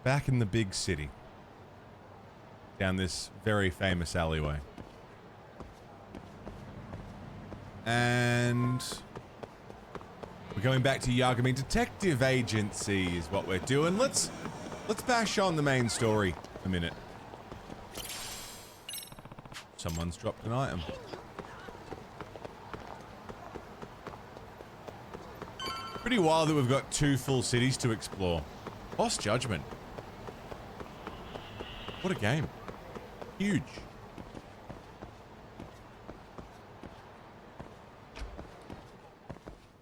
back in the big city. Down this very famous alleyway. And we're going back to Yagami Detective Agency is what we're doing. Let's bash on the main story a minute. Someone's dropped an item. Pretty wild that we've got 2 full cities to explore. Lost Judgment. What a game. Huge.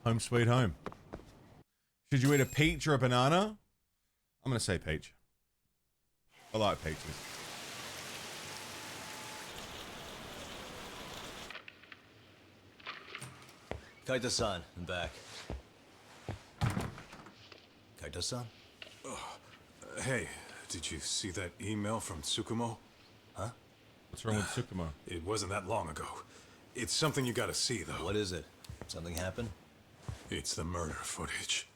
Home sweet home. Should you eat a peach or a banana? I'm going to say peach. I like peaches. Kaito-san, I'm back. Kaito-san? Hey, did you see that email from Tsukumo? Huh? What's wrong with Tsukumo? It wasn't that long ago. It's something you gotta see, though. What is it? Something happened? It's the murder footage.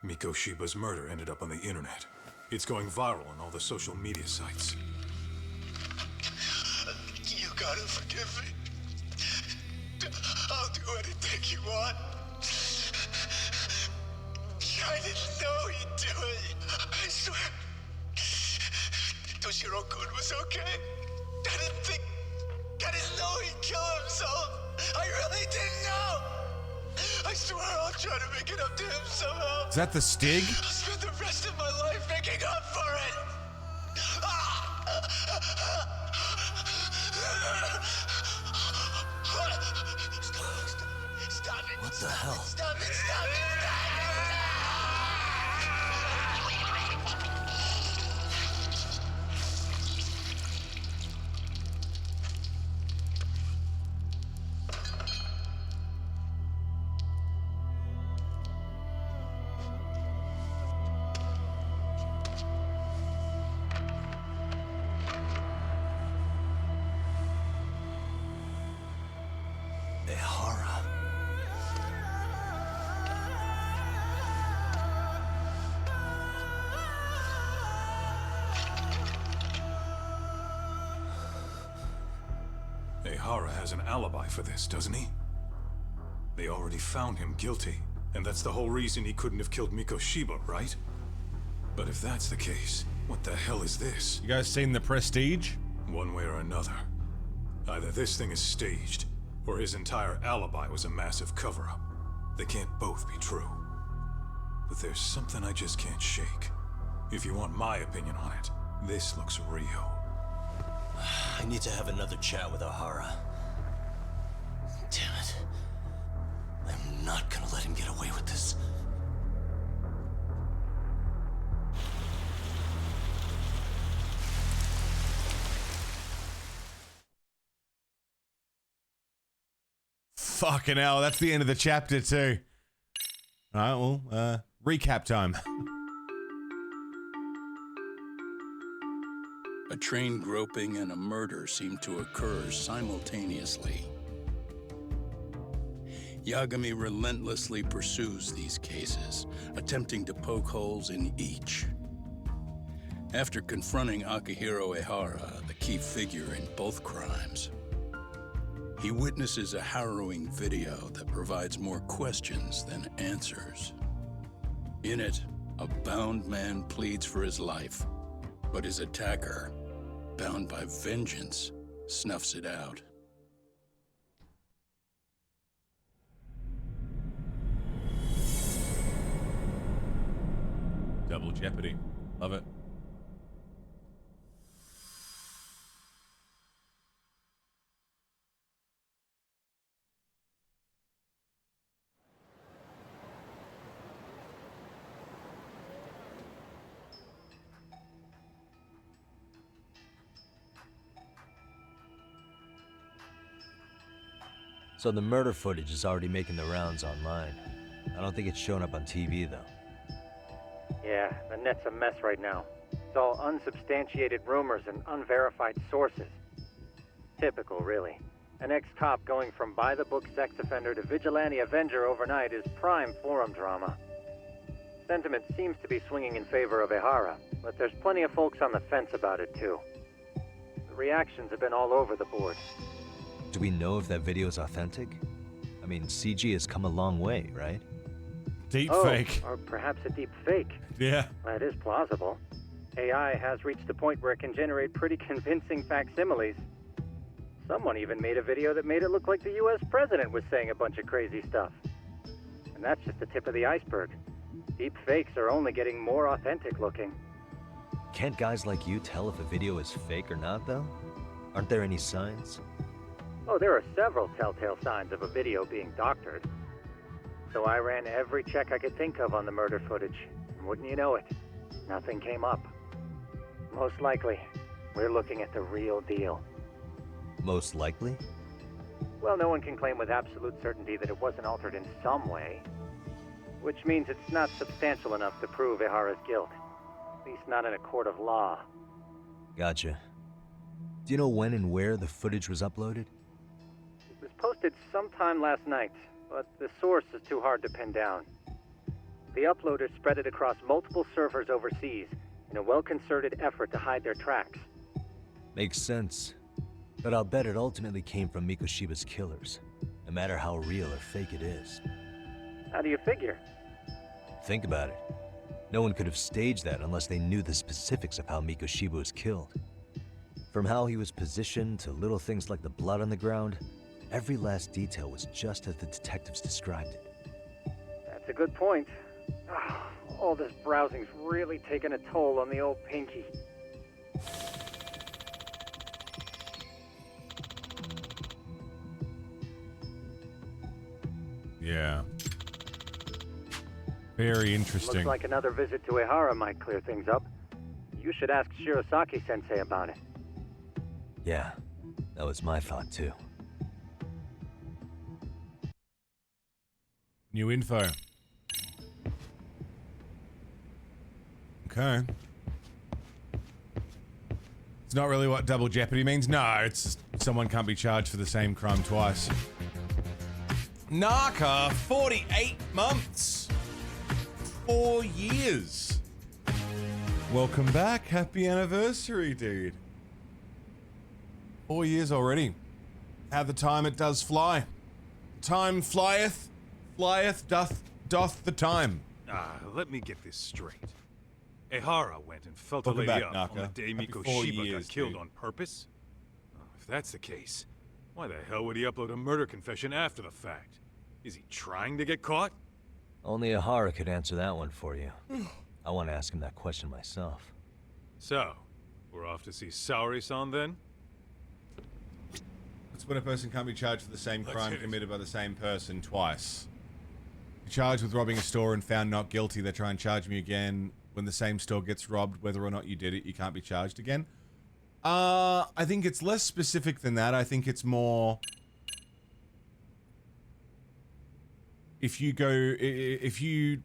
Miko Shiba's murder ended up on the internet. It's going viral on all the social media sites. You gotta forgive me. I'll do anything you want. I didn't know he'd do it. I swear. Toshiro-kun was okay. I didn't know he'd kill himself. I really didn't know. I swear I'll try to make it up to him somehow. Is that the Stig? I'll spend the rest of my life making up for it. Stop it. What the hell? Stop it. Stop it. Ehara has an alibi for this, doesn't he? They already found him guilty, and that's the whole reason he couldn't have killed Miko Shiba, right? But if that's the case, what the hell is this? You guys seen The Prestige? One way or another. Either this thing is staged, or his entire alibi was a massive cover-up. They can't both be true. But there's something I just can't shake. If you want my opinion on it, this looks real. I need to have another chat with Ohara. Damn it. I'm not gonna let him get away with this. Fucking hell, that's the end of the chapter too. Alright, well, recap time. A train groping and a murder seem to occur simultaneously. Yagami relentlessly pursues these cases, attempting to poke holes in each. After confronting Akihiro Ehara, the key figure in both crimes, he witnesses a harrowing video that provides more questions than answers. In it, a bound man pleads for his life, but his attacker, bound by vengeance, snuffs it out. Double Jeopardy. Love it. So the murder footage is already making the rounds online. I don't think it's showing up on TV, though. Yeah, the net's a mess right now. It's all unsubstantiated rumors and unverified sources. Typical, really. An ex-cop going from by-the-book sex offender to vigilante avenger overnight is prime forum drama. Sentiment seems to be swinging in favor of Ehara, but there's plenty of folks on the fence about it too. The reactions have been all over the board. Do we know if that video is authentic? I mean, CG has come a long way, right? Deep Oh, fake. or perhaps a deep fake. Yeah. That is plausible. AI has reached a point where it can generate pretty convincing facsimiles. Someone even made a video that made it look like the US president was saying a bunch of crazy stuff. And that's just the tip of the iceberg. Deep fakes are only getting more authentic looking. Can't guys like you tell if a video is fake or not, though? Aren't there any signs? Oh, there are several telltale signs of a video being doctored. So I ran every check I could think of on the murder footage. And wouldn't you know it, nothing came up. Most likely, we're looking at the real deal. Most likely? Well, no one can claim with absolute certainty that it wasn't altered in some way. Which means it's not substantial enough to prove Ehara's guilt. At least not in a court of law. Gotcha. Do you know when and where the footage was uploaded? It was posted sometime last night, but the source is too hard to pin down. The uploaders spread it across multiple servers overseas in a well-concerted effort to hide their tracks. Makes sense. But I'll bet it ultimately came from Mikoshiba's killers, no matter how real or fake it is. How do you figure? Think about it. No one could have staged that unless they knew the specifics of how Mikoshiba was killed. From how he was positioned to little things like the blood on the ground, every last detail was just as the detectives described it. That's a good point. All this browsing's really taken a toll on the old pinky. Yeah. Very interesting. Looks like another visit to Ehara might clear things up. You should ask Shirosaki-sensei about it. Yeah, that was my thought too. New info. Okay. It's not really what double jeopardy means. No, it's just someone can't be charged for the same crime twice. Naka, 48 months. 4 years. Welcome back. Happy anniversary, dude. 4 years already. How the time it does fly. Time flieth, doth the time. Let me get this straight. Ehara went and felt a Welcome lady back, up Naka. on the day Happy 4 Mikoshiba years, got killed dude. on purpose? If that's the case, why the hell would he upload a murder confession after the fact? Is he trying to get caught? Only Ehara could answer that one for you. I want to ask him that question myself. So, we're off to see Saori-san then? That's when a person can't be charged for the same Let's crime hit it. committed by the same person twice. You're charged with robbing a store and found not guilty, they try and charge me again. When the same store gets robbed, whether or not you did it, you can't be charged again. I think it's less specific than that. I think it's more... If you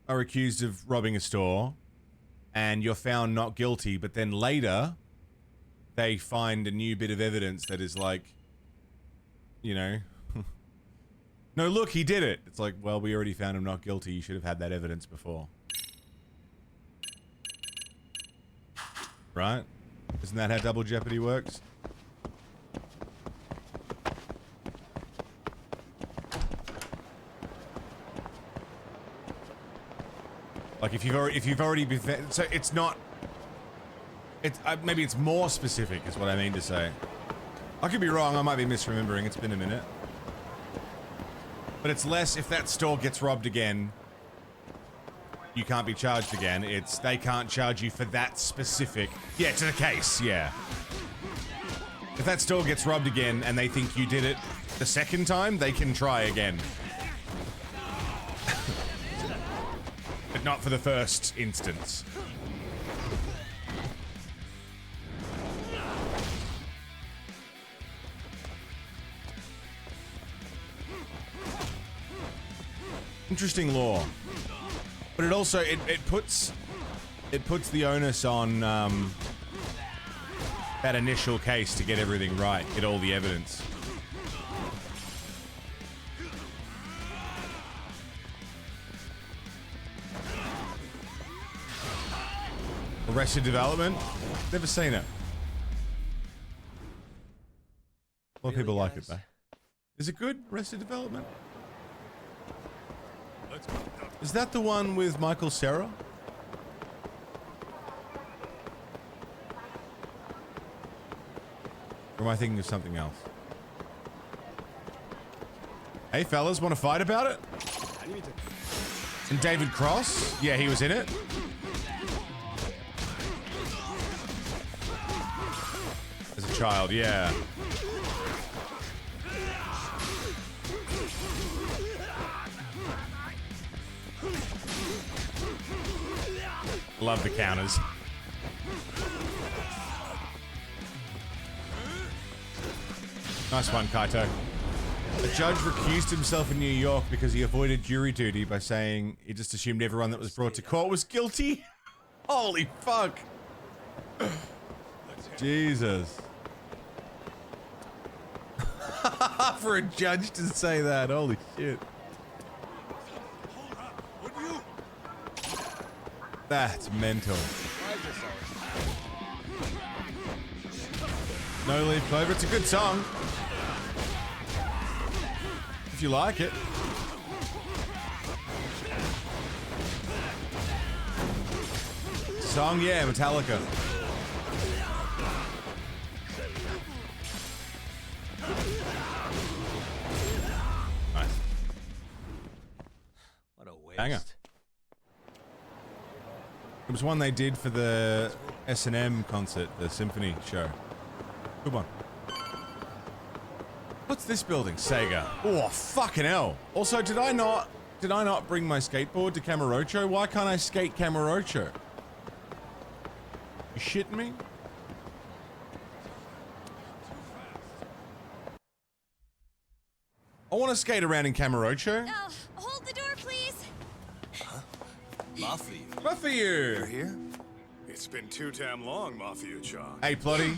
are accused of robbing a store and you're found not guilty, but then later they find a new bit of evidence that is like, you know, no, look, he did it. It's like, well, we already found him not guilty. You should have had that evidence before. Right? Isn't that how double jeopardy works? Like if you've already been, so it's not. It's maybe it's more specific, is what I mean to say. I could be wrong. I might be misremembering. It's been a minute. But it's less if that store gets robbed again. You can't be charged again. It's they can't charge you for that specific. Yeah, to the case. Yeah. If that store gets robbed again and they think you did it the second time, they can try again. But not for the first instance. Interesting law. But it also it puts the onus on that initial case to get everything right, get all the evidence. Arrested Development? Never seen it. A lot of people like it though. Is it good, Arrested Development? Is that the one with Michael Cera? Or am I thinking of something else? Hey fellas, want to fight about it? And David Cross? Yeah, he was in it. As a child, yeah. Love the counters. Nice one, Kaito. A judge recused himself in New York because he avoided jury duty by saying he just assumed everyone that was brought to court was guilty. Holy fuck. Jesus. For a judge to say that, holy shit. That's mental. No Leaf Clover, it's a good song. If you like it. Song, yeah, Metallica. Nice. What a waste. Banger. It was one they did for the S&M concert, the symphony show. Good one. What's this building? Sega. Oh, fucking hell. Also, did I not bring my skateboard to Kamurocho? Why can't I skate Kamurocho? You shitting me? I want to skate around in Kamurocho. Hold the door, please. Mafia. Mafia. You're here? It's been too damn long, Mafia-chan. Hey, Plotty.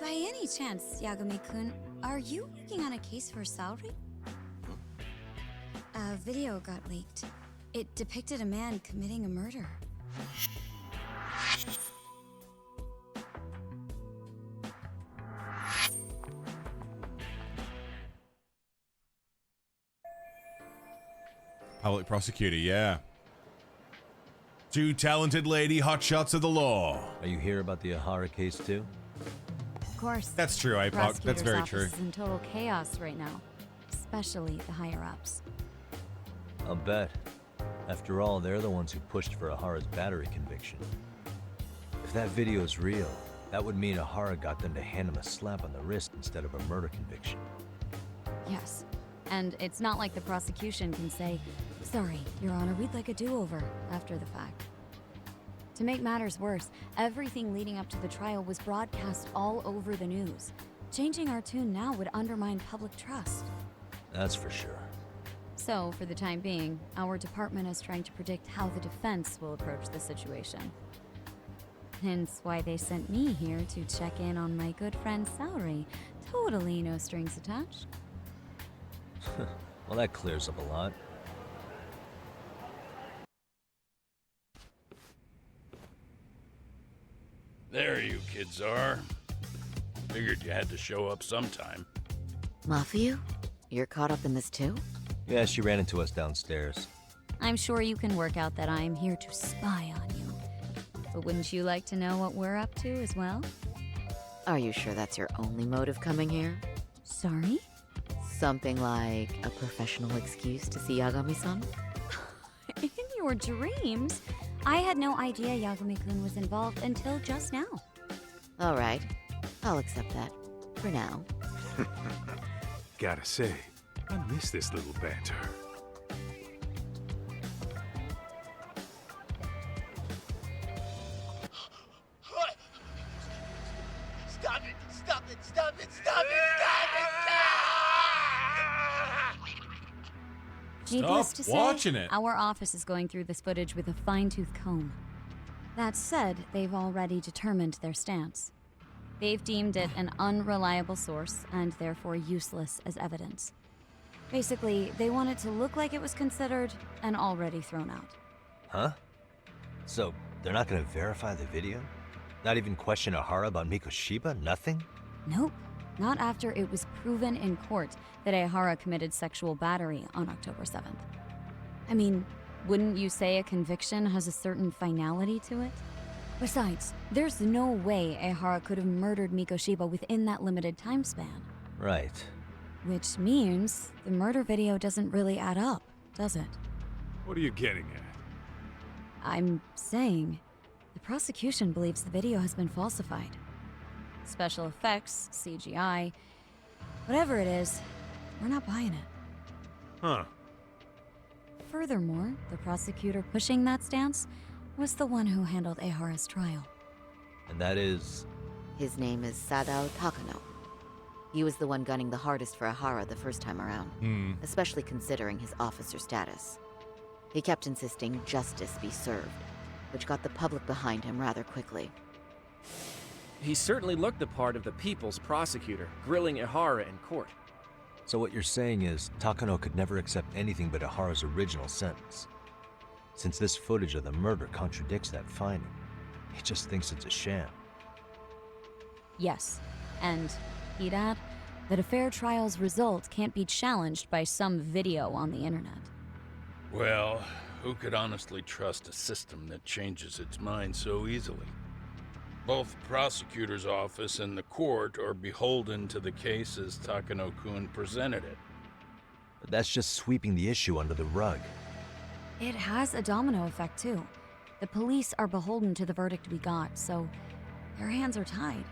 By any chance, Yagami-kun, are you working on a case for Saori? A video got leaked. It depicted a man committing a murder. Public prosecutor, yeah. Two talented lady hotshots of the law. Are you here about the Ahara case too? Of course. That's true, APOC. That's very true. Prosecutor's office is in total chaos right now, especially the higher-ups. I'll bet. After all, they're the ones who pushed for Ahara's battery conviction. If that video is real, that would mean Ahara got them to hand him a slap on the wrist instead of a murder conviction. Yes. And it's not like the prosecution can say, "Sorry, Your Honor, we'd like a do-over," after the fact. To make matters worse, everything leading up to the trial was broadcast all over the news. Changing our tune now would undermine public trust. That's for sure. So, for the time being, our department is trying to predict how the defense will approach the situation. Hence why they sent me here to check in on my good friend Saori. Totally no strings attached. Well, that clears up a lot. There you kids are. Figured you had to show up sometime. Mafia? You're caught up in this too? Yeah, she ran into us downstairs. I'm sure you can work out that I'm here to spy on you. But wouldn't you like to know what we're up to as well? Are you sure that's your only motive coming here? Sorry? Something like a professional excuse to see Yagami-san? In your dreams? I had no idea Yagami-kun was involved until just now. All right, I'll accept that. For now. Gotta say, I miss this little banter. What? Stop it! Stop it! Stop it! Stop it! Stop it! Needless to say, watching it. our office is going through this footage with a fine-tooth comb. That said, they've already determined their stance. They've deemed it an unreliable source and therefore useless as evidence. Basically, they want it to look like it was considered and already thrown out. Huh? So, They're not gonna verify the video? Not even question Ahara about Mikoshiba? Nothing? Nope. Not after it was proven in court that Ehara committed sexual battery on October 7th. I mean, wouldn't you say a conviction has a certain finality to it? Besides, there's no way Ehara could have murdered Mikoshiba within that limited time span. Right. Which means the murder video doesn't really add up, does it? What are you getting at? I'm saying the prosecution believes the video has been falsified. Special effects, CGI, whatever it is, we're not buying it. Huh. Furthermore, the prosecutor pushing that stance was the one who handled Ehara's trial. And that is... His name is Sadao Takano. He was the one gunning the hardest for Ahara the first time around, especially considering his officer status. He kept insisting justice be served, which got the public behind him rather quickly. He certainly looked the part of the people's prosecutor, grilling Ehara in court. So what you're saying is, Takano could never accept anything but Ahara's original sentence. Since this footage of the murder contradicts that finding, he just thinks it's a sham. Yes, and he'd add that a fair trial's result can't be challenged by some video on the internet. Well, who could honestly trust a system that changes its mind so easily? Both the prosecutor's office and the court are beholden to the case as Takano-kun presented it. But that's just sweeping the issue under the rug. It has a domino effect, too. The police are beholden to the verdict we got, so their hands are tied.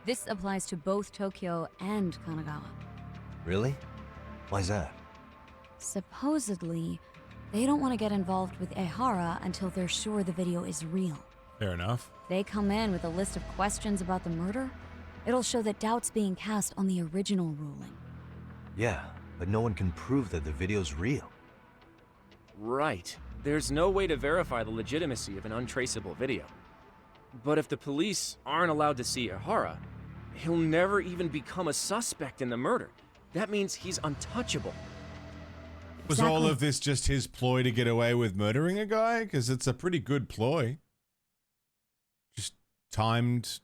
This applies to both Tokyo and Kanagawa. Really? Why's that? Supposedly, they don't want to get involved with Ehara until they're sure the video is real. Fair enough. They come in with a list of questions about the murder, it'll show that doubt's being cast on the original ruling. Yeah, but no one can prove that the video's real. Right. There's no way to verify the legitimacy of an untraceable video. But if the police aren't allowed to see Ehara, he'll never even become a suspect in the murder. That means he's untouchable. Was all of this just his ploy to get away with murdering a guy? Because it's a pretty good ploy. Just timed.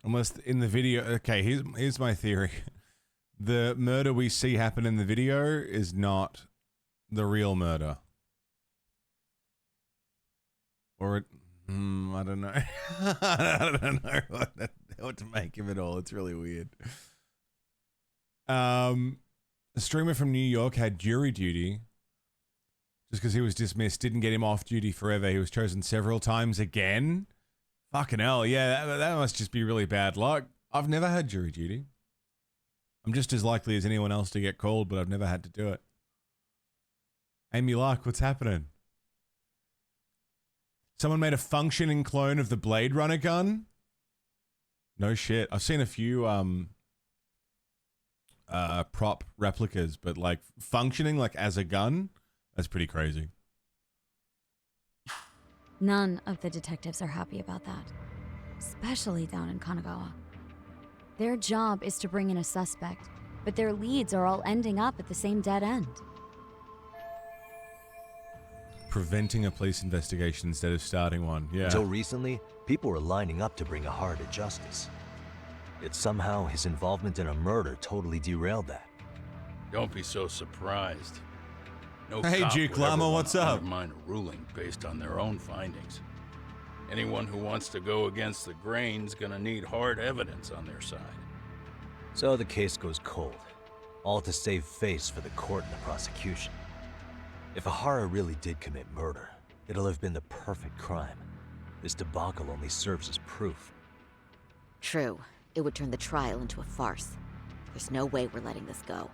Unless in the video, okay, here's my theory. The murder we see happen in the video is not the real murder. Or it, I don't know. I don't know what to make of it all. It's really weird. A streamer from New York had jury duty just because he was dismissed. Didn't get him off duty forever. He was chosen several times again. Fucking hell, yeah, that must just be really bad luck. I've never had jury duty. I'm just as likely as anyone else to get called, but I've never had to do it. Amy Lark, what's happening? Someone made a functioning clone of the Blade Runner gun? No shit. I've seen a few prop replicas, but like functioning like as a gun, that's pretty crazy. None of the detectives are happy about that, especially down in Kanagawa. Their job is to bring in a suspect, but their leads are all ending up at the same dead end. Preventing a police investigation instead of starting one, yeah. Until recently, people were lining up to bring Ahara to justice. Yet somehow his involvement in a murder totally derailed that. Don't be so surprised. No Hey, cop Duke would ever Lama, want what's to up? undermine a ruling based on their own findings. Anyone who wants to go against the grain's gonna need hard evidence on their side. So the case goes cold, all to save face for the court and the prosecution. If Ahara really did commit murder, it'll have been the perfect crime. This debacle only serves as proof. True. It would turn the trial into a farce. There's no way we're letting this go.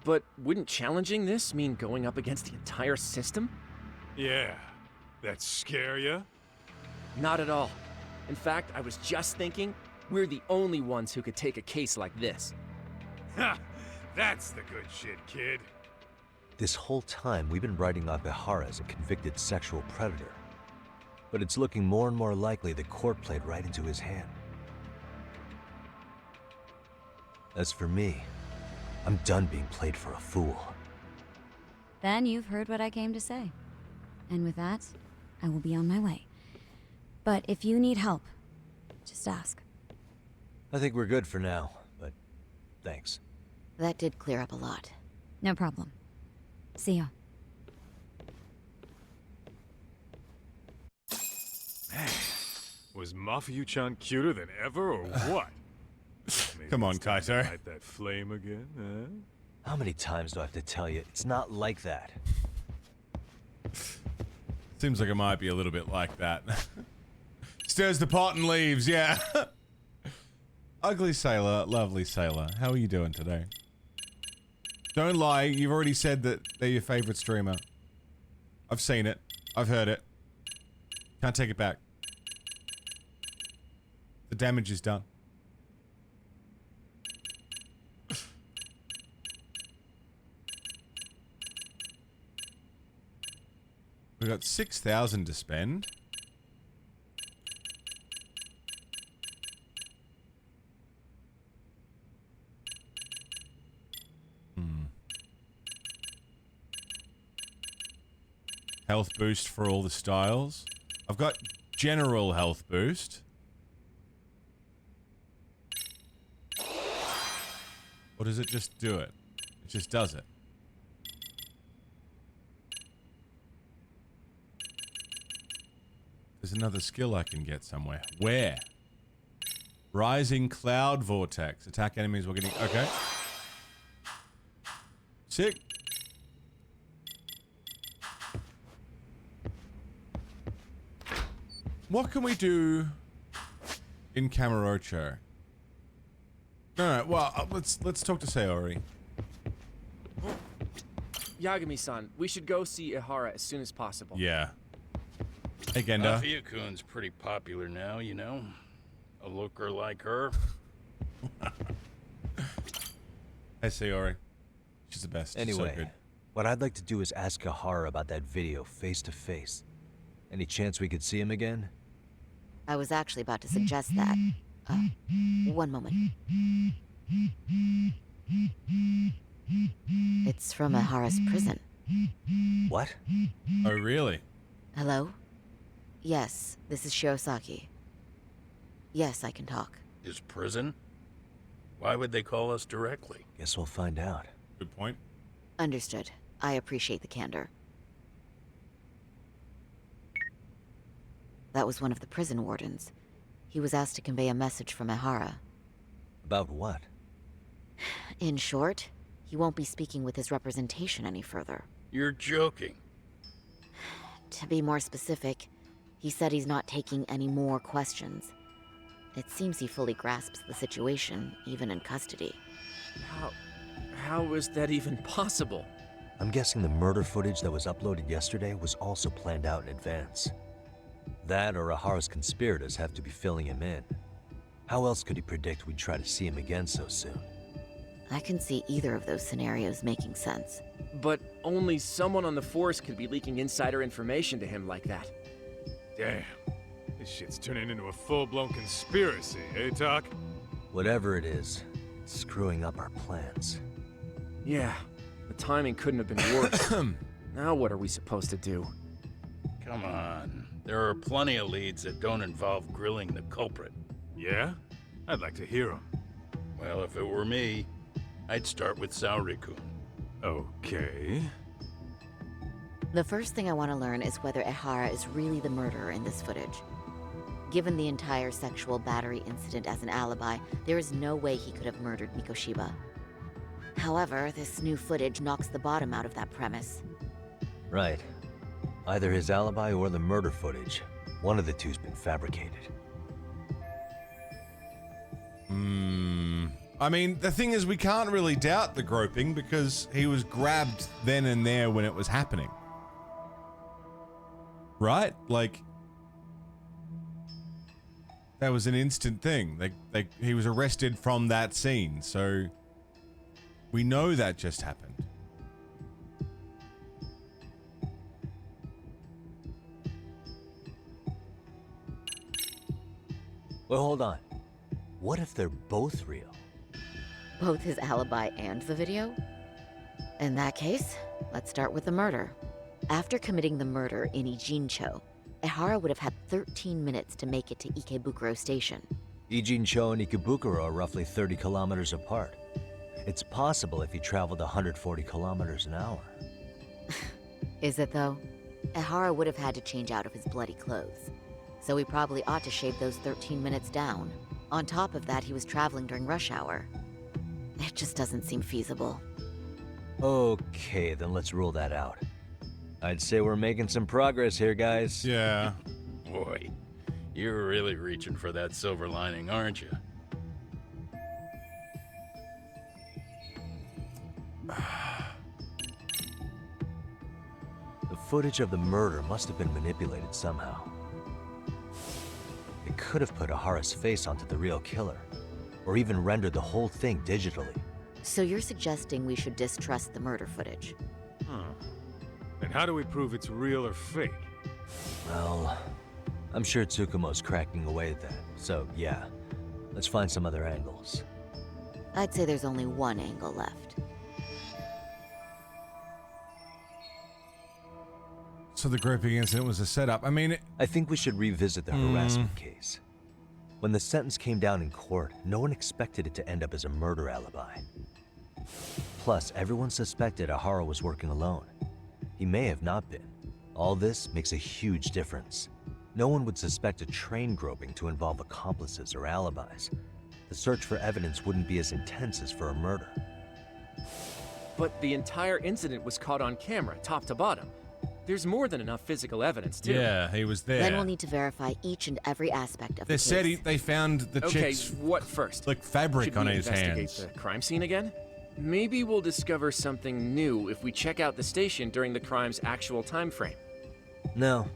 But wouldn't challenging this mean going up against the entire system? Yeah. That scare ya? Not at all. In fact, I was just thinking, we're the only ones who could take a case like this. Ha! That's the good shit, kid. This whole time, we've been writing off Ehara as a convicted sexual predator. But it's looking more and more likely the court played right into his hand. As for me, I'm done being played for a fool. Then you've heard what I came to say. And with that, I will be on my way. But if you need help, just ask. I think we're good for now, but thanks. That did clear up a lot. No problem. See ya. Was Mafiu-chan cuter than ever, or what? Maybe Come on, it's time to Kaito. light that flame again, huh? How many times do I have to tell you? It's not like that. Seems like it might be a little bit like that. Stirs the pot and leaves, yeah. Ugly sailor, lovely sailor. How are you doing today? Don't lie, you've already said that they're your favorite streamer. I've seen it. I've heard it. Can't take it back. The damage is done. We've got 6,000 to spend. Health boost for all the styles. I've got general health boost. Or does it just do it? It just does it. There's another skill I can get somewhere. Where? Rising Cloud Vortex. Attack enemies while getting... Okay. Sick. What can we do in Kamurocho? No, well, let's talk to Sayori. Yagami-san, we should go see Ihara as soon as possible. Yeah. Hey, Genda. Mafiu-kun's pretty popular now, you know? A looker like her. Hey, Sayori. She's the best. She's so Anyway, good. what I'd like to do is ask Kahara about that video face to face. Any chance we could see him again? I was actually about to suggest that. One moment. It's from Ihara's prison. What? Oh, really? Hello? Yes, this is Shirosaki. Yes, I can talk. His prison? Why would they call us directly? Guess we'll find out. Good point. Understood. I appreciate the candor. That was one of the prison wardens. He was asked to convey a message from Ihara. About what? In short, he won't be speaking with his representation any further. You're joking. To be more specific, he said he's not taking any more questions. It seems he fully grasps the situation, even in custody. How is that even possible? I'm guessing the murder footage that was uploaded yesterday was also planned out in advance. That or Ihara's conspirators have to be filling him in. How else could he predict we'd try to see him again so soon? I can see either of those scenarios making sense. But only someone on the force could be leaking insider information to him like that. Damn. This shit's turning into a full-blown conspiracy, eh, Doc? Whatever it is, it's screwing up our plans. Yeah, the timing couldn't have been worse. Now what are we supposed to do? Come on. There are plenty of leads that don't involve grilling the culprit. Yeah? I'd like to hear them. Well, if it were me, I'd start with Saori-kun. Okay. The first thing I want to learn is whether Ihara is really the murderer in this footage. Given the entire sexual battery incident as an alibi, there is no way he could have murdered Mikoshiba. However, this new footage knocks the bottom out of that premise. Right. Either his alibi or the murder footage. One of the two's been fabricated. I mean, the thing is, we can't really doubt the groping because he was grabbed then and there when it was happening. Right? Like, that was an instant thing. He was arrested from that scene, so we know that just happened. Well, hold on. What if they're both real? Both his alibi and the video? In that case, let's start with the murder. After committing the murder in Ijincho, Ehara would have had 13 minutes to make it to Ikebukuro Station. Ijincho and Ikebukuro are roughly 30 kilometers apart. It's possible if he traveled 140 kilometers an hour. Is it though? Ehara would have had to change out of his bloody clothes. So he probably ought to shave those 13 minutes down. On top of that, he was traveling during rush hour. It just doesn't seem feasible. Okay, then let's rule that out. I'd say we're making some progress here, guys. Yeah. Boy, you're really reaching for that silver lining, aren't you? The footage of the murder must have been manipulated somehow. It could have put Ahara's face onto the real killer, or even rendered the whole thing digitally. So you're suggesting we should distrust the murder footage? And how do we prove it's real or fake? Well, I'm sure Tsukumo's cracking away at that, so yeah, let's find some other angles. I'd say there's only one angle left. So the groping incident was a setup. I mean, I think we should revisit the harassment case. When the sentence came down in court, no one expected it to end up as a murder alibi. Plus, everyone suspected Ahara was working alone. He may have not been. All this makes a huge difference. No one would suspect a train groping to involve accomplices or alibis. The search for evidence wouldn't be as intense as for a murder. But the entire incident was caught on camera, top to bottom. There's more than enough physical evidence, too. yeah, he was there. Then we'll need to verify each and every aspect of They the said case. they found the Okay, chick's what first? like fabric Should on we his investigate hands. the crime scene again? Maybe we'll discover something new if we check out the station during the crime's actual time frame. No,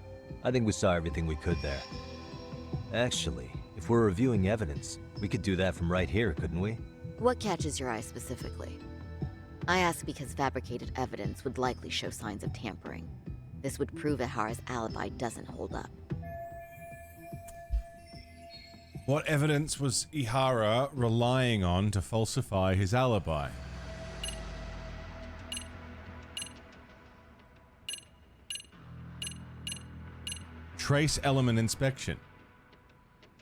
I think we saw everything we could there. Actually, if we're reviewing evidence, we could do that from right here, couldn't we? What catches your eye specifically? I ask because fabricated evidence would likely show signs of tampering. This would prove Ehara's alibi doesn't hold up. What evidence was Ihara relying on to falsify his alibi? Trace element inspection.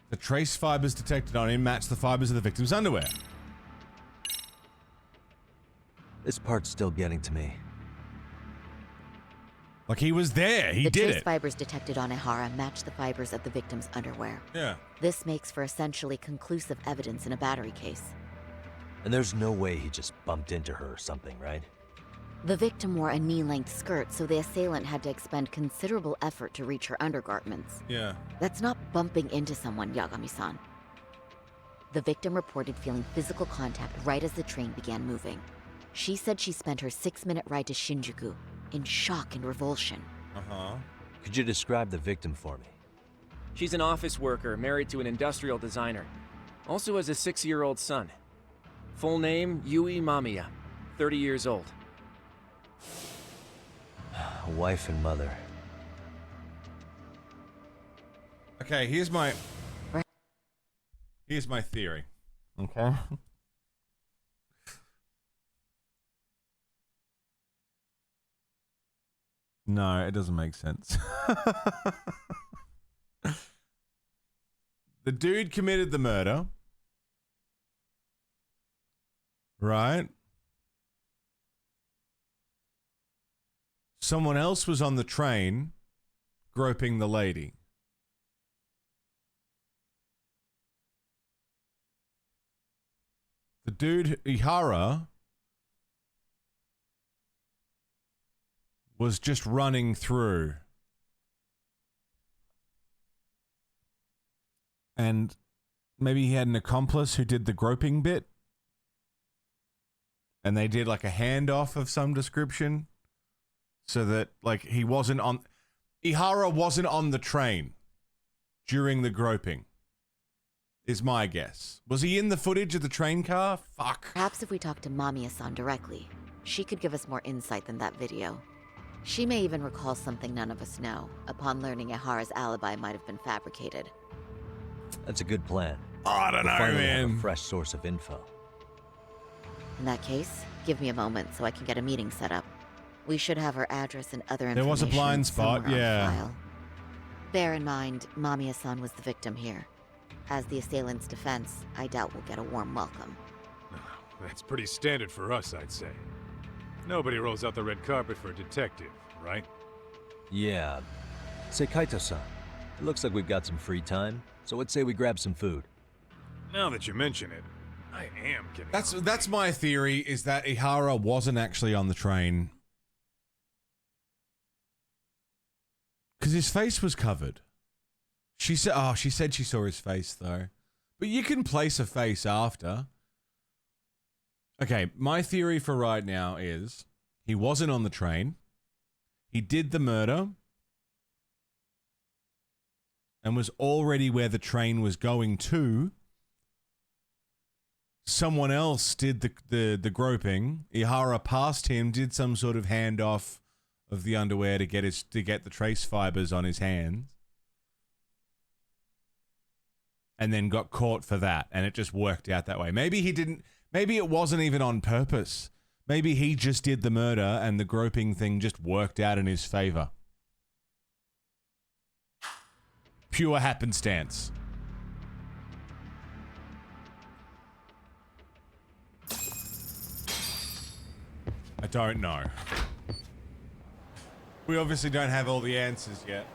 The trace fibers detected on him match the fibers of the victim's underwear. This part's still getting to me. Like he was there. He The did trace it. fibers detected on Ehara match the fibers of the victim's underwear. Yeah. This makes for essentially conclusive evidence in a battery case. And there's no way he just bumped into her or something, right? The victim wore a knee-length skirt, so the assailant had to expend considerable effort to reach her undergarments. Yeah. That's not bumping into someone, Yagami-san. The victim reported feeling physical contact right as the train began moving. She said she spent her 6-minute ride to Shinjuku in shock and revulsion. Uh-huh. Could you describe the victim for me? She's an office worker married to an industrial designer. Also has a 6-year-old son. Full name, Yui Mamiya, 30 years old. A wife and mother. Okay, here's my theory. Okay. No, it doesn't make sense. The dude committed the murder. Right? Someone else was on the train groping the lady. The dude, Ihara, was just running through. And maybe he had an accomplice who did the groping bit. And they did like a handoff of some description. So that, like, he wasn't on... Ihara wasn't on the train during the groping, is my guess. Was he in the footage of the train car? Fuck. Perhaps if we talk to Mamiya-san directly, she could give us more insight than that video. She may even recall something none of us know, upon learning Ehara's alibi might have been fabricated. That's a good plan. I don't know, We'll finally have man. a fresh source of info. In that case, give me a moment so I can get a meeting set up. We should have her address and other information There was a blind spot, somewhere on yeah. file. Bear in mind, Mamiya-san was the victim here. As the assailant's defense, I doubt we'll get a warm welcome. That's pretty standard for us, I'd say. Nobody rolls out the red carpet for a detective, right? Yeah. Say, Kaito-san, it looks like we've got some free time, so let's say we grab some food. Now that you mention it, I am getting That's my theory, is that Ihara wasn't actually on the train. Because his face was covered. She said she saw his face though. But you can place a face after. Okay, my theory for right now is he wasn't on the train. He did the murder and was already where the train was going to. Someone else did the groping. Ihara passed him, did some sort of handoff of the underwear to get the trace fibers on his hands. And then got caught for that, and it just worked out that way. Maybe it wasn't even on purpose. Maybe he just did the murder and the groping thing just worked out in his favor. Pure happenstance. I don't know. We obviously don't have all the answers yet.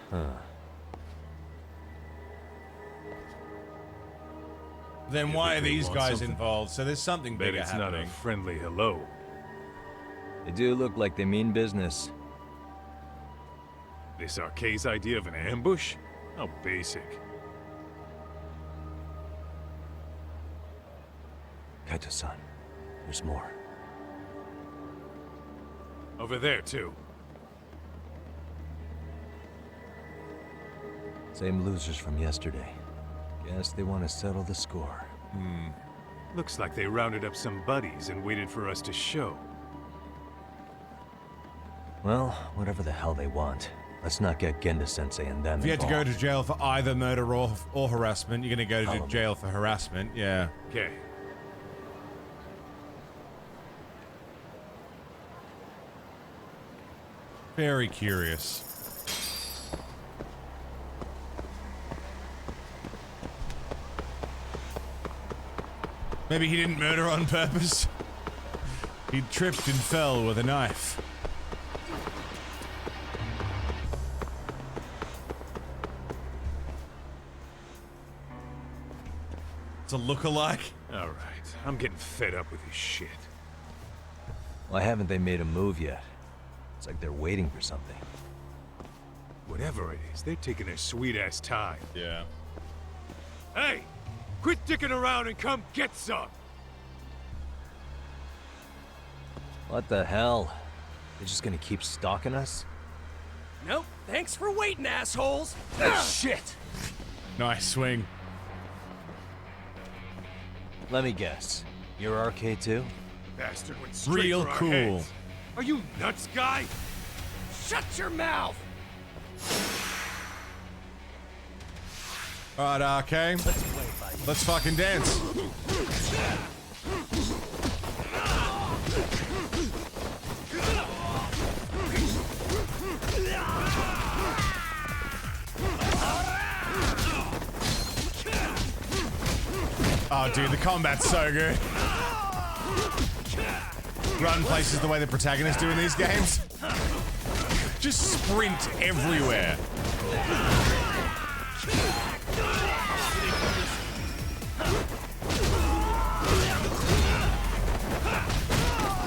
Huh. Then why are they these want guys something. involved? So there's something Bet bigger it's happening. not a friendly hello. They do look like they mean business. This Arcade's idea of an ambush? How basic. Kaito-san, there's more. Over there, too. Same losers from yesterday. Guess they want to settle the score. Looks like they rounded up some buddies and waited for us to show. Well, whatever the hell they want. Let's not get Genda-sensei and them If you had to go involved. to jail for either murder or harassment, you're going to go Follow to me. jail for harassment. Yeah. Okay. Very curious. Maybe he didn't murder on purpose. He tripped and fell with a knife. It's a look-alike. All right. I'm getting fed up with this shit. Why haven't they made a move yet? It's like they're waiting for something. Whatever it is, they're taking their sweet-ass time. Yeah. Hey! Quit dicking around and come get some! What the hell? They're just gonna keep stalking us? Nope. Thanks for waiting, assholes. Shit. Nice swing. Let me guess. You're RK too? Bastard went straight Real for our cool. heads. Are you nuts, guy? Shut your mouth. Alright, RK. Let's fucking dance. Oh, dude, the combat's so good. Run places the way the protagonists do in these games. Just sprint everywhere.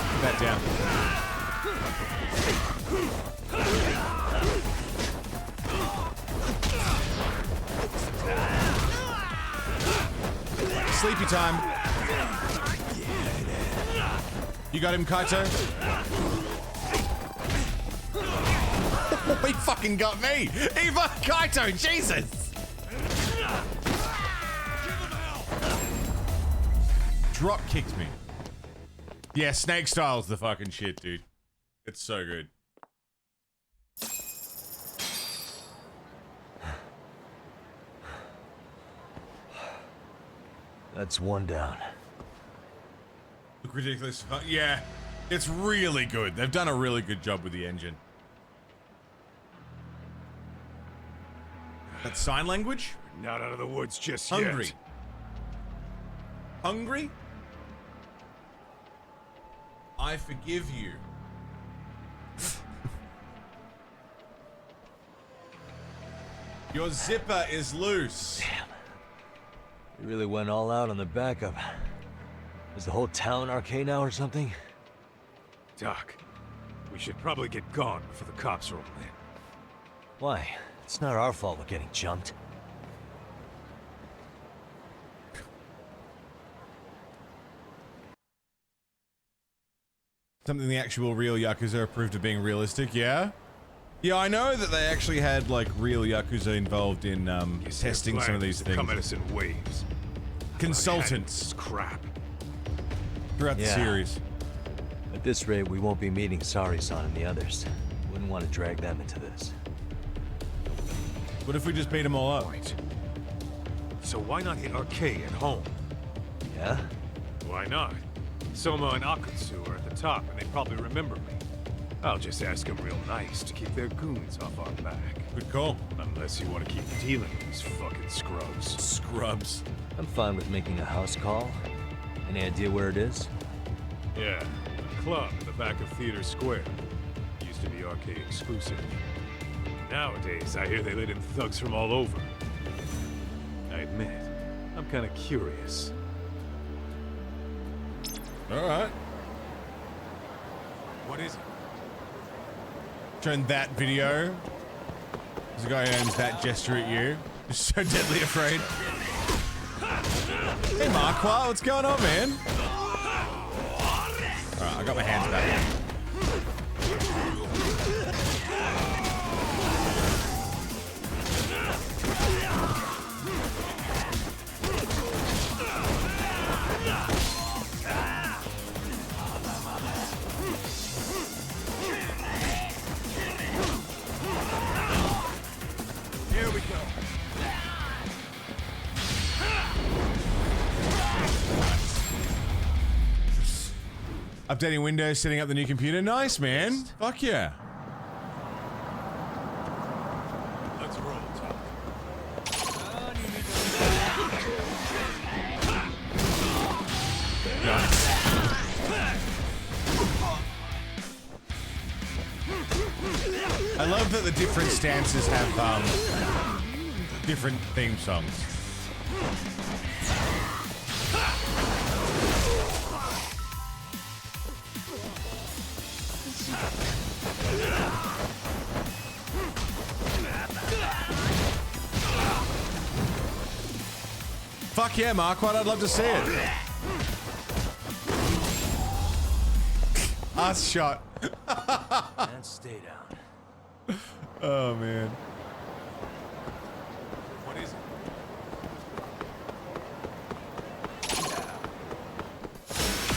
Put that down. Sleepy time. You got him, Kaito? He fucking got me! He fucking Kaito, Jesus! Drop kicked me. Yeah, Snake Style's the fucking shit, dude. It's so good. That's one down. Look ridiculous. Yeah, it's really good. They've done a really good job with the engine. That sign language? Not out of the woods just Hungry. yet. Hungry? I forgive you. Your zipper is loose. Damn. We really went all out on the backup. Is the whole town arcade now or something? Doc, we should probably get gone before the cops roll in. Why? It's not our fault we're getting jumped. Something the actual real Yakuza proved of being realistic, yeah? Yeah, I know that they actually had, like, real Yakuza involved in, testing some of these things. Come at us in waves. Consultants. Crap. Throughout the series. At this rate, we won't be meeting Sari-san and the others. Wouldn't want to drag them into this. What if we just beat them all up? Right. So why not hit Arcade at home? Yeah? Why not? Soma and Akutsu are at the top, and they probably remember me. I'll just ask them real nice to keep their goons off our back. Good call. Unless you want to keep dealing with these fucking scrubs. Scrubs. I'm fine with making a house call. Any idea where it is? Yeah, a club in the back of Theater Square. Used to be arcade exclusive. Nowadays, I hear they let in thugs from all over. I admit, I'm kind of curious. Alright. What is it? Turn that video. There's a guy who aims that gesture at you. You're so deadly afraid. Hey Marquardt, what's going on, man? Alright, I got my hands back. Here we go. Updating Windows, setting up the new computer. Nice, man. Fuck yeah. Let's roll, Tom. I love that the different stances have different theme songs. Fuck yeah, Marquardt, I'd love to see it. Ass shot. And stay down. Oh, man. What is it?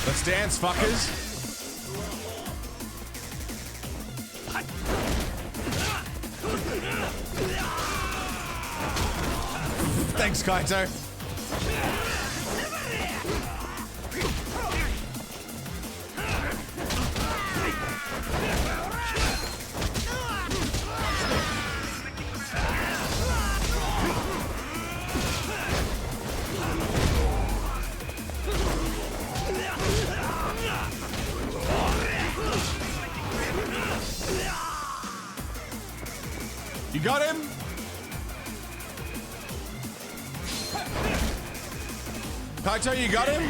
Let's dance, fuckers. Thanks, Kaito. You got him? Kaito, you got him?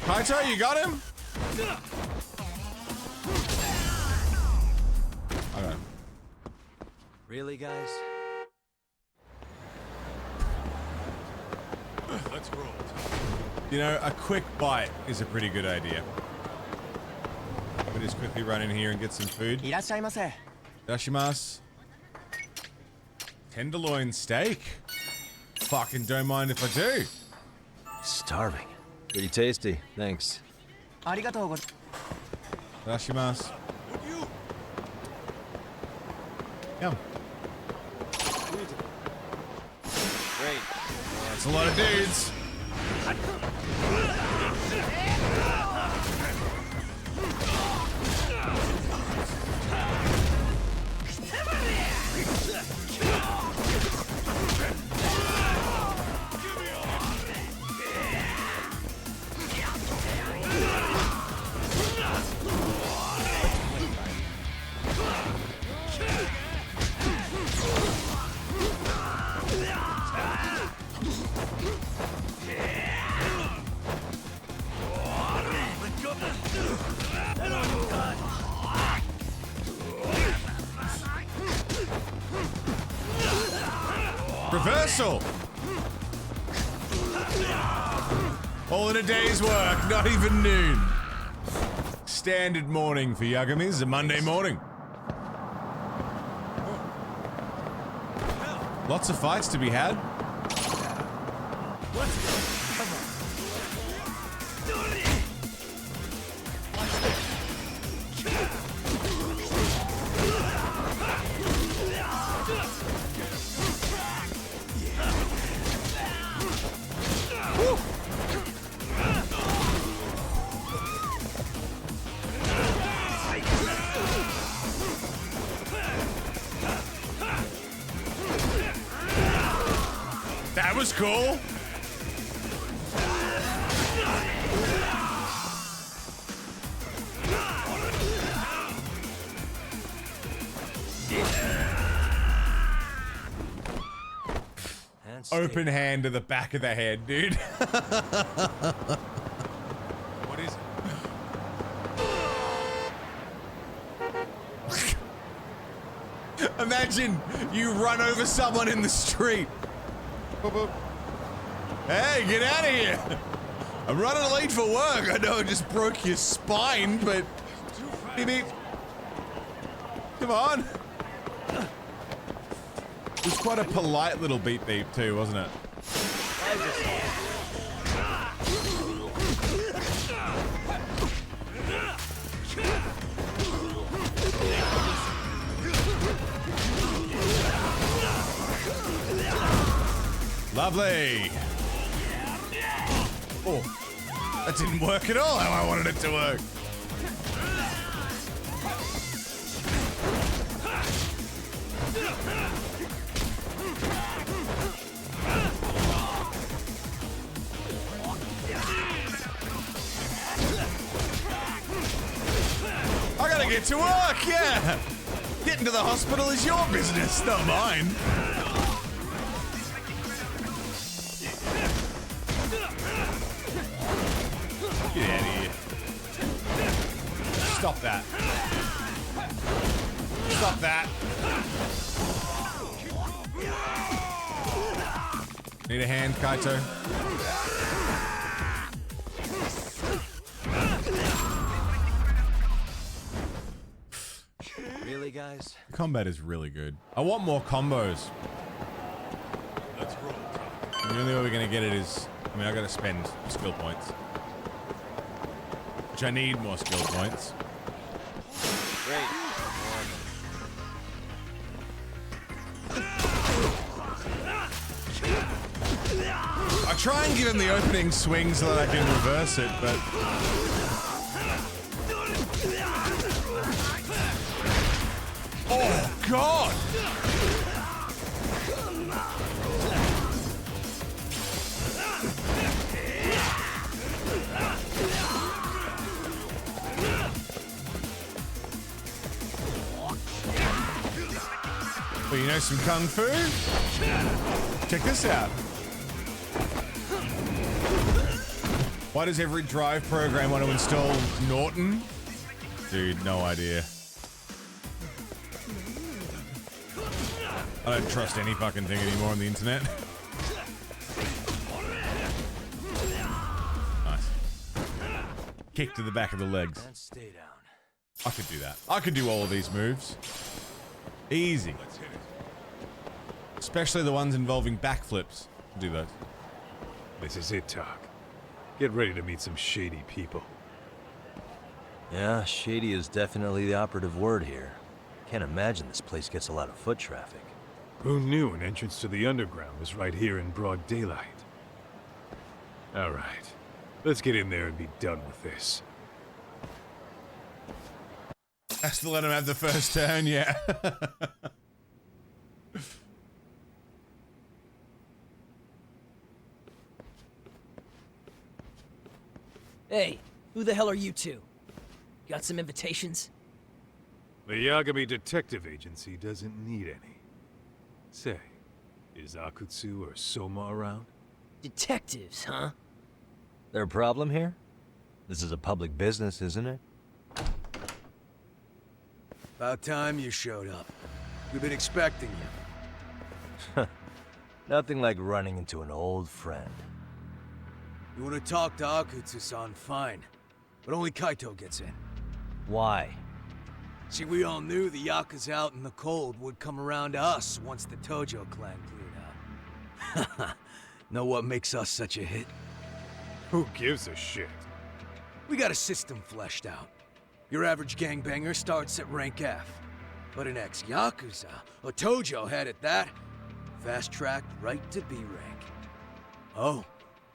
Kaito, you got him? Okay. Really, guys? Let's roll, Tom. You know, a quick bite is a pretty good idea. We just quickly run in here and get some food. Irashimasu. Tenderloin steak. Fucking don't mind if I do. Starving. Pretty tasty, thanks. Irashimasu. Yum. Great. That's a lot of dudes. Reversal! All in a day's work, not even noon. Standard morning for Yagamis, a Monday morning. Lots of fights to be had. That was cool. Open hand to the back of the head, dude. What is it? Imagine you run over someone in the street. Hey, get out of here! I'm running late for work. I know I just broke your spine, but beep, beep. Come on. It was quite a polite little beep beep too, wasn't it? Lovely. Oh, that didn't work at all how I wanted it to work. I gotta get to work, yeah. Getting to the hospital is your business, not mine. Get out of here. Stop that. Stop that. Need a hand, Kaito? Really, guys? Combat is really good. I want more combos. Let's roll. The only way we're gonna get it is, I mean, I gotta spend skill points. Which I need more skill points. Great. I try and give him the opening swing so that I can reverse it, but... Oh, God! Well, you know some kung fu? Check this out. Why does every drive program want to install Norton? Dude, no idea. I don't trust any fucking thing anymore on the internet. Nice. Kick to the back of the legs. And stay down. I could do that. I could do all of these moves. Easy. Especially the ones involving backflips. Do those. This is it, Talk. Get ready to meet some shady people. Yeah, shady is definitely the operative word here. Can't imagine this place gets a lot of foot traffic. Who knew an entrance to the underground was right here in broad daylight? All right. Let's get in there and be done with this. Has to let him have the first turn, yeah. Hey, who the hell are you two? Got some invitations? The Yagami Detective Agency doesn't need any. Say, is Akutsu or Soma around? Detectives, huh? There a problem here? This is a public business, isn't it? About time you showed up. We've been expecting you. Nothing like running into an old friend. You want to talk to Akutsu-san, fine. But only Kaito gets in. Why? See, we all knew the Yakuza out in the cold would come around to us once the Tojo clan cleared out. Know what makes us such a hit? Who gives a shit? We got a system fleshed out. Your average gangbanger starts at rank F. But an ex-Yakuza, a Tojo head at that, fast-tracked right to B rank. Oh,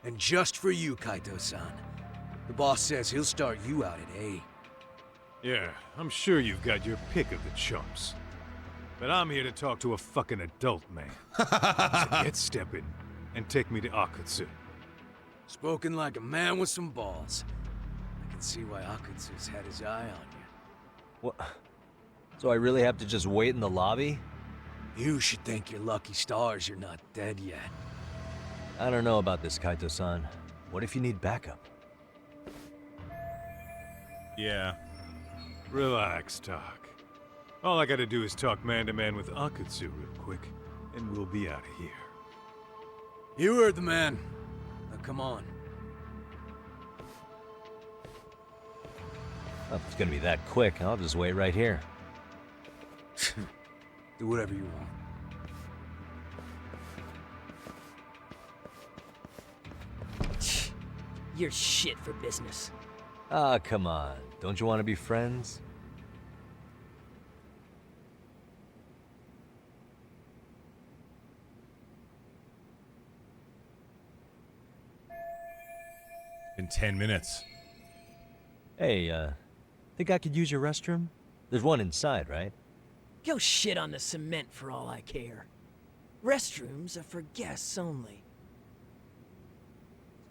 and just for you, Kaito-san. The boss says he'll start you out at A. Yeah, I'm sure you've got your pick of the chumps. But I'm here to talk to a fucking adult man. So get stepping and take me to Akutsu. Spoken like a man with some balls. I can see why Akutsu's had his eye on you. What? So I really have to just wait in the lobby? You should thank your lucky stars you're not dead yet. I don't know about this, Kaito-san. What if you need backup? Yeah. Relax, Doc. All I gotta do is talk man-to-man with Akutsu real quick, and we'll be out of here. You heard the man. Now come on. Well, if it's gonna be that quick, I'll just wait right here. Do whatever you want. You're shit for business. Ah, come on. Don't you want to be friends? In 10 minutes. Hey, think I could use your restroom? There's one inside, right? Go shit on the cement for all I care. Restrooms are for guests only.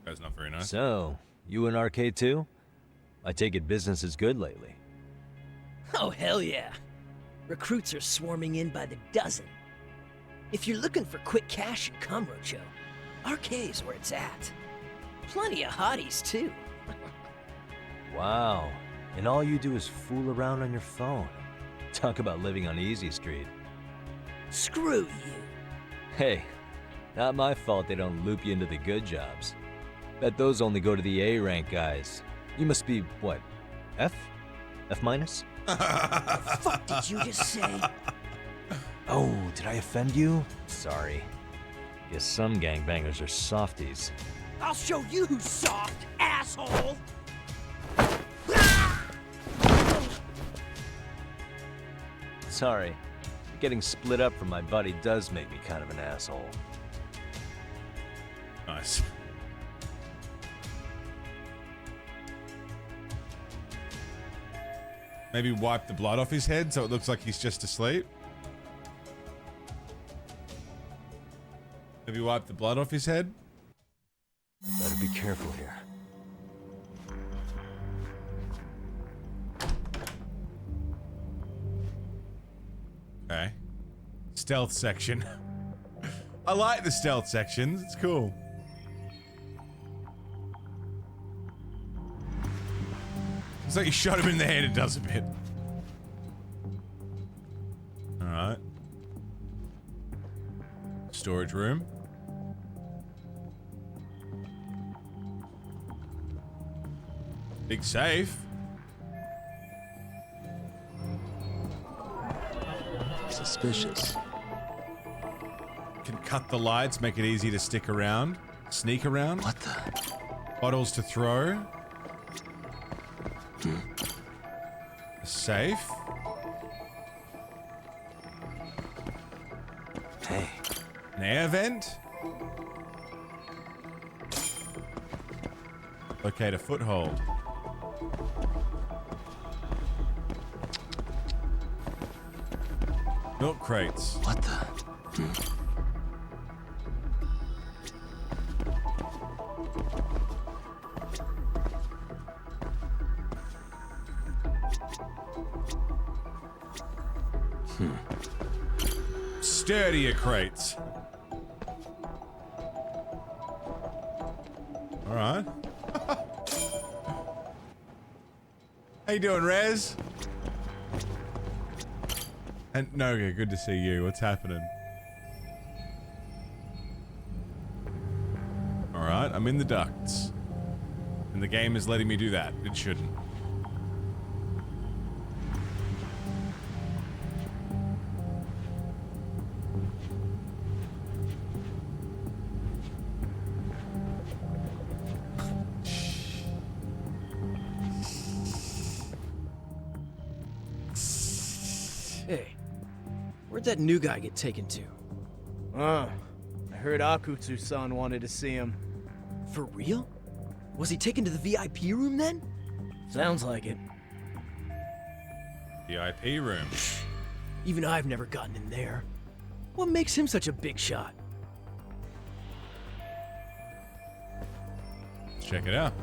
That's not very nice. So, you in arcade too? I take it business is good lately. Oh, hell yeah. Recruits are swarming in by the dozen. If you're looking for quick cash in Kamurocho, arcade's where it's at. Plenty of hotties, too. Wow. And all you do is fool around on your phone. Talk about living on Easy Street. Screw you. Hey, not my fault they don't loop you into the good jobs. Bet those only go to the A rank guys. You must be, what, F? F minus? The fuck did you just say? Oh, did I offend you? Sorry. Guess some gangbangers are softies. I'll show you who's soft, asshole! Sorry. Getting split up from my buddy does make me kind of an asshole. Nice. Maybe wipe the blood off his head so it looks like he's just asleep. Maybe wipe the blood off his head. Better be careful here. Okay. Stealth section. I like the stealth sections. It's cool. It's like you shot him in the head, it does a bit. Alright. Storage room. Big safe. Suspicious. Can cut the lights, make it easy to stick around. Sneak around. What the? Bottles to throw. A safe. Hey. An air vent. Locate a foothold. Milk crates. What the? Sturdier crates. All right. How you doing, Rez? And Noga, good to see you. What's happening? All right, I'm in the ducts, and the game is letting me do that. It shouldn't. Hey, where'd that new guy get taken to? I heard Akutsu-san wanted to see him. For real? Was he taken to the VIP room then? Sounds like it. VIP room. Even I've never gotten in there. What makes him such a big shot? Let's check it out.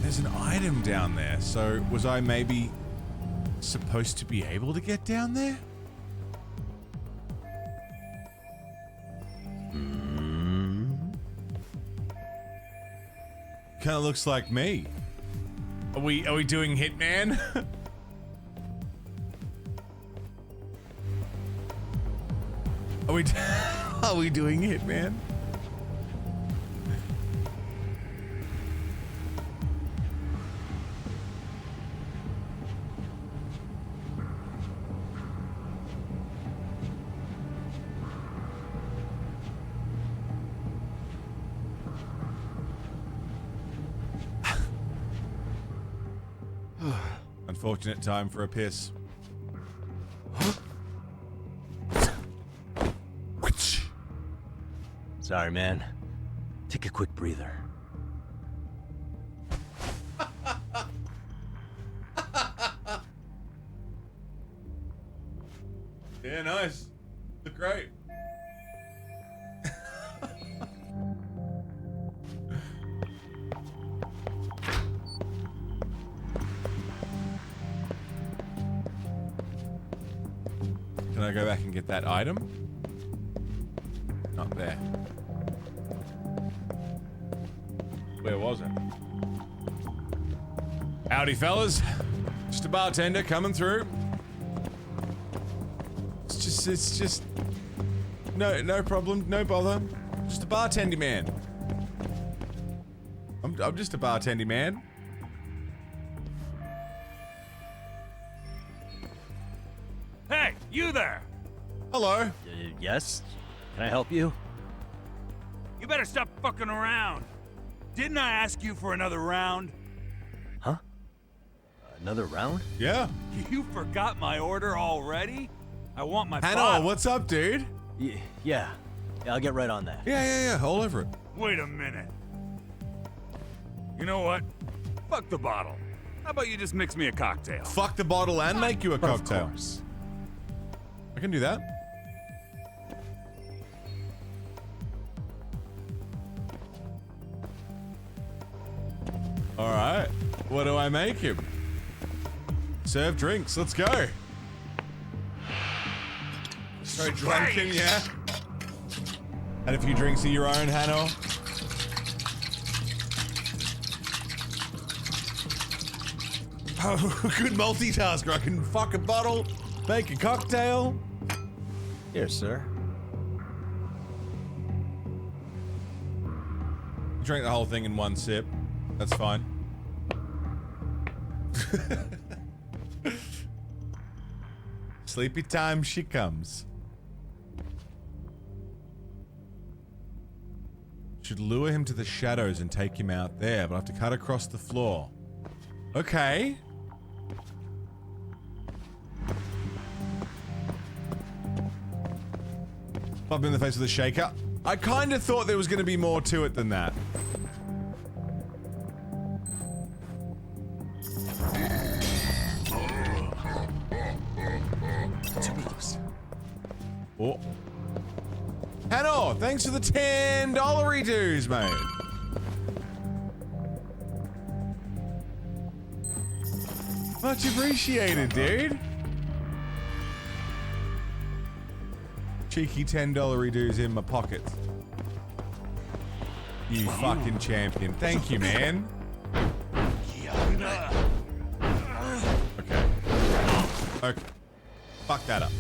There's an item down there, so was I maybe supposed to be able to get down there? Kind of looks like me. Are we doing Hitman? Are we doing Hitman? Unfortunate time for a piss. Sorry, man. Take a quick breather. Yeah, nice. Look great. Can I go back and get that item? Not there. Where was it? Howdy, fellas. Just a bartender coming through. It's just no problem, no bother. Just a bartendy man. I'm just a bartendy man. Hey, you there! Hello. Yes? Can I help you? You better stop fucking around. Didn't I ask you for another round? Huh? Another round? Yeah. You forgot my order already? I want my Hannah, bottle. what's up, dude? Yeah, I'll get right on that. Yeah, all over it. Wait a minute. You know what? Fuck the bottle. How about you just mix me a cocktail? Fuck the bottle and make you a cocktail. Of course. I can do that. All right. What do I make him? Serve drinks. Let's go. So drunken, yeah. Had a few drinks of your own, Hannah. Oh, good multitasker. I can fuck a bottle, make a cocktail. Here, sir. Drink the whole thing in one sip. That's fine. Sleepy time she comes. Should lure him to the shadows and take him out there, but I have to cut across the floor. Okay. Bump in the face with a shaker. I kind of thought there was going to be more to it than that. Too close. Oh. Hannah, thanks for the $10 dues, mate. Much appreciated, dude. Cheeky $10 dues in my pockets. You fucking champion. Thank you, man. Okay. Okay. Fuck that up.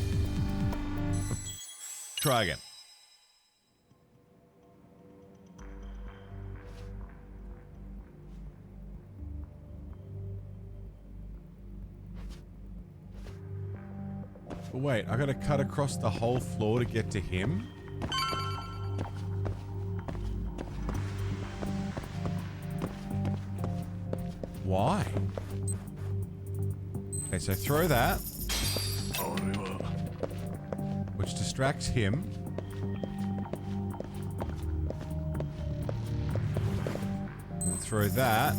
Try again. But wait, I gotta cut across the whole floor to get to him? Why? Okay, so throw that. Which distracts him. And throw that.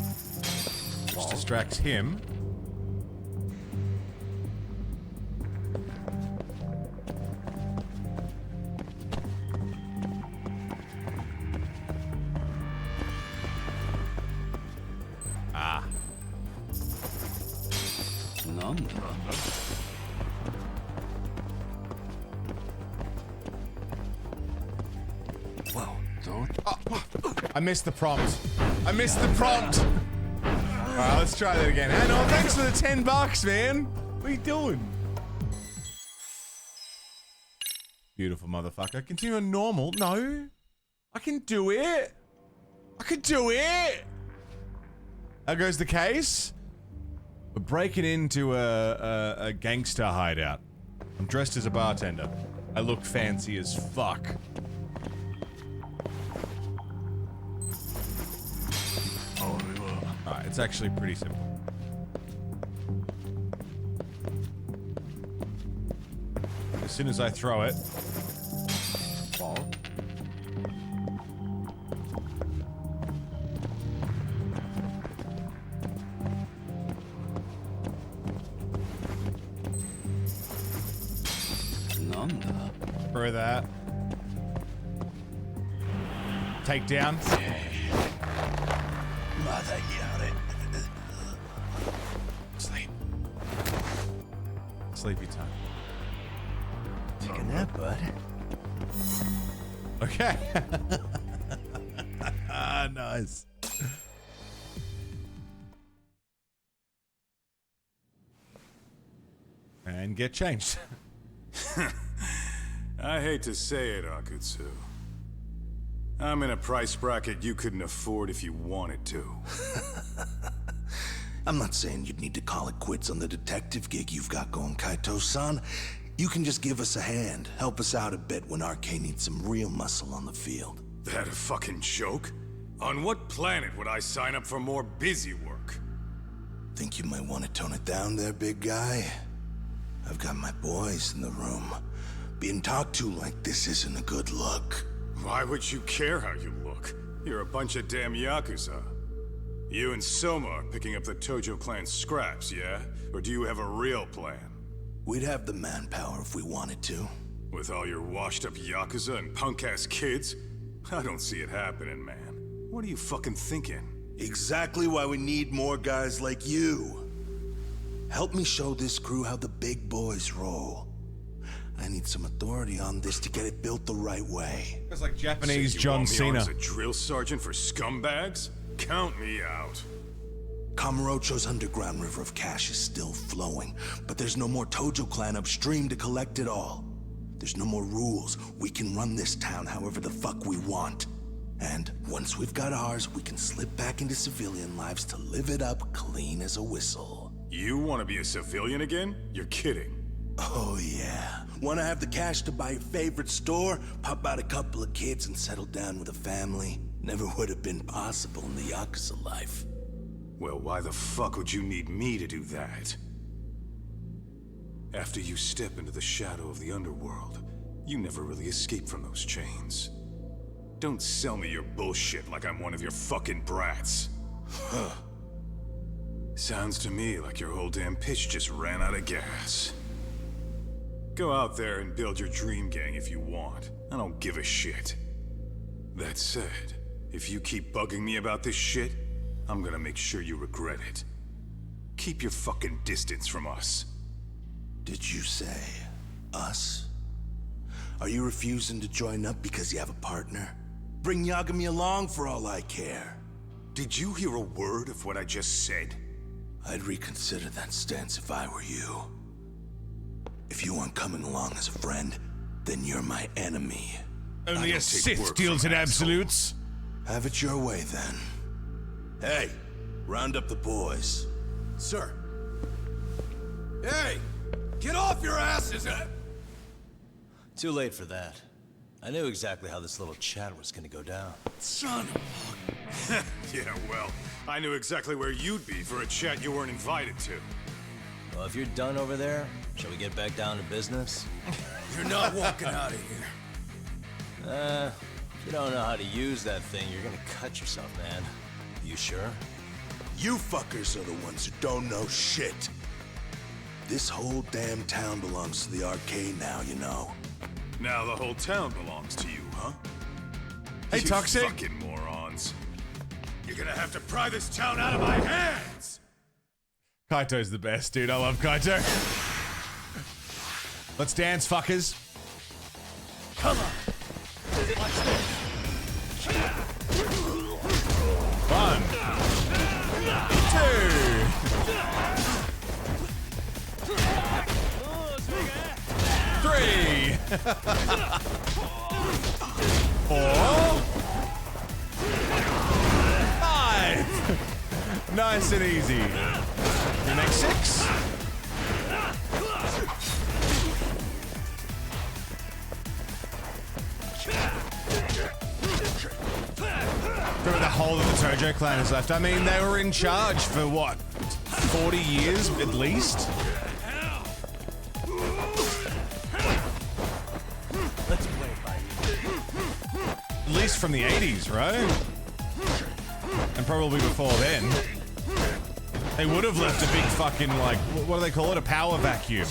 Which distracts him. I missed the prompt. I missed the prompt. Alright, let's try that again. Hey, no, thanks for the $10, man. What are you doing? Beautiful motherfucker. Continue on normal. No. I can do it. I can do it. How goes the case? We're breaking into a gangster hideout. I'm dressed as a bartender. I look fancy as fuck. Alright, it's actually pretty simple. As soon as I throw it... Ball. Throw that. Take down. Sleep. Sleepy time. Take a nap, bud. Okay. Nice. And get changed. I hate to say it, Akutsu. I'm in a price bracket you couldn't afford if you wanted to. I'm not saying you'd need to call it quits on the detective gig you've got going, Kaito-san. You can just give us a hand, help us out a bit when RK needs some real muscle on the field. That a fucking joke? On what planet would I sign up for more busy work? Think you might want to tone it down there, big guy? I've got my boys in the room. Being talked to like this isn't a good look. Why would you care how you look? You're a bunch of damn Yakuza. You and Soma are picking up the Tojo clan scraps, yeah? Or do you have a real plan? We'd have the manpower if we wanted to. With all your washed-up Yakuza and punk-ass kids? I don't see it happening, man. What are you fucking thinking? Exactly why we need more guys like you. Help me show this crew how the big boys roll. I need some authority on this to get it built the right way. It's like Japanese So you John want me on Cena. as a drill sergeant for scumbags? Count me out. Kamurocho's underground river of cash is still flowing, but there's no more Tojo clan upstream to collect it all. There's no more rules. We can run this town however the fuck we want. And once we've got ours, we can slip back into civilian lives to live it up clean as a whistle. You want to be a civilian again? You're kidding. Oh yeah. Want to have the cash to buy your favorite store, pop out a couple of kids and settle down with a family? Never would have been possible in the Yakuza life. Well, why the fuck would you need me to do that? After you step into the shadow of the underworld, You never really escaped from those chains. Don't sell me your bullshit like I'm one of your fucking brats. Huh. Sounds to me like your whole damn pitch just ran out of gas. Go out there and build your dream gang if you want. I don't give a shit. That said, if you keep bugging me about this shit, I'm gonna make sure you regret it. Keep your fucking distance from us. Did you say us? Are you refusing to join up because you have a partner? Bring Yagami along for all I care. Did you hear a word of what I just said? I'd reconsider that stance if I were you. If you aren't coming along as a friend, then you're my enemy. Only a Sith deals in absolutes. Have it your way, then. Hey, round up the boys. Sir. Hey! Get off your asses! Too late for that. I knew exactly how this little chat was gonna go down. Son of Yeah, well, I knew exactly where you'd be for a chat you weren't invited to. Well, if you're done over there, shall we get back down to business? You're not walking out of here. If you don't know how to use that thing, you're gonna cut yourself, man. You sure? You fuckers are the ones who don't know shit. This whole damn town belongs to the arcade now, you know. Now the whole town belongs to you, huh? Hey, you Toxic. Fucking morons. You're gonna have to pry this town out of my hands! Kaito's the best, dude. I love Kaito. Let's dance, fuckers. Come on. Watch this. 1, 2, 3, 4, 5. Nice and easy. You make 6. Remember the whole of the Tojo clan is left. I mean, they were in charge for what, 40 years at least? Let's play by you. At least from the 80s, right? And probably before then. They would have left a big fucking, like, what do they call it? A power vacuum.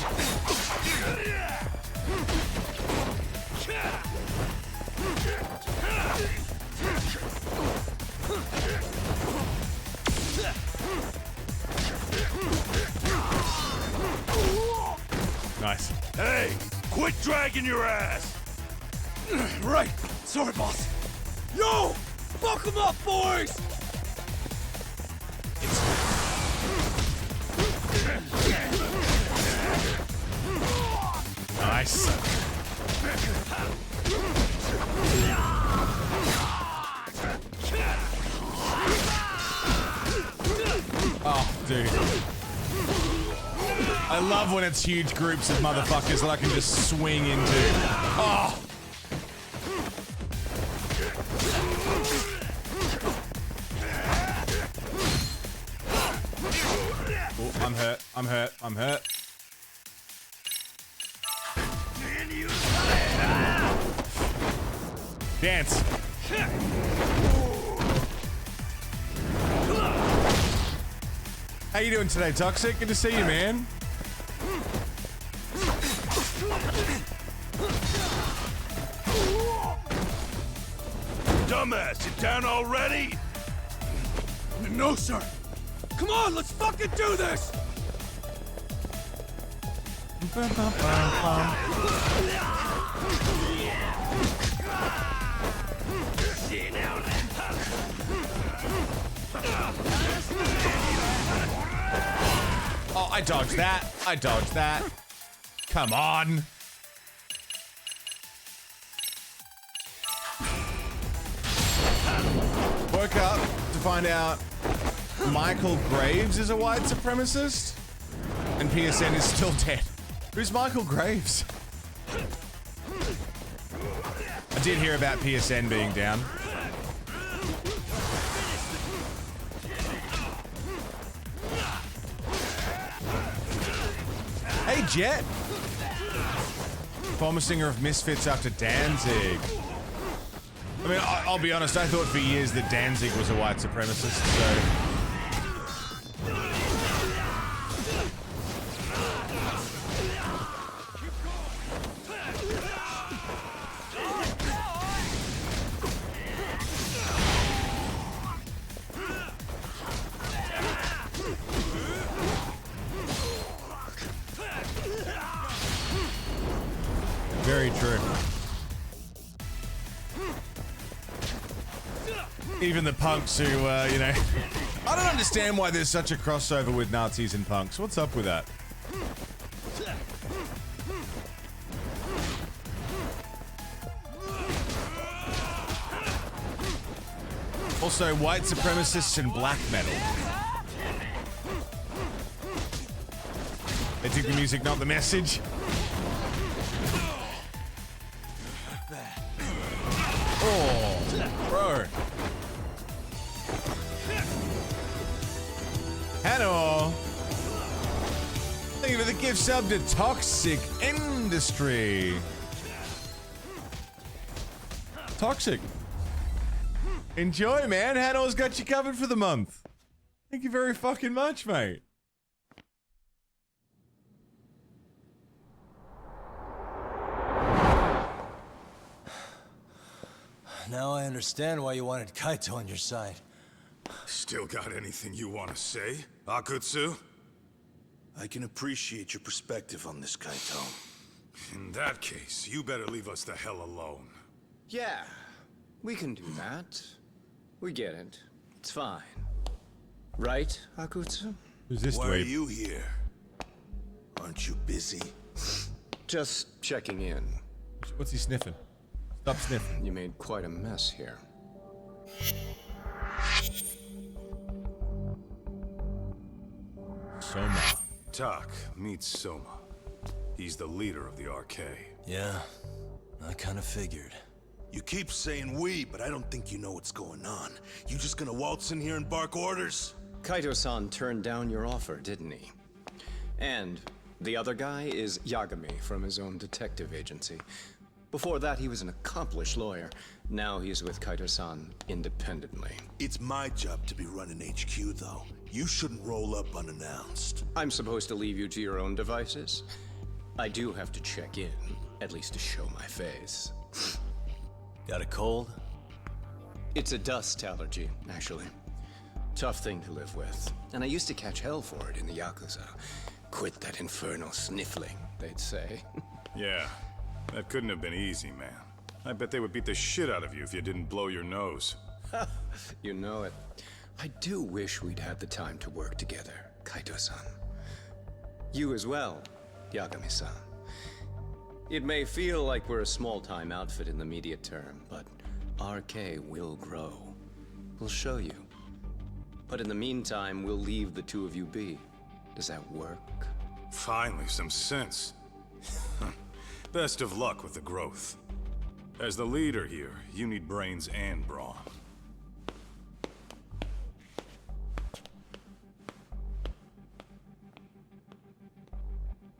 Nice. Hey, quit dragging your ass! Right. Sorry, boss. Yo! Fuck them up, boys! Nice. Oh, dude. I love when it's huge groups of motherfuckers that I can just swing into. Oh! Oh, I'm hurt. I'm hurt. I'm hurt. Dance. How you doing today, Toxic? Good to see you, man. Dumbass, you down already? No, sir. Come on, let's fucking do this! Oh, I dodged that. I dodged that. Come on. Woke up to find out Michael Graves is a white supremacist and PSN is still dead. Who's Michael Graves? I did hear about PSN being down. Hey, Jet. former singer of Misfits after Danzig. I mean, I'll be honest, I thought for years that Danzig was a white supremacist, so... Very true. Even the punks who, you know... I don't understand why there's such a crossover with Nazis and punks. What's up with that? Also, white supremacists and black metal. They dig the music, not the message. Oh, bro. Hello. Thank you for the gift sub to Toxic Industry. Toxic. Enjoy, man. Hannah's got you covered for the month. Thank you very fucking much, mate. Now I understand why you wanted Kaito on your side. Still got anything you want to say, Akutsu? I can appreciate your perspective on this, Kaito. In that case, you better leave us the hell alone. Yeah, we can do that. We get it. It's fine. Right, Akutsu? Who's this Why are dweeb? you here? Aren't you busy? Just checking in. What's he sniffing? Stop sniffing. You made quite a mess here. Soma. Tak, meet Soma. He's the leader of the RK. Yeah, I kind of figured. You keep saying we, but I don't think you know what's going on. You just gonna waltz in here and bark orders? Kaito-san turned down your offer, didn't he? And the other guy is Yagami from his own detective agency. Before that, he was an accomplished lawyer. Now he's with Kaito-san independently. It's my job to be running HQ, though. You shouldn't roll up unannounced. I'm supposed to leave you to your own devices? I do have to check in, at least to show my face. Got a cold? It's a dust allergy, actually. Tough thing to live with. And I used to catch hell for it in the Yakuza. Quit that infernal sniffling, they'd say. Yeah, that couldn't have been easy, man. I bet they would beat the shit out of you if you didn't blow your nose. You know it. I do wish we'd had the time to work together, Kaito-san. You as well, Yagami-san. It may feel like we're a small-time outfit in the immediate term, but RK will grow. We'll show you. But in the meantime, we'll leave the two of you be. Does that work? Finally, some sense. Best of luck with the growth. As the leader here, you need brains and brawn.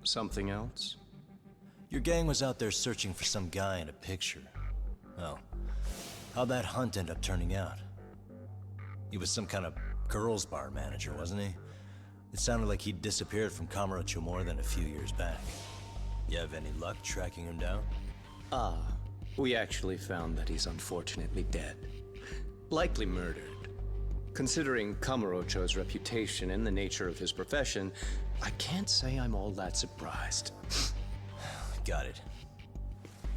Something else? Your gang was out there searching for some guy in a picture. Oh, how'd that hunt end up turning out? He was some kind of girls' bar manager, wasn't he? It sounded like he'd disappeared from Kamurocho more than a few years back. You have any luck tracking him down? Ah, we actually found that he's unfortunately dead. Likely murdered. Considering Kamurocho's reputation and the nature of his profession, I can't say I'm all that surprised. Got it.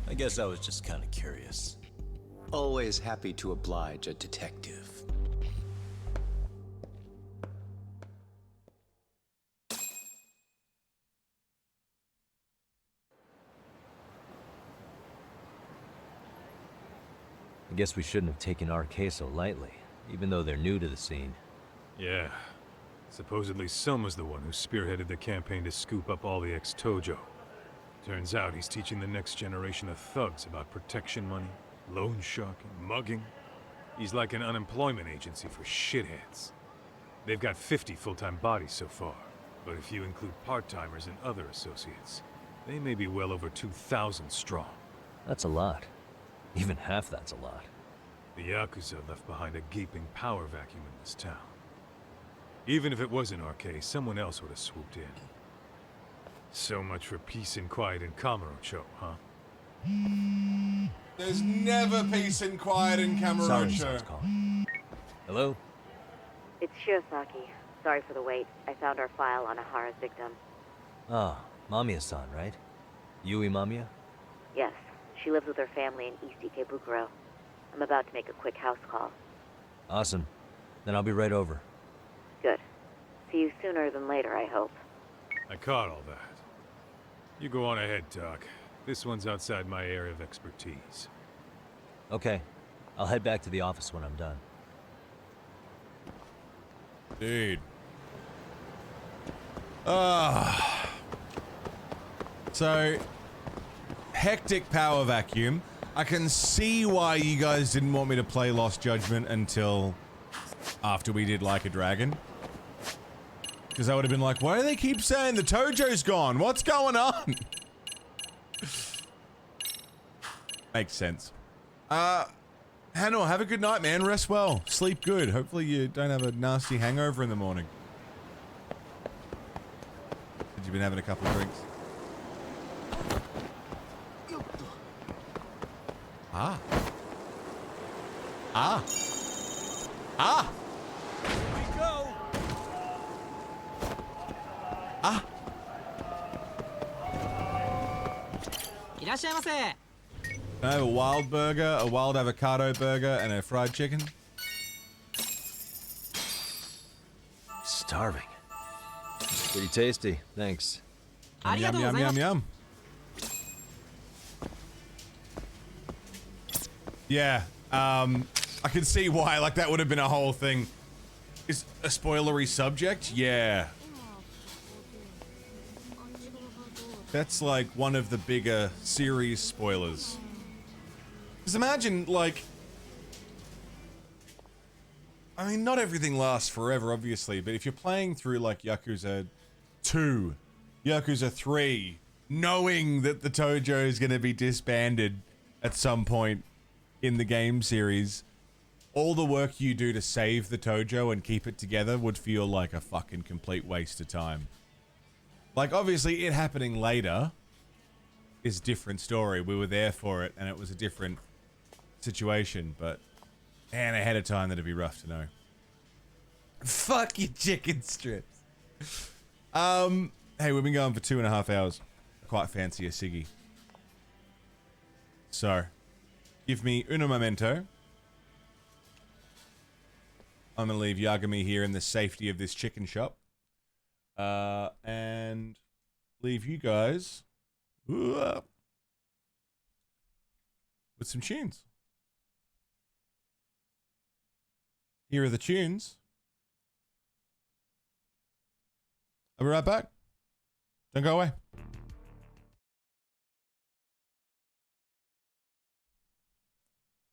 I guess I was just kind of curious. Always happy to oblige a detective. I guess we shouldn't have taken RK so lightly, even though they're new to the scene. Yeah. Supposedly Soma's the one who spearheaded the campaign to scoop up all the ex-Tojo. Turns out he's teaching the next generation of thugs about protection money, loan sharking, mugging. He's like an unemployment agency for shitheads. They've got 50 full-time bodies so far, but if you include part-timers and other associates, They may be well over 2,000 strong. That's a lot. Even half that's a lot. The Yakuza left behind a gaping power vacuum in this town. Even if it wasn't RK, someone else would have swooped in. So much for peace and quiet in Kamurocho, huh? There's never peace and quiet in Kamurocho. Hello? It's Shiosaki. Sorry for the wait. I found our file on Ahara's victim. Ah, Mamiya-san, right? Yui Mamiya? Yes, she lives with her family in East Ikebukuro. I'm about to make a quick house call. Awesome. Then I'll be right over. Good. See you sooner than later, I hope. I caught all that. You go on ahead, Doc. This one's outside my area of expertise. Okay. I'll head back to the office when I'm done. Dude. So, hectic power vacuum. I can see why you guys didn't want me to play Lost Judgment until after we did Like a Dragon. Because I would have been like, why do they keep saying the Tojo's gone? What's going on? Makes sense. Hanor, have a good night, man. Rest well. Sleep good. Hopefully you don't have a nasty hangover in the morning. Had you been having a couple of drinks? Ah. Ah. Ah. We go. Ah. I have a wild burger, a wild avocado burger, and a fried chicken. Starving. Pretty tasty, thanks. Yum, yum, yum, yum, yum. Yeah, I can see why, like, that would have been a whole thing. Is a spoilery subject? Yeah. That's like one of the bigger series spoilers. Because imagine, like... I mean, not everything lasts forever, obviously, but if you're playing through, like, Yakuza 2, Yakuza 3, knowing that the Tojo is going to be disbanded at some point in the game series, all the work you do to save the Tojo and keep it together would feel like a fucking complete waste of time. Like, obviously, it happening later is a different story. We were there for it, and it was a different situation, but... man, ahead of time, that'd be rough to know. Fuck your chicken strips. Hey, we've been going for 2.5 hours. I quite fancy a ciggy. So, give me uno momento. I'm gonna leave Yagami here in the safety of this chicken shop. And leave you guys with some tunes. Here are the tunes. I'll be right back. Don't go away.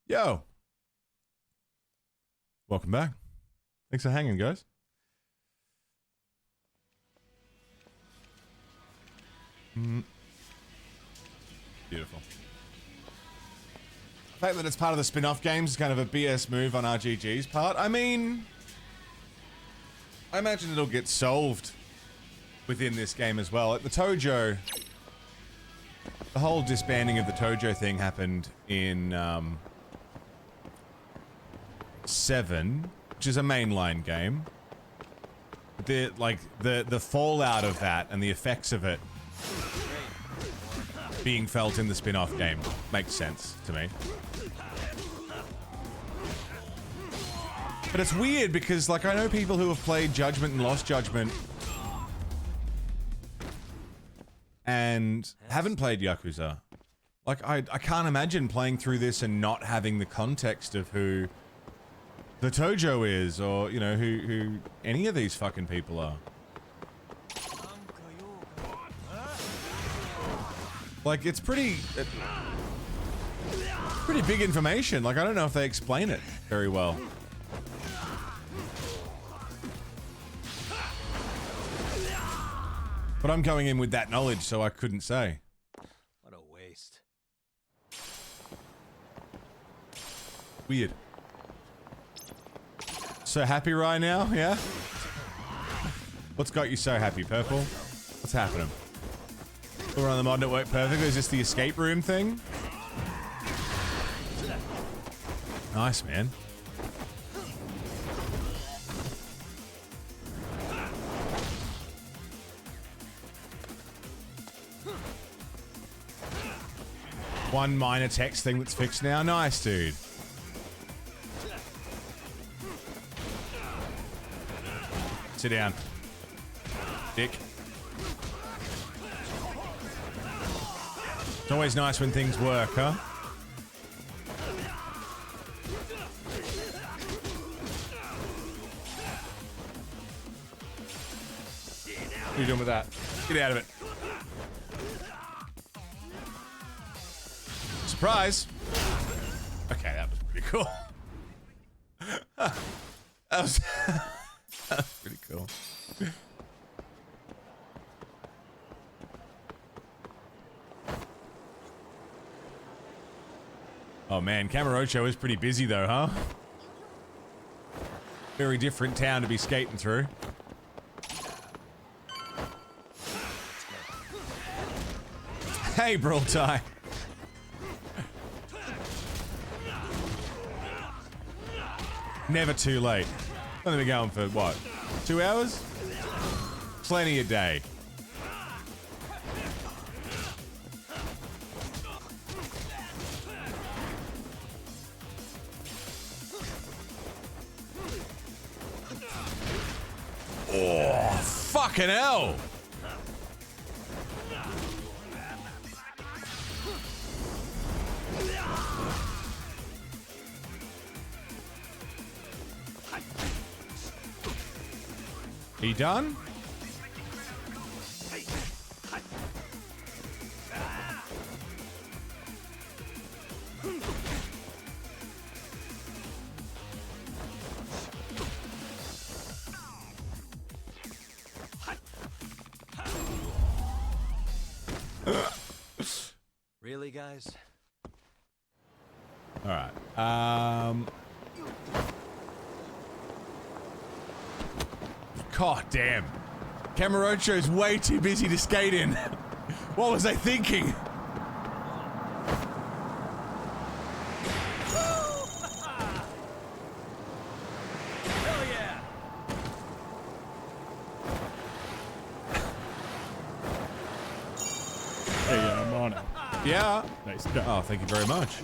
Yo. Welcome back. Thanks for hanging, guys. Beautiful. The fact that it's part of the spin-off games is kind of a BS move on RGG's part. I mean, I imagine it'll get solved within this game as well. Like the Tojo, the whole disbanding of the Tojo thing happened in 7, which is a mainline game. The fallout of that and the effects of it being felt in the spin-off game makes sense to me. But it's weird because, like, I know people who have played Judgment and Lost Judgment and haven't played Yakuza. Like, I can't imagine playing through this and not having the context of who the Tojo is, or, you know, who any of these fucking people are. Like, it's pretty big information. Like, I don't know if they explain it very well. But I'm going in with that knowledge, so I couldn't say. waste. Weird. So happy right now, yeah? What's got you so happy, Purple? What's happening? We're on the mod network perfectly. Is this the escape room thing? Nice, man. One minor text thing that's fixed now. Nice, dude. Sit down. Dick. It's always nice when things work, huh? What are you doing with that? Get out of it. Surprise! Okay, that was pretty cool. That was pretty cool. Oh man, Kamurocho is pretty busy though, huh? Very different town to be skating through. Hey, Brawltie. Never too late. Only been going for what? 2 hours? Plenty a day. Oh, fucking hell! He done? Really, guys? All right. God damn. Kamurocho's way too busy to skate in. What was I thinking? Hell yeah! Hey, I'm on it. Yeah. Nice. Oh, thank you very much.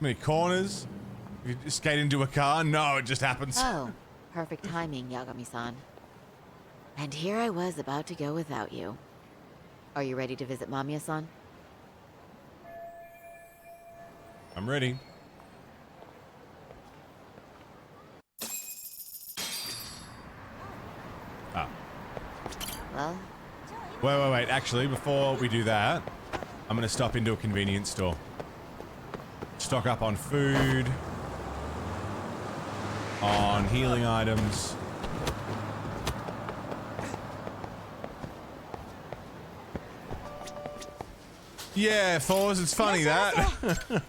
Many corners? You skate into a car? No, it just happens. Oh, perfect timing, Yagami-san. And here I was about to go without you. Are you ready to visit Mamiya-san? I'm ready. Ah. Well? Wait. Actually, before we do that, I'm gonna stop into a convenience store. Stock up on food, on healing items. Yeah, Fours, it's funny that.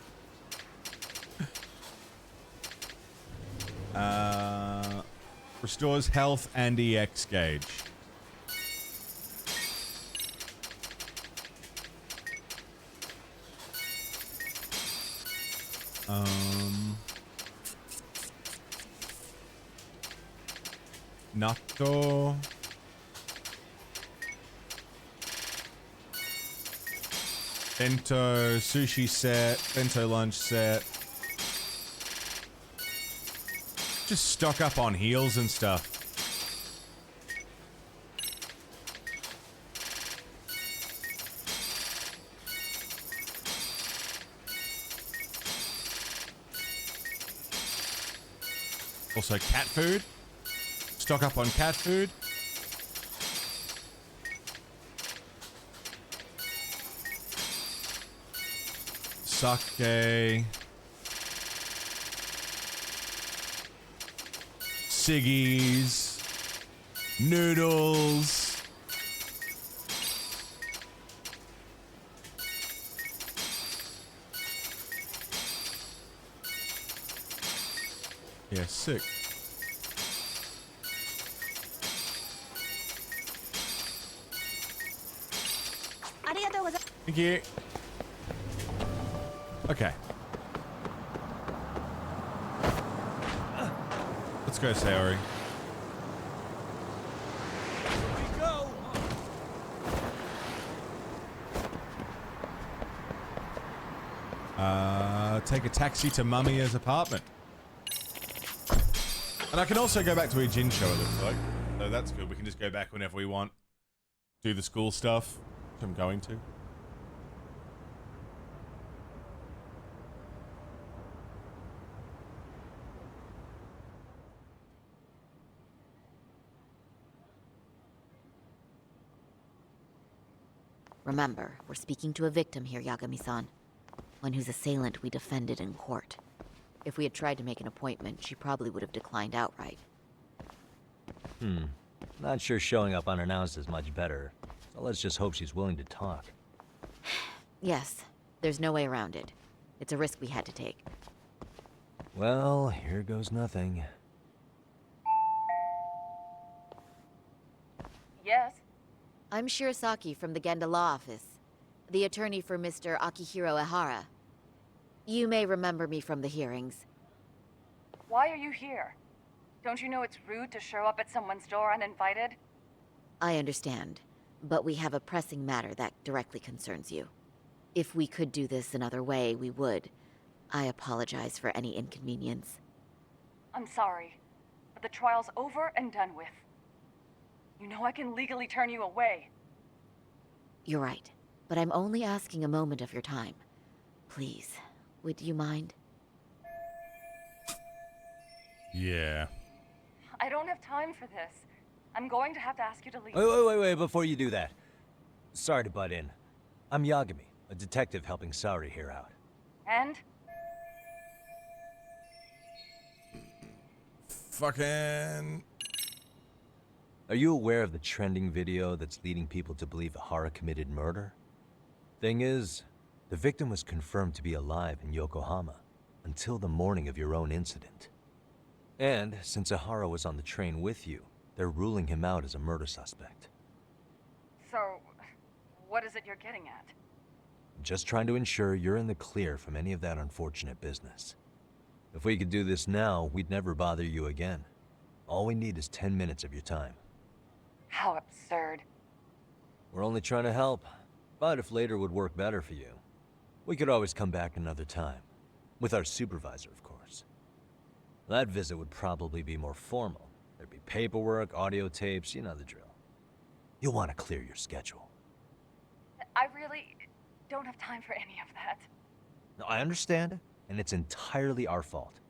Restores health and EX gauge. Natto. Bento sushi set, bento lunch set. Just stock up on heals and stuff. Also cat food. Stock up on cat food. Sake. ciggies, noodles. Yeah, sick. Thank you. Okay. Let's go, Sayori. Take a taxi to Mamiya's apartment. And I can also go back to Ijin show, it looks like. So that's good. We can just go back whenever we want. Do the school stuff, which I'm going to. Remember, we're speaking to a victim here, Yagami-san. One whose assailant we defended in court. If we had tried to make an appointment, she probably would have declined outright. Not sure showing up unannounced is much better. So let's just hope she's willing to talk. Yes, there's no way around it. It's a risk we had to take. Well, here goes nothing. Yes? I'm Shirasaki from the Genda Law Office, the attorney for Mr. Akihiro Ehara. You may remember me from the hearings. Why are you here? Don't you know it's rude to show up at someone's door uninvited? I understand, but we have a pressing matter that directly concerns you. If we could do this another way, we would. I apologize for any inconvenience. I'm sorry, but the trial's over and done with. You know I can legally turn you away. You're right, but I'm only asking a moment of your time. Please, would you mind? Yeah. I don't have time for this. I'm going to have to ask you to leave. Wait, before you do that. Sorry to butt in. I'm Yagami, a detective helping Saori here out. And? Fucking... Are you aware of the trending video that's leading people to believe Ehara committed murder? Thing is, the victim was confirmed to be alive in Yokohama until the morning of your own incident. And since Ehara was on the train with you, they're ruling him out as a murder suspect. So, what is it you're getting at? Just trying to ensure you're in the clear from any of that unfortunate business. If we could do this now, we'd never bother you again. All we need is 10 minutes of your time. How absurd. We're only trying to help, but if later would work better for you, we could always come back another time. With our supervisor, of course. That visit would probably be more formal. There'd be paperwork, audio tapes, you know the drill. You'll want to clear your schedule. I really don't have time for any of that. No, I understand, and it's entirely our fault.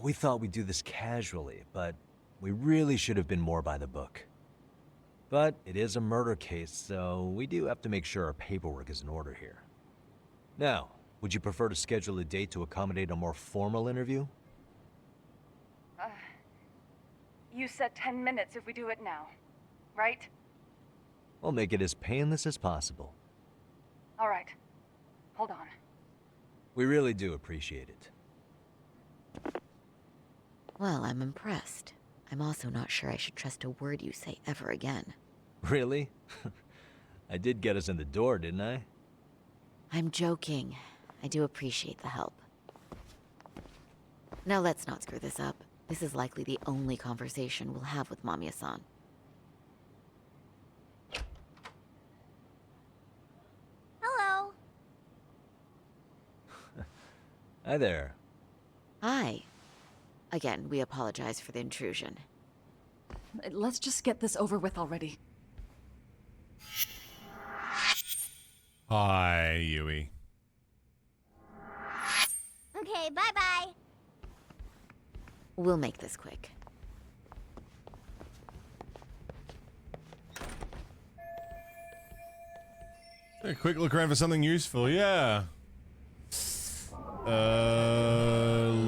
We thought we'd do this casually, but we really should have been more by the book. But it is a murder case, so we do have to make sure our paperwork is in order here. Now, would you prefer to schedule a date to accommodate a more formal interview? You said 10 minutes if we do it now, right? We'll make it as painless as possible. All right. Hold on. We really do appreciate it. Well, I'm impressed. I'm also not sure I should trust a word you say ever again. Really? I did get us in the door, didn't I? I'm joking. I do appreciate the help. Now let's not screw this up. This is likely the only conversation we'll have with Mamiya-san. Hello. Hi there. Hi. Again, we apologize for the intrusion. Let's just get this over with already. Hi, Yui. Okay, bye-bye. We'll make this quick. A quick look around for something useful, yeah.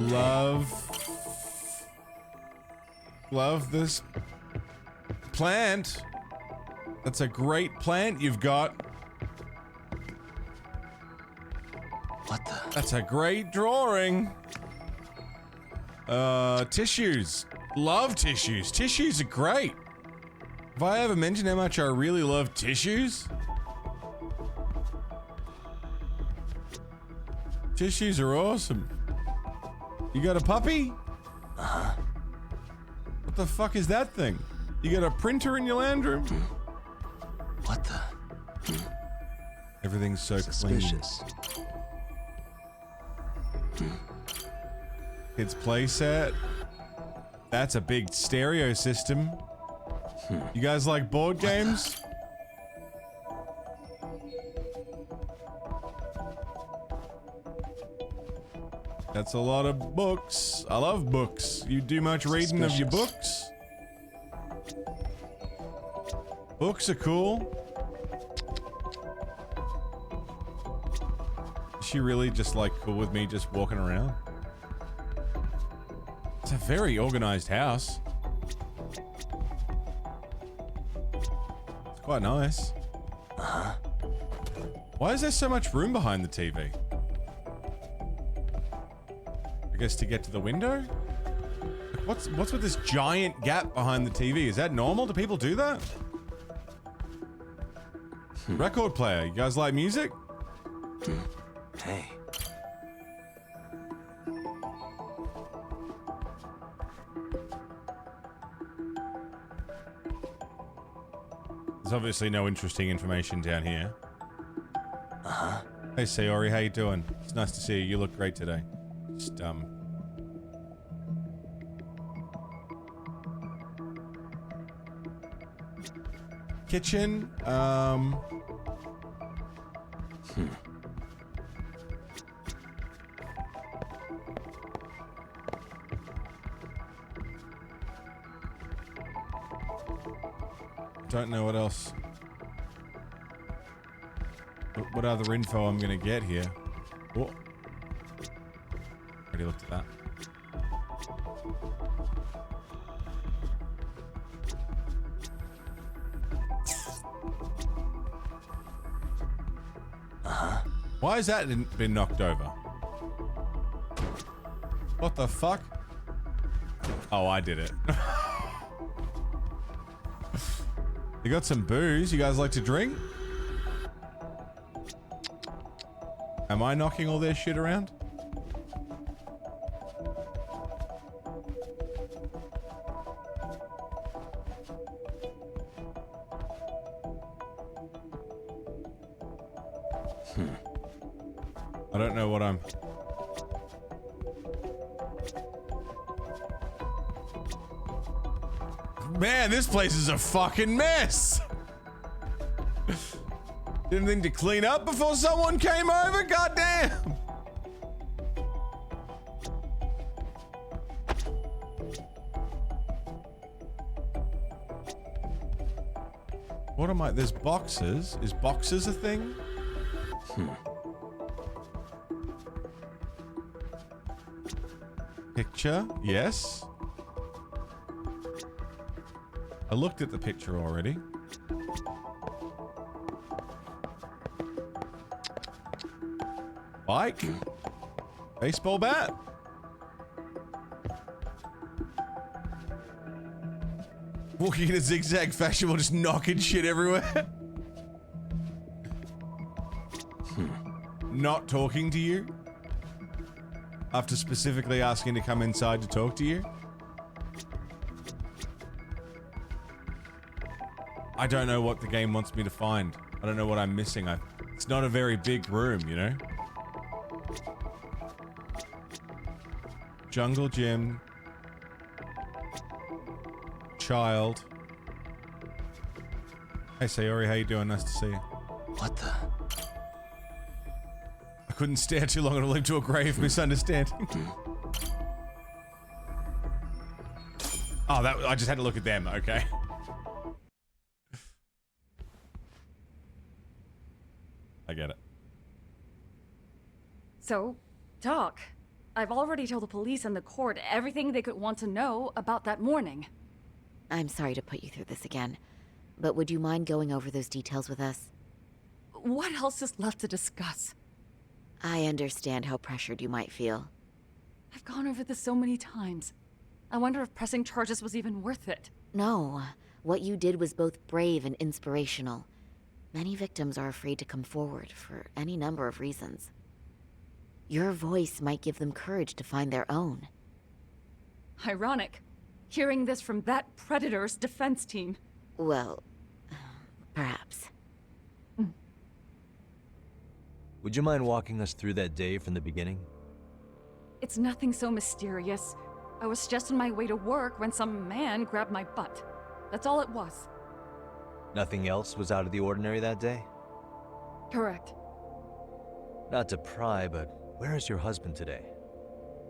Love. love this plant. That's a great plant you've got. What the? That's a great drawing. Tissues. Love tissues. Tissues are great. Have I ever mentioned how much I really love tissues? Tissues are awesome. You got a puppy? Uh-huh. What the fuck is that thing? You got a printer in your land room? What the? Everything's so Suspicious. clean. Kids play set. That's a big stereo system. You guys like board games? That's a lot of books. I love books. You do much reading of your books? Books are cool. Is she really just like cool with me just walking around? It's a very organized house. It's quite nice. Uh-huh. Why is there so much room behind the TV? I guess to get to the window? Like what's with this giant gap behind the TV? Is that normal? Do people do that? Record player. You guys like music? Hey. There's obviously no interesting information down here. Uh-huh. Hey Sayori, how you doing? It's nice to see you. You look great today. Just kitchen. Don't know what else. What other info I'm gonna get here? Oh. Already looked at that. Uh-huh. Why has that been knocked over? What the fuck? Oh, I did it. You got some booze? You guys like to drink? Am I knocking all their shit around? I don't know what I'm... Man, this place is a fucking mess! Didn't think to clean up before someone came over? Goddamn! What am I? There's boxes. Is boxes a thing? Picture? Yes. I looked at the picture already. Bike? Baseball bat? Walking in a zigzag fashion while just knocking shit everywhere. Not talking to you? After specifically asking to come inside to talk to you? I don't know what the game wants me to find. I don't know what I'm missing. It's not a very big room, you know? Jungle gym. Child. Hey Sayori, how you doing? Nice to see you. What the? I couldn't stare too long and leap to a grave misunderstanding. Oh, I just had to look at them, okay. I get it. So, talk. I've already told the police and the court everything they could want to know about that morning. I'm sorry to put you through this again, but would you mind going over those details with us? What else is left to discuss? I understand how pressured you might feel. I've gone over this so many times. I wonder if pressing charges was even worth it. No, what you did was both brave and inspirational. Many victims are afraid to come forward for any number of reasons. Your voice might give them courage to find their own. Ironic, hearing this from that Predator's defense team. Well, perhaps. Would you mind walking us through that day from the beginning? It's nothing so mysterious. I was just on my way to work when some man grabbed my butt. That's all it was. Nothing else was out of the ordinary that day? Correct. Not to pry, but where is your husband today?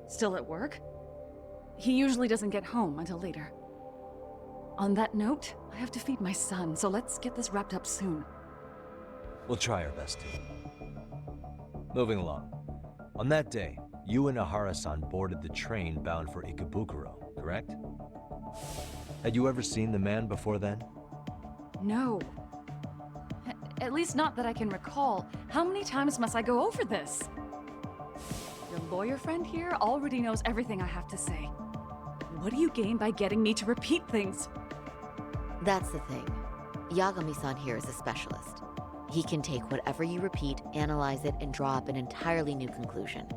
Still at work? He usually doesn't get home until later. On that note, I have to feed my son, so let's get this wrapped up soon. We'll try our best to. Moving along. On that day, you and Ahara-san boarded the train bound for Ikebukuro, correct? Had you ever seen the man before then? No. At least not that I can recall. How many times must I go over this? Your lawyer friend here already knows everything I have to say. What do you gain by getting me to repeat things? That's the thing. Yagami-san here is a specialist. He can take whatever you repeat, analyze it, and draw up an entirely new conclusion.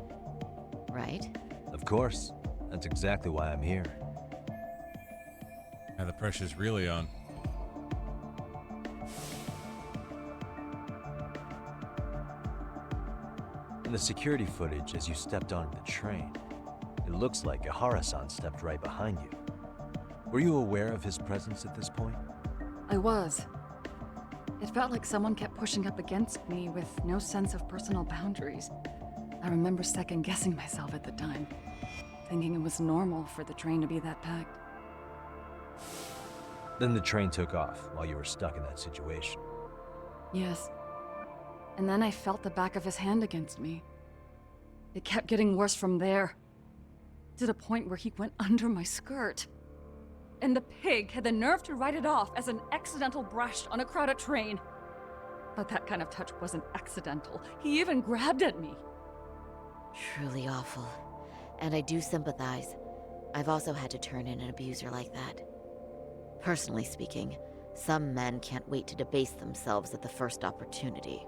Right? Of course. That's exactly why I'm here. Now the pressure's really on. In the security footage as you stepped onto the train, it looks like Ahara-san stepped right behind you. Were you aware of his presence at this point? I was. It felt like someone kept pushing up against me with no sense of personal boundaries. I remember second-guessing myself at the time, thinking it was normal for the train to be that packed. Then the train took off while you were stuck in that situation. Yes. And then I felt the back of his hand against me. It kept getting worse from there, to the point where he went under my skirt. And the pig had the nerve to write it off as an accidental brush on a crowded train. But that kind of touch wasn't accidental. He even grabbed at me. Truly awful. And I do sympathize. I've also had to turn in an abuser like that. Personally speaking, some men can't wait to debase themselves at the first opportunity.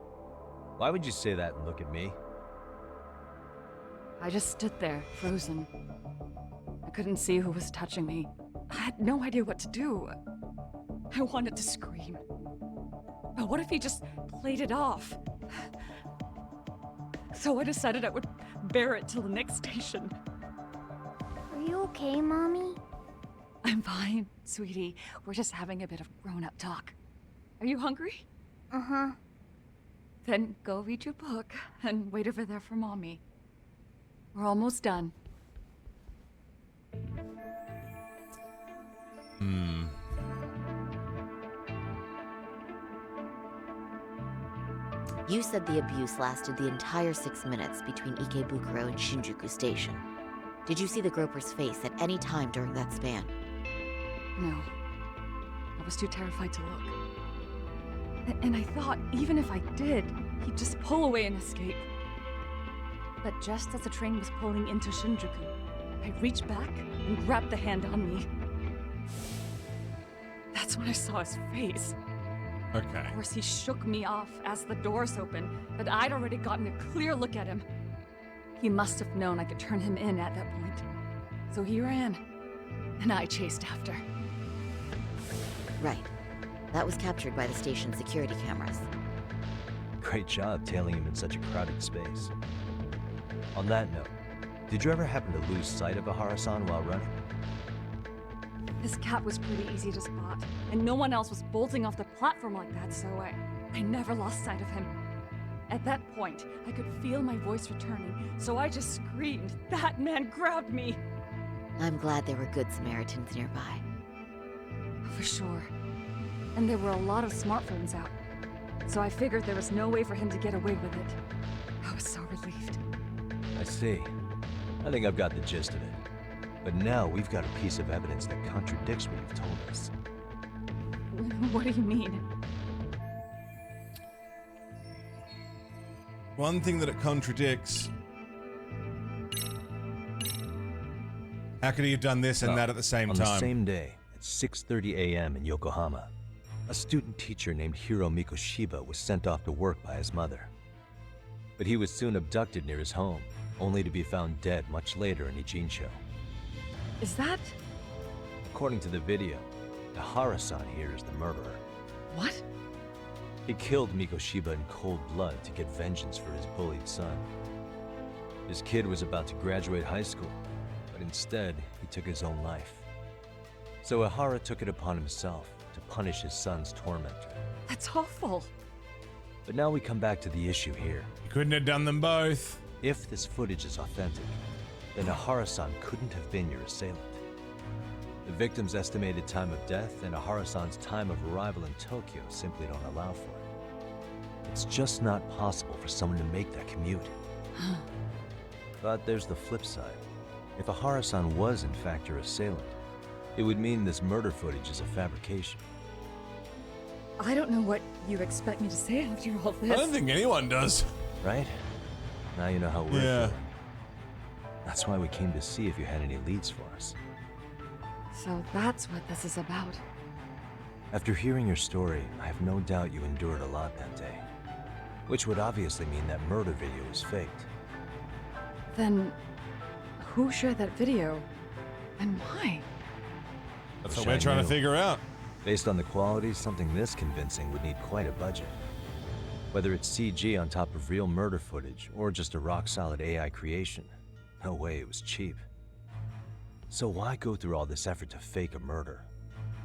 Why would you say that and look at me? I just stood there, frozen. I couldn't see who was touching me. I had no idea what to do. I wanted to scream. But what if he just played it off? So I decided I would bear it till the next station. Are you okay, Mommy? I'm fine, sweetie. We're just having a bit of grown-up talk. Are you hungry? Uh-huh. Then go read your book and wait over there for Mommy. We're almost done. You said the abuse lasted the entire 6 minutes between Ikebukuro and Shinjuku Station. Did you see the groper's face at any time during that span? No. I was too terrified to look. And I thought, even if I did, he'd just pull away and escape. But just as the train was pulling into Shinjuku, I reached back and grabbed the hand on me. That's when I saw his face. Okay. Of course, he shook me off as the doors opened, but I'd already gotten a clear look at him. He must have known I could turn him in at that point. So he ran, and I chased after. Right. That was captured by the station's security cameras. Great job tailing him in such a crowded space. On that note, did you ever happen to lose sight of Ahara-san while running? His cat was pretty easy to spot, and no one else was bolting off the platform like that, so I never lost sight of him. At that point, I could feel my voice returning, so I just screamed, "That man grabbed me!" I'm glad there were good Samaritans nearby. For sure. And there were a lot of smartphones out, so I figured there was no way for him to get away with it. I was so relieved. I see. I think I've got the gist of it. But now we've got a piece of evidence that contradicts what you've told us. What do you mean? One thing that it contradicts. How could he have done this and that at the same time? On the same day, at 6:30 a.m. in Yokohama, a student teacher named Hiro Mikoshiba was sent off to work by his mother. But he was soon abducted near his home, only to be found dead much later in Ijincho. Is that... According to the video, Ihara-san here is the murderer. What? He killed Mikoshiba in cold blood to get vengeance for his bullied son. His kid was about to graduate high school, but instead, he took his own life. So Ihara took it upon himself to punish his son's tormentor. That's awful. But now we come back to the issue here. He couldn't have done them both. If this footage is authentic, then Ihara-san couldn't have been your assailant. The victim's estimated time of death and Ihara-san's time of arrival in Tokyo simply don't allow for it. It's just not possible for someone to make that commute. But there's the flip side. If Ihara-san was in fact your assailant, it would mean this murder footage is a fabrication. I don't know what you expect me to say after all this. I don't think anyone does. Right? Now you know how we're Yeah. feeling. That's why we came to see if you had any leads for us. So that's what this is about. After hearing your story, I have no doubt you endured a lot that day. Which would obviously mean that murder video was faked. Then, who shared that video? And why? That's Wish what we're I trying to knew. figure out. Based on the quality, something this convincing would need quite a budget. Whether it's CG on top of real murder footage, or just a rock-solid AI creation, no way it was cheap. So why go through all this effort to fake a murder?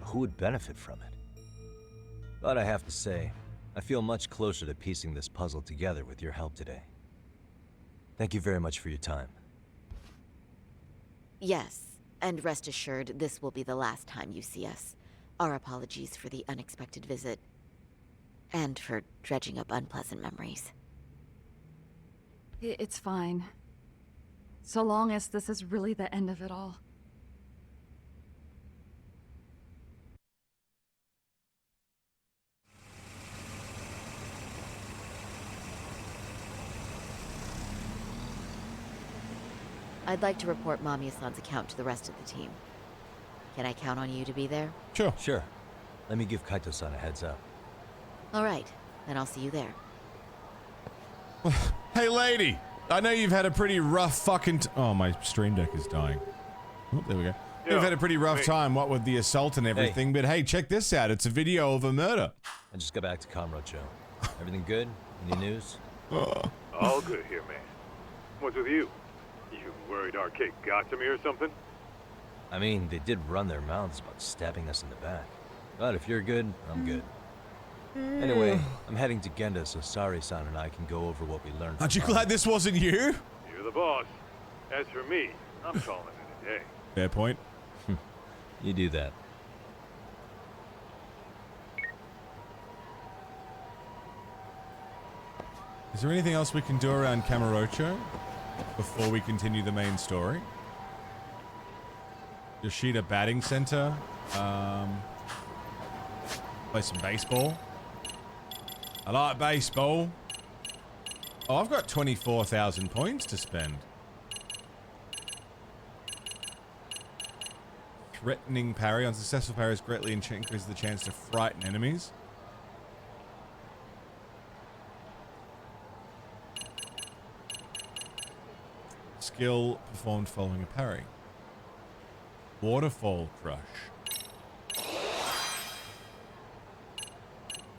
Who would benefit from it? But I have to say, I feel much closer to piecing this puzzle together with your help today. Thank you very much for your time. Yes, and rest assured, this will be the last time you see us. Our apologies for the unexpected visit, and for dredging up unpleasant memories. It's fine. So long as this is really the end of it all. I'd like to report Mamiya-san's account to the rest of the team. Can I count on you to be there? Sure. Sure. Let me give Kaito-san a heads up. All right, then I'll see you there. Hey, lady. I know you've had a pretty rough fucking oh, my stream deck is dying. Oh, there we go. Yo, You've had a pretty rough wait. time, what with the assault and everything, but hey, check this out. It's a video of a murder. I just got back to Kamurocho. Everything good? Any news? All good here, man. What's with you? You worried Arcade got to me or something? I mean, they did run their mouths about stabbing us in the back. But if you're good, I'm good. Anyway, I'm heading to Genda so Sari-san and I can go over what we learned. Aren't you glad this wasn't you? You're the boss. As for me, I'm calling it a day. Fair point. You do that. Is there anything else we can do around Kamurocho before we continue the main story? Yoshida Batting Center. Play some baseball. I like baseball. Oh, I've got 24,000 points to spend. Threatening parry. Unsuccessful parries greatly increases the chance to frighten enemies. Skill performed following a parry. Waterfall Crush.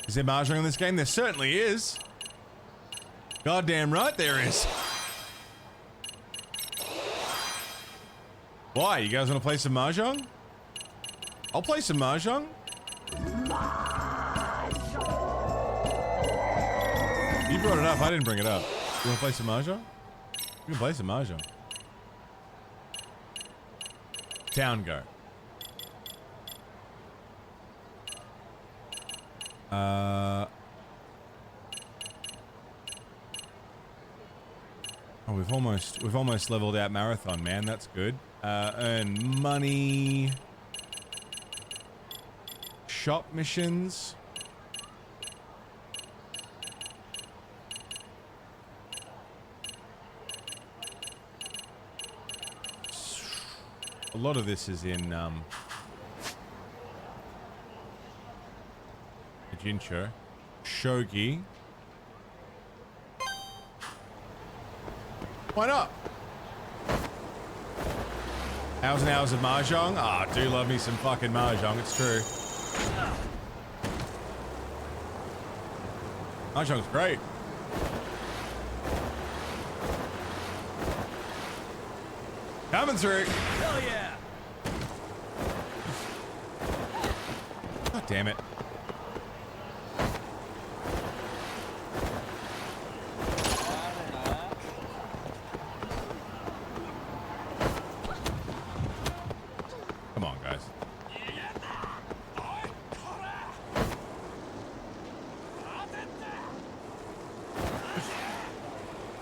Is there mahjong in this game? There certainly is. Goddamn right there is. Why? You guys want to play some mahjong? I'll play some mahjong. You brought it up. I didn't bring it up. You want to play some mahjong? We can play some mahjong. Town go. Oh, we've almost leveled out marathon, man. That's good. Earn money. Shop missions. A lot of this is in Jincho. Shogi. Why not? Hours and hours of mahjong? Ah, do love me some fucking mahjong, it's true. Mahjong's great. Coming through. Hell yeah! God damn it. Come on, guys.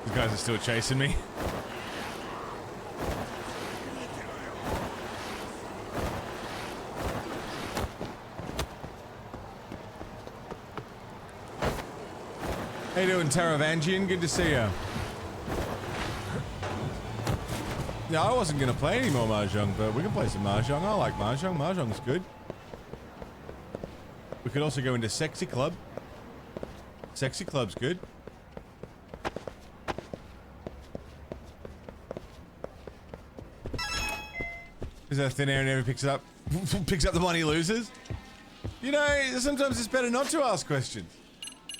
These guys are still chasing me. How you doing, Taravangian? Good to see you. Yeah, I wasn't gonna play any more mahjong, but we can play some mahjong. I like mahjong. Mahjong's good. We could also go into Sexy Club. Sexy Club's good. Is that thin air and never picks it up? Picks up the one he loses? You know, sometimes it's better not to ask questions.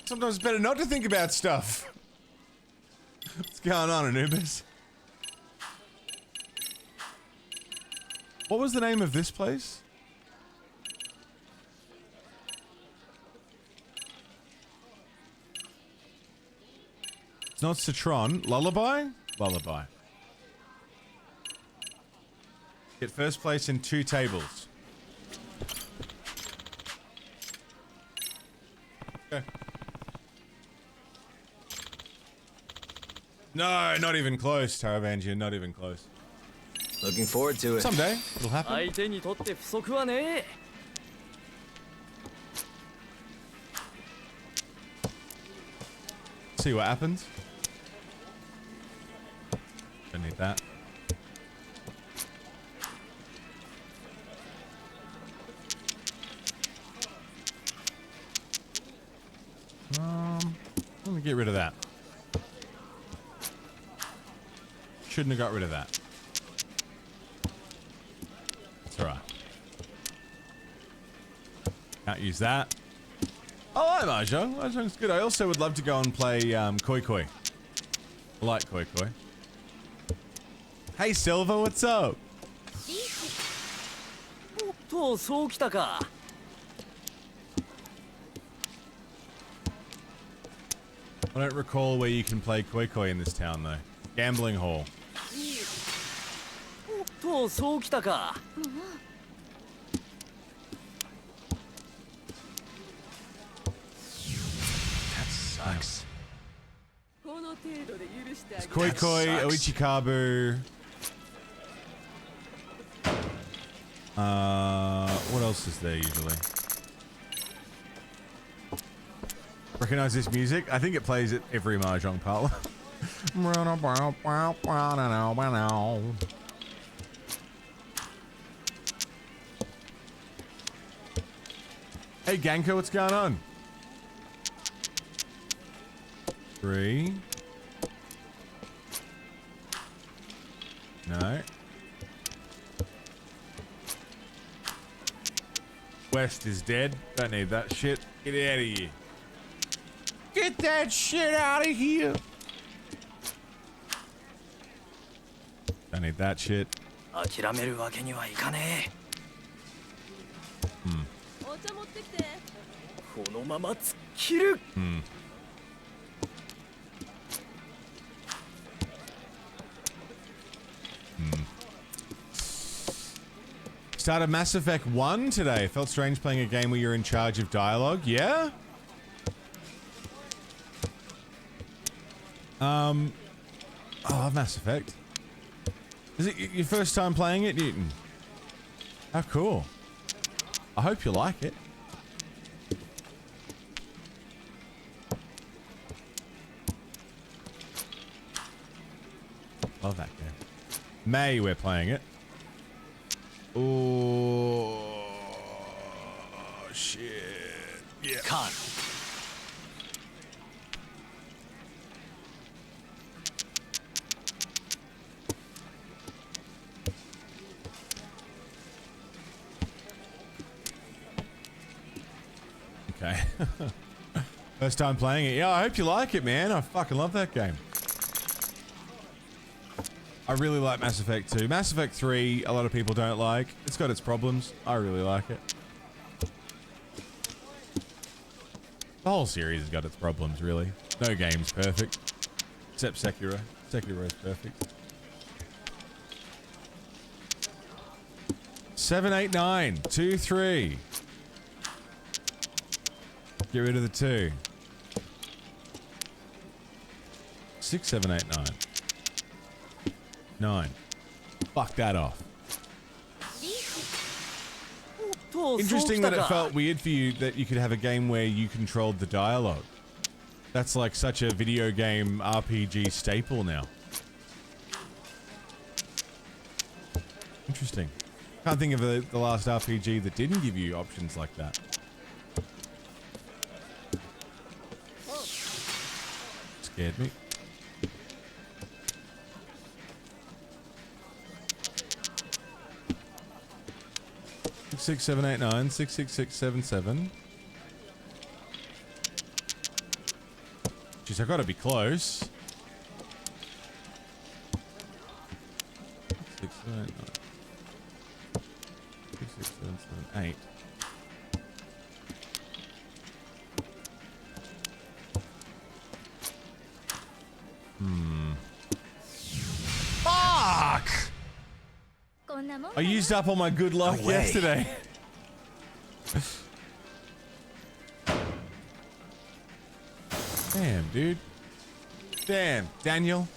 Sometimes it's better not to think about stuff. What's going on, Anubis? What was the name of this place? It's not Citron. Lullaby? Lullaby. Get first place in 2 tables. Okay. No, not even close, Taravangian. Not even close. Looking forward to it. Someday, it'll happen. 相手にとって不足はねえ。See what happens. Don't need that. Let me get rid of that. Shouldn't have got rid of that. It's alright. Can't use that. I like Mahjong. Mahjong's good. I also would love to go and play Koi Koi. I like Koi Koi. Hey Silver, what's up? おっと、そうきたか。I don't recall where you can play Koi Koi in this town though. Gambling hall. おっと、そうきたか。That sucks. この程度で許してあげ It's る。 Koi Koi, Oichikabu. What else is there usually? Recognize this music? I think it plays at every mahjong parlor. Hey Ganko, what's going on? 3. No. West is dead. Don't need that shit. Get out of here. Get that shit out of here. Don't need that shit. 諦めるわけにはいかねえ。Hmm. お茶持ってきて。このまま突っ切る。Hmm. Started Mass Effect 1 today. Felt strange playing a game where you're in charge of dialogue. Yeah? I love Mass Effect. Is it your first time playing it, Newton? How cool. I hope you like it. Love that game. May, we're playing it. Oh, shit. Yeah. Cut. Okay. First time playing it. Yeah, I hope you like it, man. I fucking love that game. I really like Mass Effect 2. Mass Effect 3, a lot of people don't like. It's got its problems. I really like it. The whole series has got its problems, really. No game's perfect. Except Sekiro. Sekiro's perfect. 7, 8, 9. 2, 3. Get rid of the 2. 6, 7, 8, 9. 9. Fuck that off. Interesting that it felt weird for you that you could have a game where you controlled the dialogue. That's like such a video game RPG staple now. Interesting. Can't think of the last RPG that didn't give you options like that. Scared me. 6, 7, 8, 9. 6, 6, 6, 7, 7. Jeez, I've got to be close. 6, 7, 8, 9. 6, 6, 7, 7, 8. Fuck! I used up all my good luck yesterday. Damn, dude. Damn, Daniel.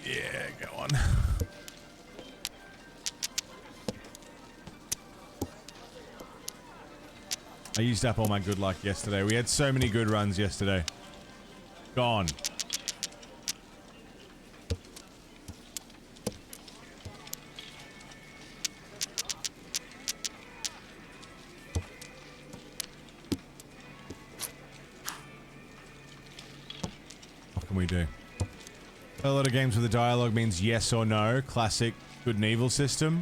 Yeah, go on. I used up all my good luck yesterday. We had so many good runs yesterday. Gone. What can we do? A lot of games where the dialogue means yes or no. Classic good and evil system.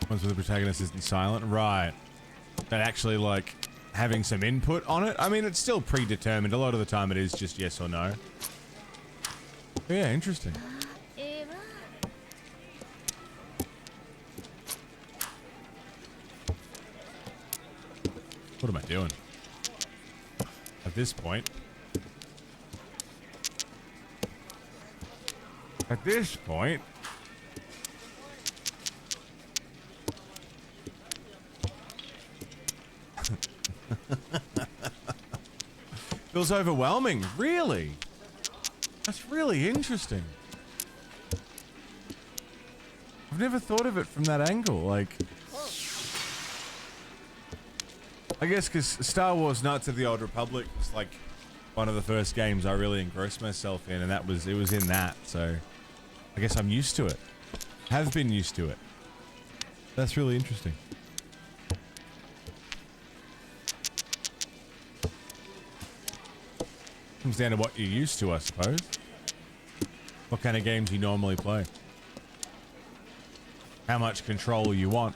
Ones where the protagonist isn't silent. Right. But actually, like, having some input on it. I mean, it's still predetermined. A lot of the time it is just yes or no. But yeah, interesting. What am I doing? At this point. At this point. Feels overwhelming, really. That's really interesting. I've never thought of it from that angle, like... I guess because Star Wars Knights of the Old Republic was like one of the first games I really engrossed myself in, and it was in that, so I guess I'm used to it. Have been used to it. That's really interesting. Comes down to what you're used to, I suppose. What kind of games you normally play. How much control you want.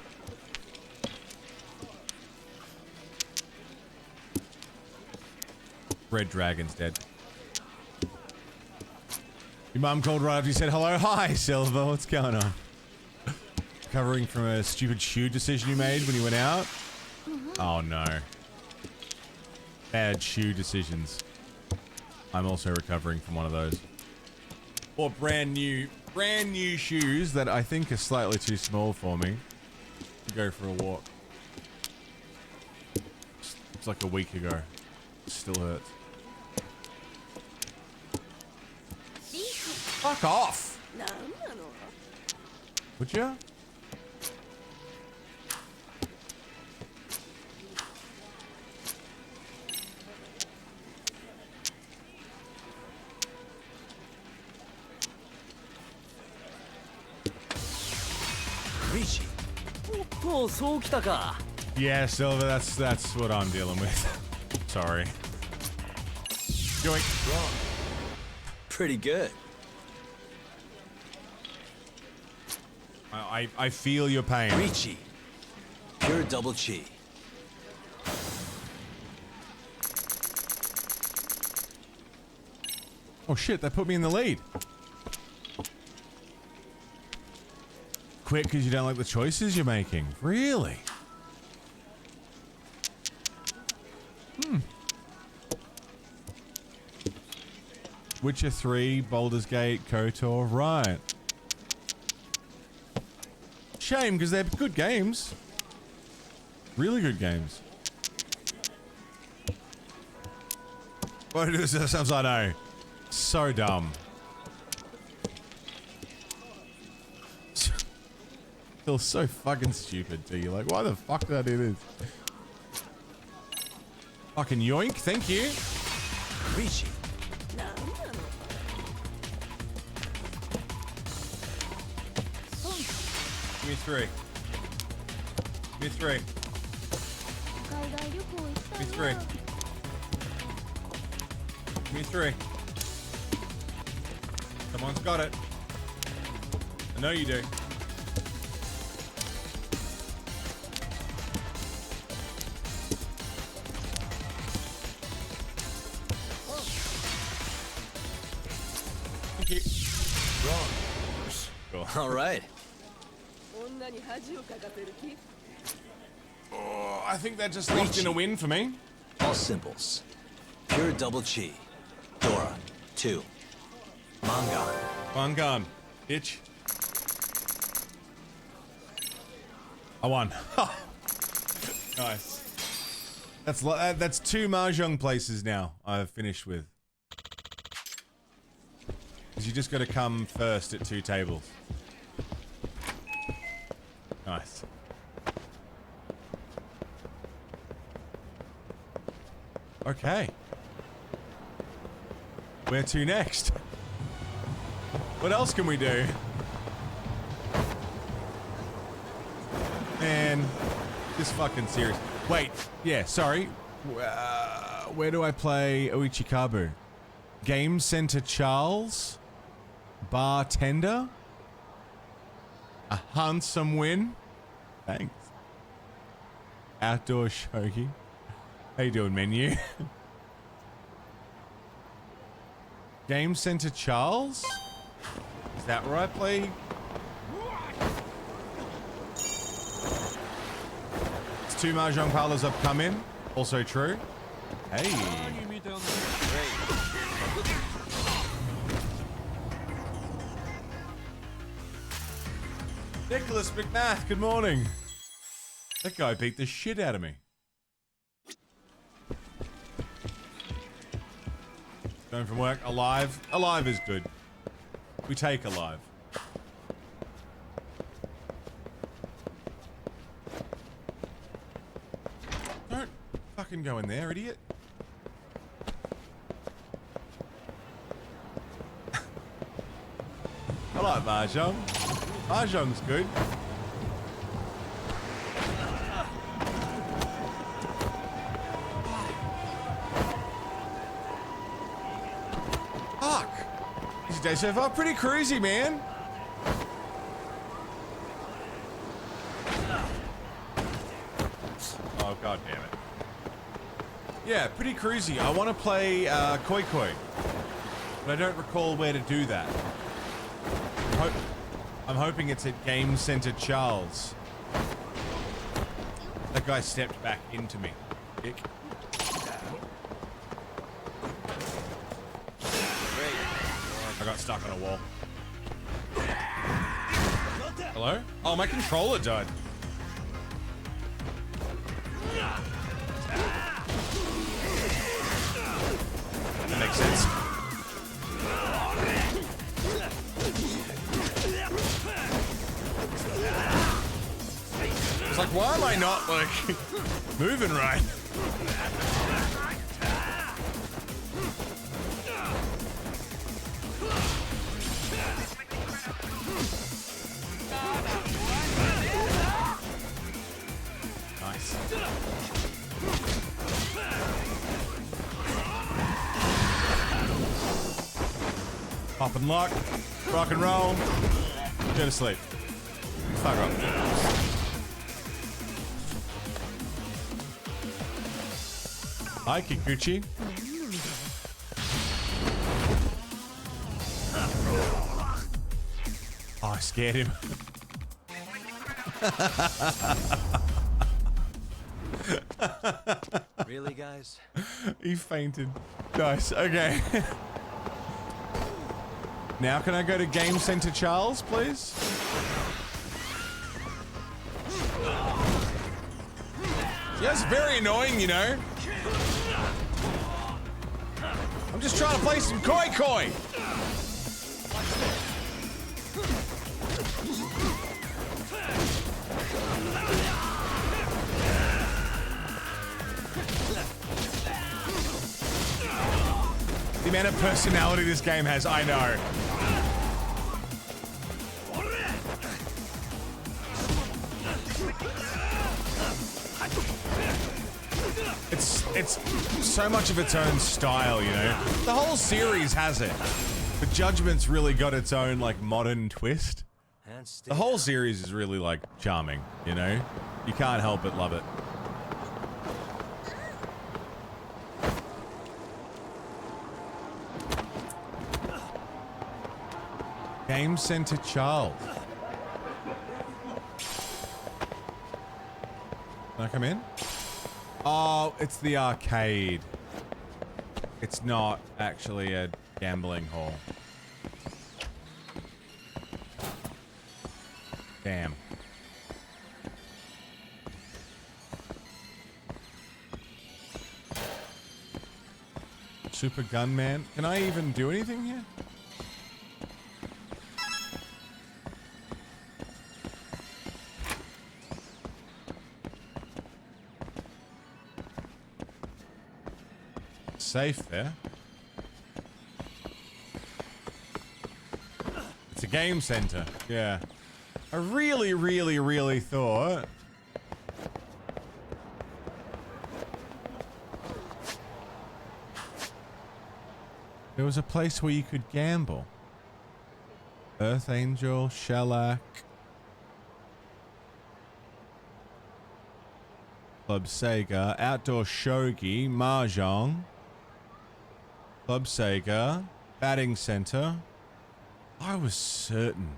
Red Dragon's dead. Your mum called right after you said hello. Hi, Silver. What's going on? Recovering from a stupid shoe decision you made when you went out? Oh, no. Bad shoe decisions. I'm also recovering from one of those. Or brand new brand new shoes that I think are slightly too small for me to go for a walk. It's like a week ago. It still hurts. Fuck off! Would you? Richie. Yeah, Silver, that's what I'm dealing with. Sorry. Yoink. Wrong. Pretty good. I feel your pain. Richie. Pure double chi. Oh shit, that put me in the lead. Quit because you don't like the choices you're making. Really? Witcher 3, Baldur's Gate, KOTOR, right. Shame, because they're good games. Really good games. What it is, sometimes I know. So dumb. Feels so fucking stupid to you. Like, why the fuck did I do this? Fucking yoink, thank you. Richie. Give me three. Give me three. Give me three. Give me three. Someone's got it. I know you do. Thank you. Wrong. Cool. All right. Oh, I think that just locked in a win for me. All simples. Pure double chi. Dora. 2. Mangan. Mangan. Bitch. I won. Nice. That's 2 mahjong places now I've finished with. Because you just got to come first at 2 tables. Nice. Okay. Where to next? What else can we do? Man, this fucking serious. Wait, yeah, sorry. Where do I play Oichikabu? Game Center Charles? Bartender? A handsome win? Thanks. Outdoor shogi. How you doing, menu? Game Center Charles? Is that where I play? It's 2 mahjong parlors have come in. Also true. Hey. Nicholas McMath, good morning. That guy beat the shit out of me. Going from work, alive. Alive is good. We take alive. Don't fucking go in there, idiot. I like mahjong. Mahjong's good. Fuck. This day so far pretty cruisy, man. Oh, god damn it. Yeah, pretty cruisy. I want to play Koi Koi, but I don't recall where to do that. I'm hoping it's at Game Center Charles. That guy stepped back into me. Dick. I got stuck on a wall. Hello? Oh, my controller died. That makes sense. It's like, why am I not, like, moving right? Nice. Pop and lock. Rock and roll. Go to sleep. Fuck off. Hi, Kikuchi. Oh, I scared him. Really, guys? He fainted. Nice. Okay. Now can I go to Game Center Charles, please? Yeah, it's very annoying, you know. I'm just trying to play some Koi Koi. The amount of personality this game has, I know. It's so much of its own style, you know? The whole series has it. But Judgment's really got its own, like, modern twist. The whole series is really, like, charming, you know? You can't help but love it. Game Center Charles. Can I come in? Oh, it's the arcade. It's not actually a gambling hall. Damn. Super Gunman. Can I even do anything here? Safe there. It's a game center. Yeah. I really thought there was a place where you could gamble. Earth Angel, Shellac, Club Sega, Outdoor Shogi, Mahjong, Club Sega, Batting Center. I was certain.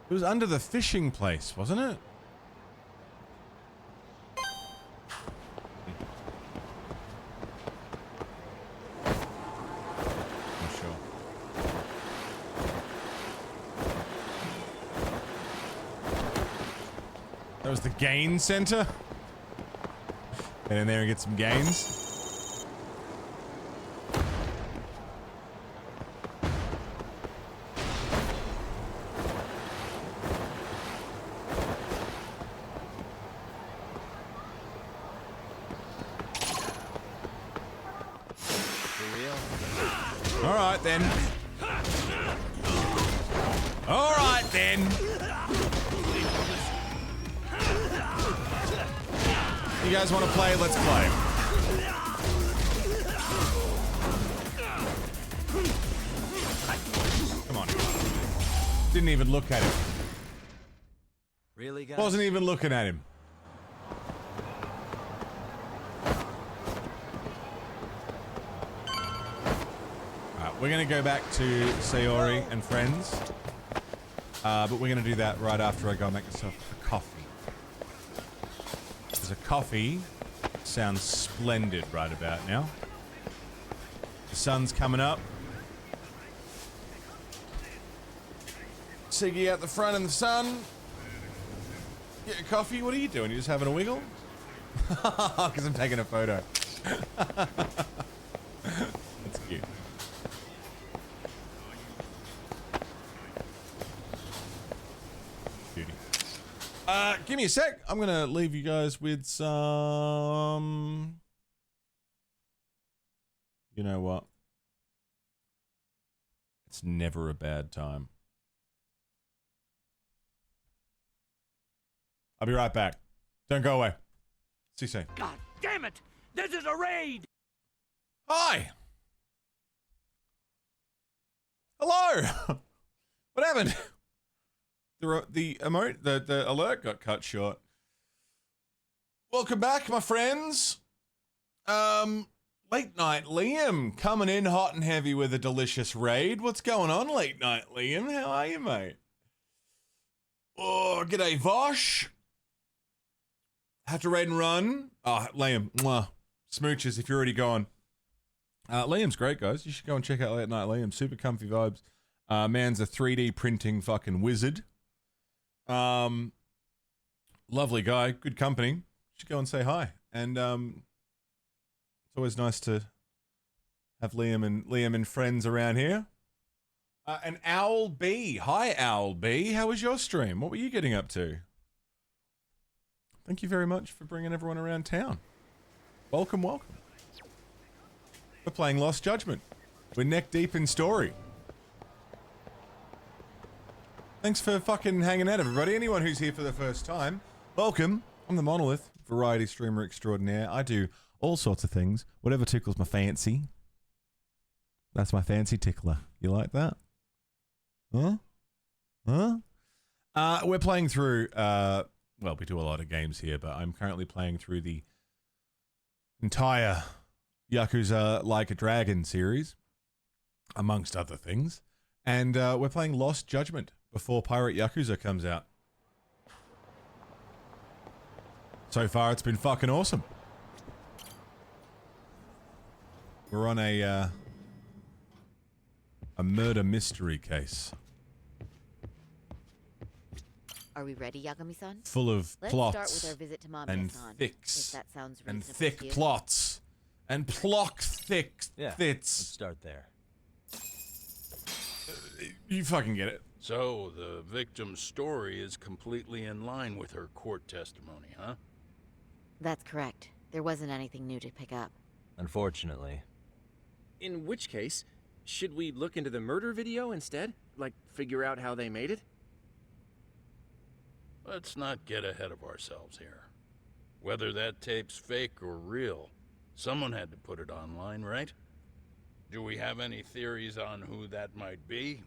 It was under the fishing place, wasn't it? Not sure. That was the gain center? Get in there and get some gains. Alright then. Alright then. You guys want to play? Let's play. Come on. Didn't even look at him. Really, guys? Wasn't even looking at him. We're going to go back to Sayori and friends. But we're going to do that right after I go make myself a coffee. Because a coffee sounds splendid right about now. The sun's coming up. Siggy out the front in the sun. Get a coffee. What are you doing? You just having a wiggle? Because I'm taking a photo. That's cute. Beauty. Give me a sec. I'm gonna leave you guys with some. You know what? It's never a bad time. I'll be right back. Don't go away. See you soon. God damn it! This is a raid! Hi! Hello! What happened? The alert got cut short. Welcome back, my friends. Late Night Liam coming in hot and heavy with a delicious raid. What's going on, Late Night Liam? How are you, mate? Oh, g'day, Vosh. Have to raid and run. Oh, Liam, mwah. Smooches if you're already gone. Liam's great, guys. You should go and check out Late Night Liam. Super comfy vibes. Man's a 3D printing fucking wizard. Lovely guy. Good company. You should go and say hi. And it's always nice to have Liam and friends around here. And Owl B. Hi, Owl B. How was your stream? What were you getting up to? Thank you very much for bringing everyone around town. Welcome, welcome. We're playing Lost Judgment. We're neck deep in story. Thanks for fucking hanging out, everybody. Anyone who's here for the first time, welcome. I'm the Monolith, variety streamer extraordinaire. I do all sorts of things, whatever tickles my fancy. That's my fancy tickler. You like that? Huh? Huh? We're playing through, well, we do a lot of games here, but I'm currently playing through the entire Yakuza Like a Dragon series, amongst other things. And we're playing Lost Judgment before Pirate Yakuza comes out. So far, it's been fucking awesome. We're on a murder mystery case. Are we ready, Yagami-san? Full of Let's plots start with our visit to Mom and San, thicks if that sounds and reasonable thick to you. plots and plock thick Yeah, fits. let's start there. You fucking get it. So, the victim's story is completely in line with her court testimony, huh? That's correct. There wasn't anything new to pick up. Unfortunately. In which case, should we look into the murder video instead? Like, figure out how they made it? Let's not get ahead of ourselves here. Whether that tape's fake or real, someone had to put it online, right? Do we have any theories on who that might be?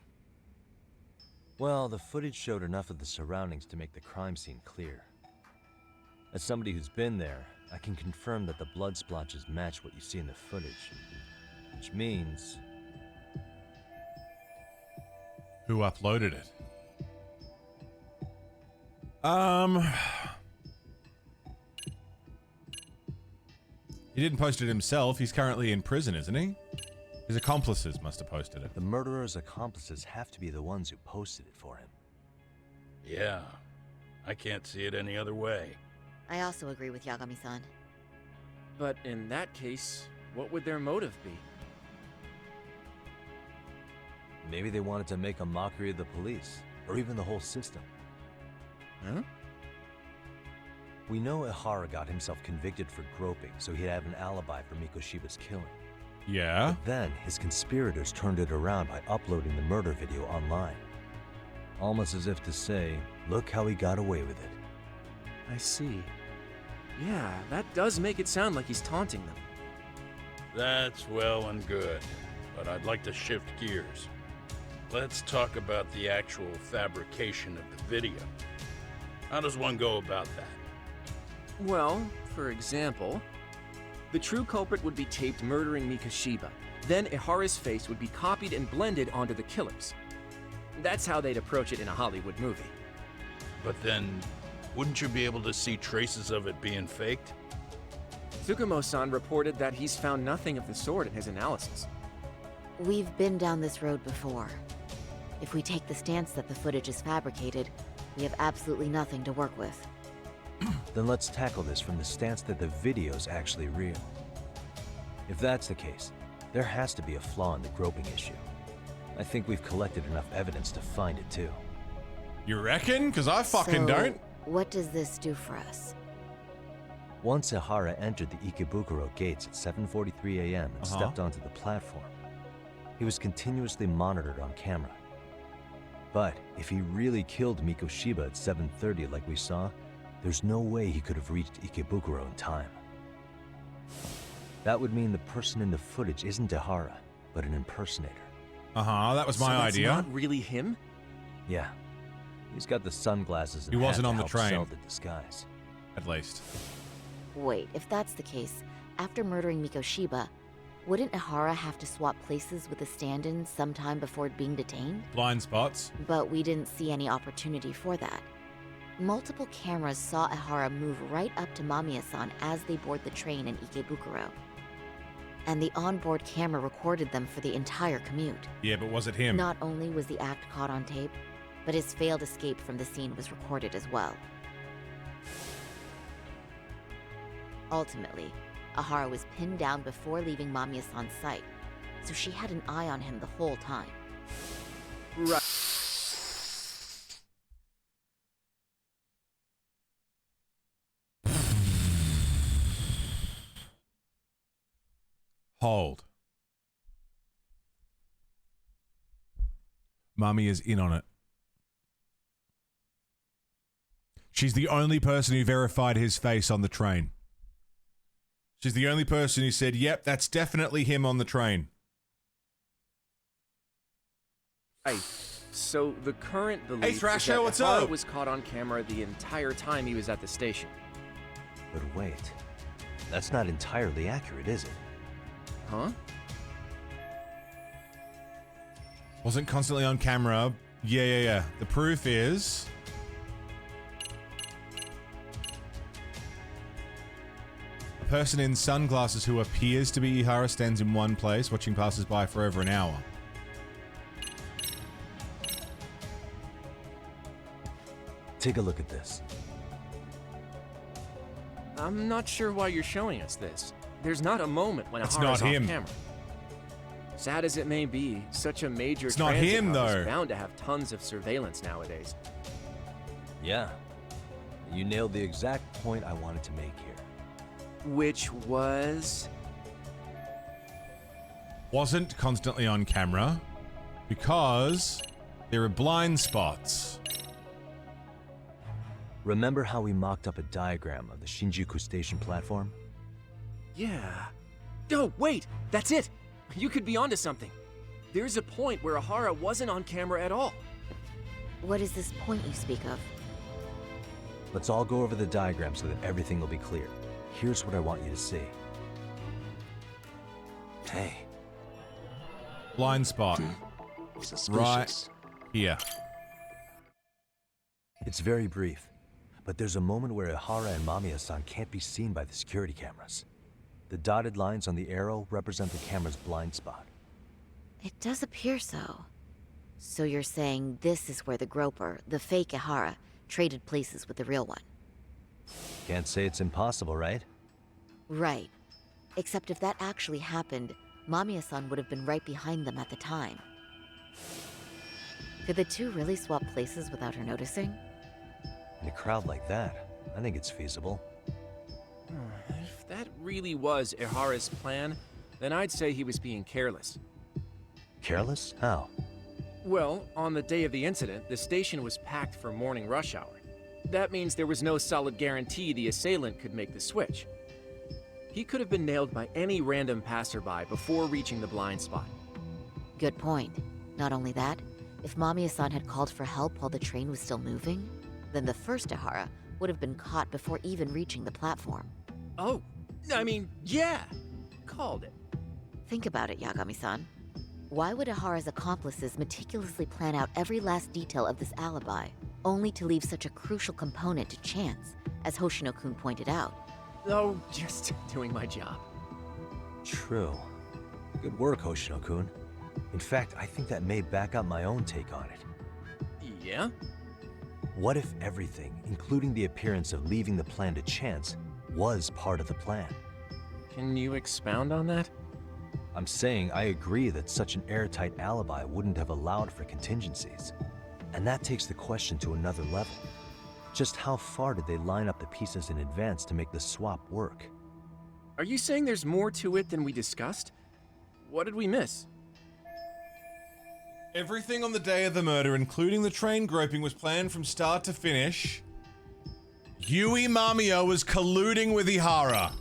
Well, the footage showed enough of the surroundings to make the crime scene clear. As somebody who's been there, I can confirm that the blood splotches match what you see in the footage. Which means... Who uploaded it? He didn't post it himself. He's currently in prison, isn't he? His accomplices must have posted it. The murderer's accomplices have to be the ones who posted it for him. Yeah, I can't see it any other way. I also agree with Yagami-san. But in that case, what would their motive be? Maybe they wanted to make a mockery of the police, or even the whole system. Huh? We know Ihara got himself convicted for groping, so he'd have an alibi for Mikoshiba's killing. Yeah? But then, his conspirators turned it around by uploading the murder video online. Almost as if to say, look how he got away with it. I see. Yeah, that does make it sound like he's taunting them. That's well and good, but I'd like to shift gears. Let's talk about the actual fabrication of the video. How does one go about that? Well, for example, the true culprit would be taped murdering Mikoshiba. Then Ihara's face would be copied and blended onto the killers. That's how they'd approach it in a Hollywood movie. But then, wouldn't you be able to see traces of it being faked? Tsukumo-san reported that he's found nothing of the sort in his analysis. We've been down this road before. If we take the stance that the footage is fabricated, we have absolutely nothing to work with. Then let's tackle this from the stance that the video's actually real. If that's the case, there has to be a flaw in the groping issue. I think we've collected enough evidence to find it too. You reckon? Because I fucking So, don't. What does this do for us? Once Ihara entered the Ikebukuro gates at 7:43 a.m. and stepped onto the platform, he was continuously monitored on camera. But if he really killed Mikoshiba at 7:30 like we saw, there's no way he could have reached Ikebukuro in time. That would mean the person in the footage isn't Ihara, but an impersonator. That was my idea. Not really him? Yeah. He's got the sunglasses and He wasn't hat on to the help train. sell the disguise. At least. Wait, if that's the case, after murdering Mikoshiba, wouldn't Ihara have to swap places with the stand-in sometime before being detained? Blind spots. But we didn't see any opportunity for that. Multiple cameras saw Ihara move right up to Mamiya-san as they board the train in Ikebukuro. And the onboard camera recorded them for the entire commute. Yeah, but was it him? Not only was the act caught on tape, but his failed escape from the scene was recorded as well. Ultimately, Ihara was pinned down before leaving Mamiya-san's sight, so she had an eye on him the whole time. Right. Hold. Mummy is in on it. She's the only person who verified his face on the train. She's the only person who said, yep, that's definitely him on the train. Right. So the current belief is Thrasher, that what's Ihara up? was caught on camera the entire time he was at the station. But wait, that's not entirely accurate, is it? Huh? Wasn't constantly on camera. Yeah. The proof is... a person in sunglasses who appears to be Ihara stands in one place, watching passers-by for over an hour. Take a look at this. I'm not sure why you're showing us this. There's not a moment when It's Ihara's not off him. camera. Sad as it may be, such a major It's not transit him, hub though. is bound to have tons of surveillance nowadays. Yeah. You nailed the exact point I wanted to make here. Which was... Wasn't constantly on camera because there are blind spots. Remember how we mocked up a diagram of the Shinjuku station platform? Yeah. Oh, wait! That's it! You could be onto something. There's a point where Ihara wasn't on camera at all. What is this point you speak of? Let's all go over the diagram so that everything will be clear. Here's what I want you to see. Hey. Blind spot. Right here. It's very brief, but there's a moment where Ihara and Mamiya-san can't be seen by the security cameras. The dotted lines on the arrow represent the camera's blind spot. It does appear so. So you're saying this is where the groper, the fake Ihara, traded places with the real one? Can't say it's impossible, right? Right. Except if that actually happened, Mamiya-san would have been right behind them at the time. Could the two really swap places without her noticing? In a crowd like that, I think it's feasible. If that really was Ihara's plan, then I'd say he was being careless. Careless? How? Well, on the day of the incident, the station was packed for morning rush hour. That means there was no solid guarantee the assailant could make the switch. He could have been nailed by any random passerby before reaching the blind spot. Good point. Not only that, if Mamiya-san had called for help while the train was still moving, then the first Ihara would have been caught before even reaching the platform. Oh, I mean, yeah! Called it. Think about it, Yagami-san. Why would Ihara's accomplices meticulously plan out every last detail of this alibi, only to leave such a crucial component to chance, as Hoshino-kun pointed out? Oh, just doing my job. True. Good work, Hoshino-kun. In fact, I think that may back up my own take on it. Yeah? What if everything, including the appearance of leaving the plan to chance, was part of the plan? Can you expound on that? I'm saying I agree that such an airtight alibi wouldn't have allowed for contingencies. And that takes the question to another level. Just how far did they line up the pieces in advance to make the swap work? Are you saying there's more to it than we discussed? What did we miss? Everything on the day of the murder, including the train groping, was planned from start to finish. Yui Mamiya was colluding with Ihara.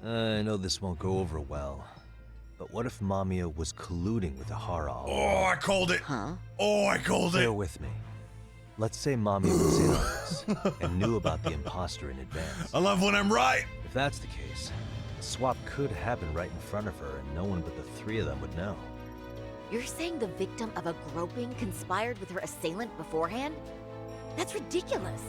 I know this won't go over well, but what if Mamiya was colluding with Ihara all Oh, along? I called it. Huh? Oh, I called it. Bear with me. Let's say Mamiya was in on this and knew about the imposter in advance. I love when I'm right. If that's the case, the swap could happen right in front of her and no one but the three of them would know. You're saying the victim of a groping conspired with her assailant beforehand? That's ridiculous.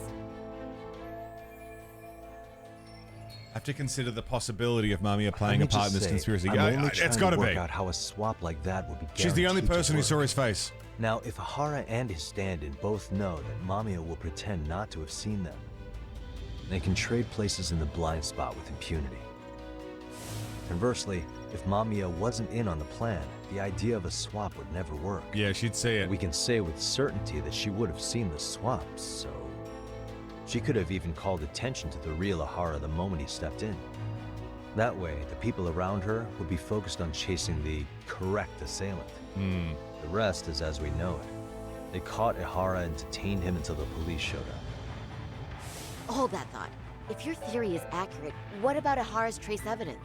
Have to consider the possibility of Mamiya playing a Let me part in just this say, conspiracy. I'm only It's trying got to to work be. out how a swap like that would be She's the only guaranteed to person who work. saw his face. Now, if Ihara and his stand-in both know that Mamiya will pretend not to have seen them, they can trade places in the blind spot with impunity. Conversely, if Mamiya wasn't in on the plan, the idea of a swap would never work. Yeah, she'd see it. We can say with certainty that she would have seen the swap, so... She could have even called attention to the real Ihara the moment he stepped in. That way, the people around her would be focused on chasing the correct assailant. The rest is as we know it. They caught Ihara and detained him until the police showed up. Hold that thought. If your theory is accurate, what about Ihara's trace evidence?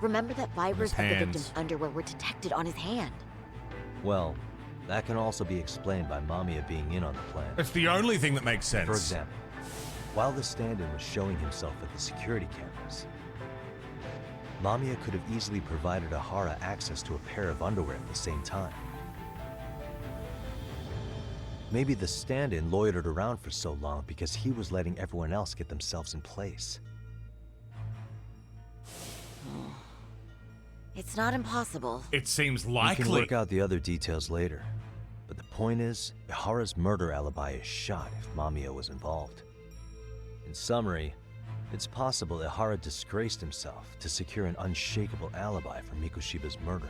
Remember that fibers of the victim's underwear were detected on his hand. Well, that can also be explained by Mamiya being in on the plan. It's the only thing that makes sense. For example, while the stand-in was showing himself at the security cameras, Mamiya could have easily provided Ihara access to a pair of underwear at the same time. Maybe the stand-in loitered around for so long because he was letting everyone else get themselves in place. It's not impossible. It seems We likely. can work out the other details later. But the point is, Ihara's murder alibi is shot if Mamiya was involved. In summary, it's possible Ihara disgraced himself to secure an unshakable alibi for Mikoshiba's murder.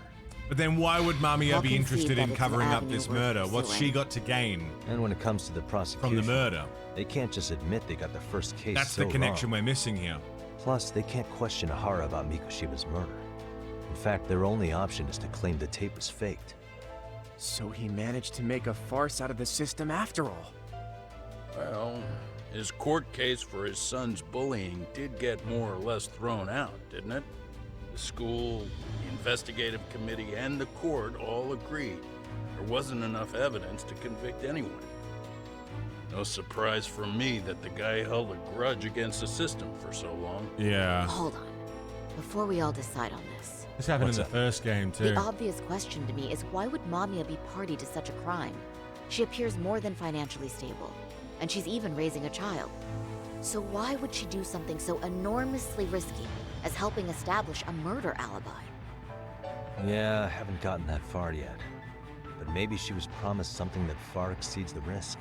But then why would Mamiya I'll be concede interested that in it's an covering up avenue this worth murder? What's she pursuing. got to gain And when it comes to the prosecution, from the murder? they can't just admit they got the first case That's so the connection wrong. we're missing here. Plus, they can't question Ihara about Mikoshiba's murder. In fact, their only option is to claim the tape was faked. So he managed to make a farce out of the system after all. Well, his court case for his son's bullying did get more or less thrown out, didn't it? The school, the investigative committee, and the court all agreed there wasn't enough evidence to convict anyone. No surprise for me that the guy held a grudge against the system for so long. Yeah. Hold on. Before we all decide on this, This happened in the first game too. the obvious question to me is why would Mamiya be party to such a crime? She appears more than financially stable, and she's even raising a child. So why would she do something so enormously risky as helping establish a murder alibi? Yeah, I haven't gotten that far yet. But maybe she was promised something that far exceeds the risk.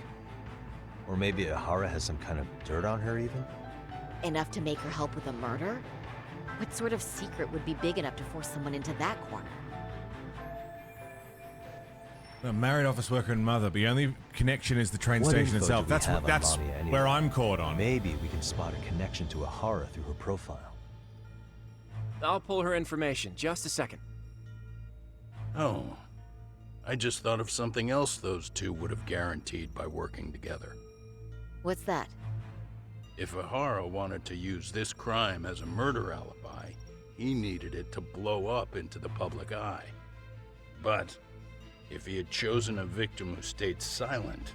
Or maybe Ihara has some kind of dirt on her even? Enough to make her help with a murder? What sort of secret would be big enough to force someone into that corner? A married office worker and mother, but the only connection is the train What station info itself. do we That's have on that's Mamiya anyway? where I'm caught on. Maybe we can spot a connection to Ihara through her profile. I'll pull her information. Just a second. Oh, I just thought of something else those two would have guaranteed by working together. What's that? If Ihara wanted to use this crime as a murder alibi, he needed it to blow up into the public eye. But if he had chosen a victim who stayed silent,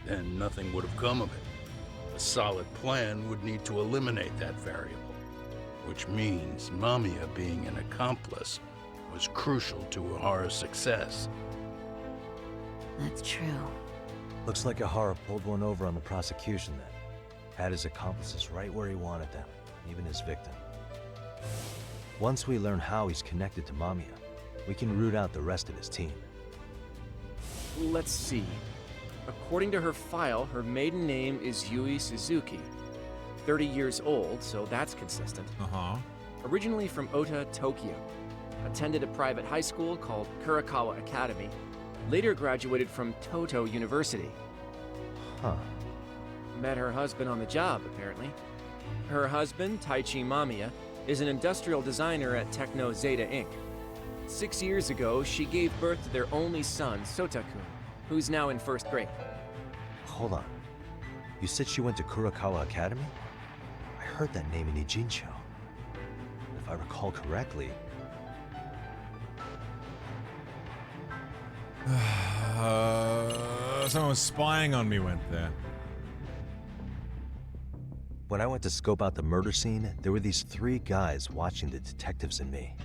then nothing would have come of it. A solid plan would need to eliminate that variable, which means Mamiya being an accomplice was crucial to Ihara's success. That's true. Looks like Ihara pulled one over on the prosecution then. Had his accomplices right where he wanted them, even his victim. Once we learn how he's connected to Mamiya, we can root out the rest of his team. Let's see. According to her file, her maiden name is Yui Suzuki. 30 years old, so that's consistent. Uh-huh. Originally from Ota, Tokyo. Attended a private high school called Kurakawa Academy. Later graduated from Toto University. Huh. Met her husband on the job, apparently. Her husband, Taichi Mamiya, is an industrial designer at Techno Zeta Inc. 6 years ago, she gave birth to their only son, Sotakun, who's now in first grade. Hold on. You said she went to Kurakawa Academy? I heard that name in Ijincho. If I recall correctly... Someone was spying on me went there. When I went to scope out the murder scene, there were these 3 guys watching the detectives and me.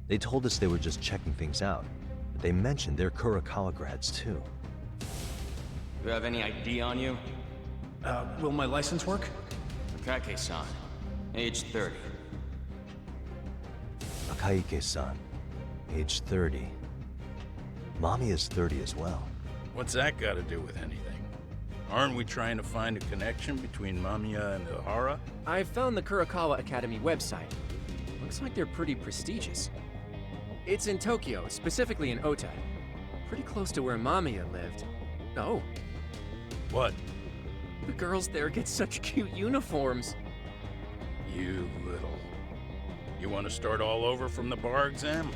They told us they were just checking things out, but they mentioned they're Kurakawa grads too. You have any ID on you? Will my license work? Akake-san, age 30. Akaike-san, age 30. Mommy is 30 as well. What's that got to do with anything? Aren't we trying to find a connection between Mamiya and Ihara? I found the Kurakawa Academy website. Looks like they're pretty prestigious. It's in Tokyo, specifically in Ota. Pretty close to where Mamiya lived. Oh. What? The girls there get such cute uniforms. You little... You want to start all over from the bar exam?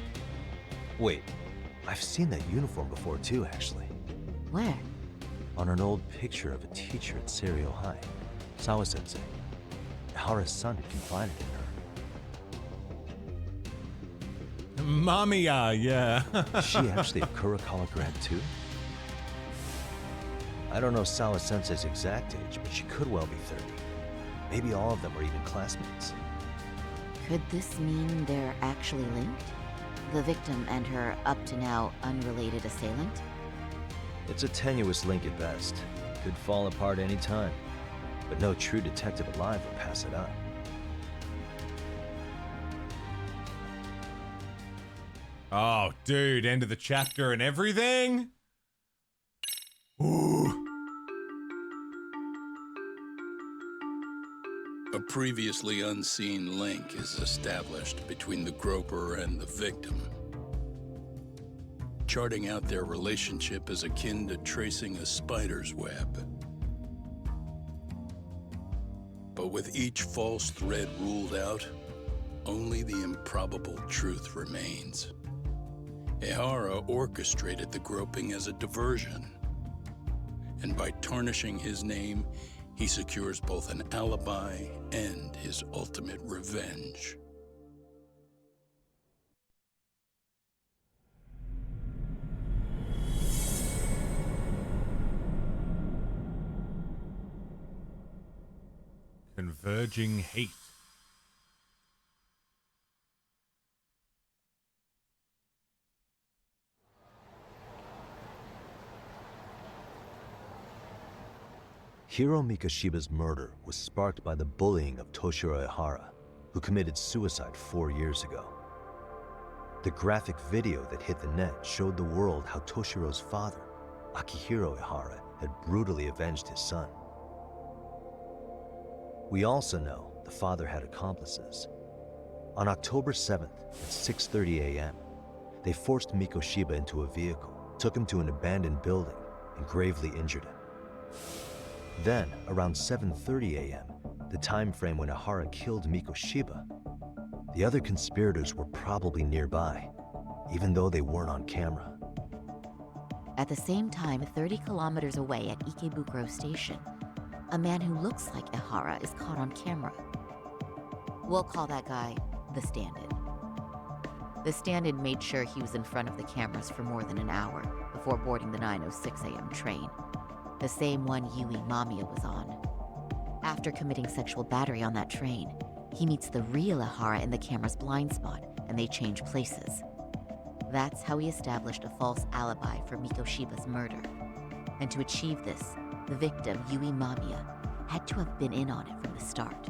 Wait, I've seen that uniform before too, actually. Where? On an old picture of a teacher at Seiryo High, Sawa-sensei. Ihara's son had confided in her. Mamiya, yeah. Is she actually a Kurakawa grad too? I don't know Sawa-sensei's exact age, but she could well be 30. Maybe all of them are even classmates. Could this mean they're actually linked? The victim and her up-to-now unrelated assailant? It's a tenuous link at best. Could fall apart any time. But no true detective alive would pass it up. Oh, dude, end of the chapter and everything? Ooh. A previously unseen link is established between the groper and the victim. Charting out their relationship is akin to tracing a spider's web. But with each false thread ruled out, only the improbable truth remains. Ihara orchestrated the groping as a diversion, and by tarnishing his name, he secures both an alibi and his ultimate revenge. Converging hate. Hiro Mikoshiba's murder was sparked by the bullying of Toshiro Ihara, who committed suicide 4 years ago. The graphic video that hit the net showed the world how Toshiro's father, Akihiro Ihara, had brutally avenged his son. We also know the father had accomplices. On October 7th at 6:30 a.m., they forced Mikoshiba into a vehicle, took him to an abandoned building, and gravely injured him. Then, around 7:30 a.m., the time frame when Ihara killed Mikoshiba, the other conspirators were probably nearby, even though they weren't on camera. At the same time, 30 kilometers away at Ikebukuro Station, a man who looks like Ihara is caught on camera. We'll call that guy the stand-in. The stand-in made sure he was in front of the cameras for more than an hour before boarding the 9:06 a.m. train, the same one Yui Mamiya was on. After committing sexual battery on that train, he meets the real Ihara in the camera's blind spot, and they change places. That's how he established a false alibi for Mikoshiba's murder. And to achieve this, the victim, Yui Mamiya, had to have been in on it from the start.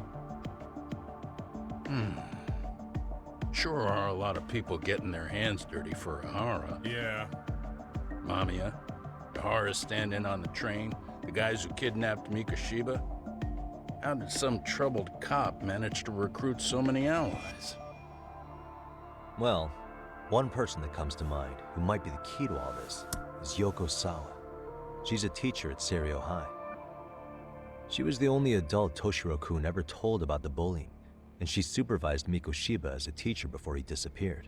Sure are a lot of people getting their hands dirty for Ahara. Yeah. Mamiya, Ahara standing on the train, the guys who kidnapped Mikoshiba. How did some troubled cop manage to recruit so many allies? Well, one person that comes to mind who might be the key to all this is Yoko Sawa. She's a teacher at Seiryo High. She was the only adult Toshiro-kun ever told about the bullying, and she supervised Mikoshiba as a teacher before he disappeared.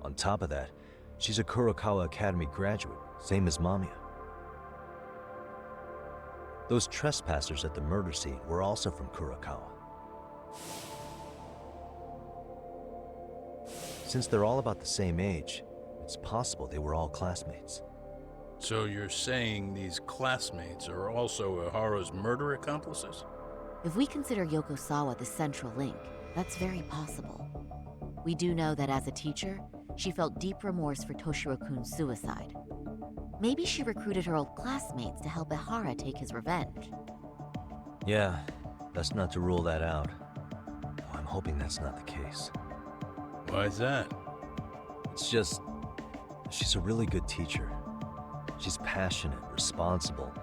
On top of that, she's a Kurokawa Academy graduate, same as Mamiya. Those trespassers at the murder scene were also from Kurokawa. Since they're all about the same age, it's possible they were all classmates. So you're saying these classmates are also Ahara's murder accomplices? If we consider Yoko Sawa the central link, that's very possible. We do know that as a teacher, she felt deep remorse for Toshiro-kun's suicide. Maybe she recruited her old classmates to help Ahara take his revenge. Yeah, best not to rule that out. Though I'm hoping that's not the case. Why's that? It's just, she's a really good teacher. She's passionate, responsible.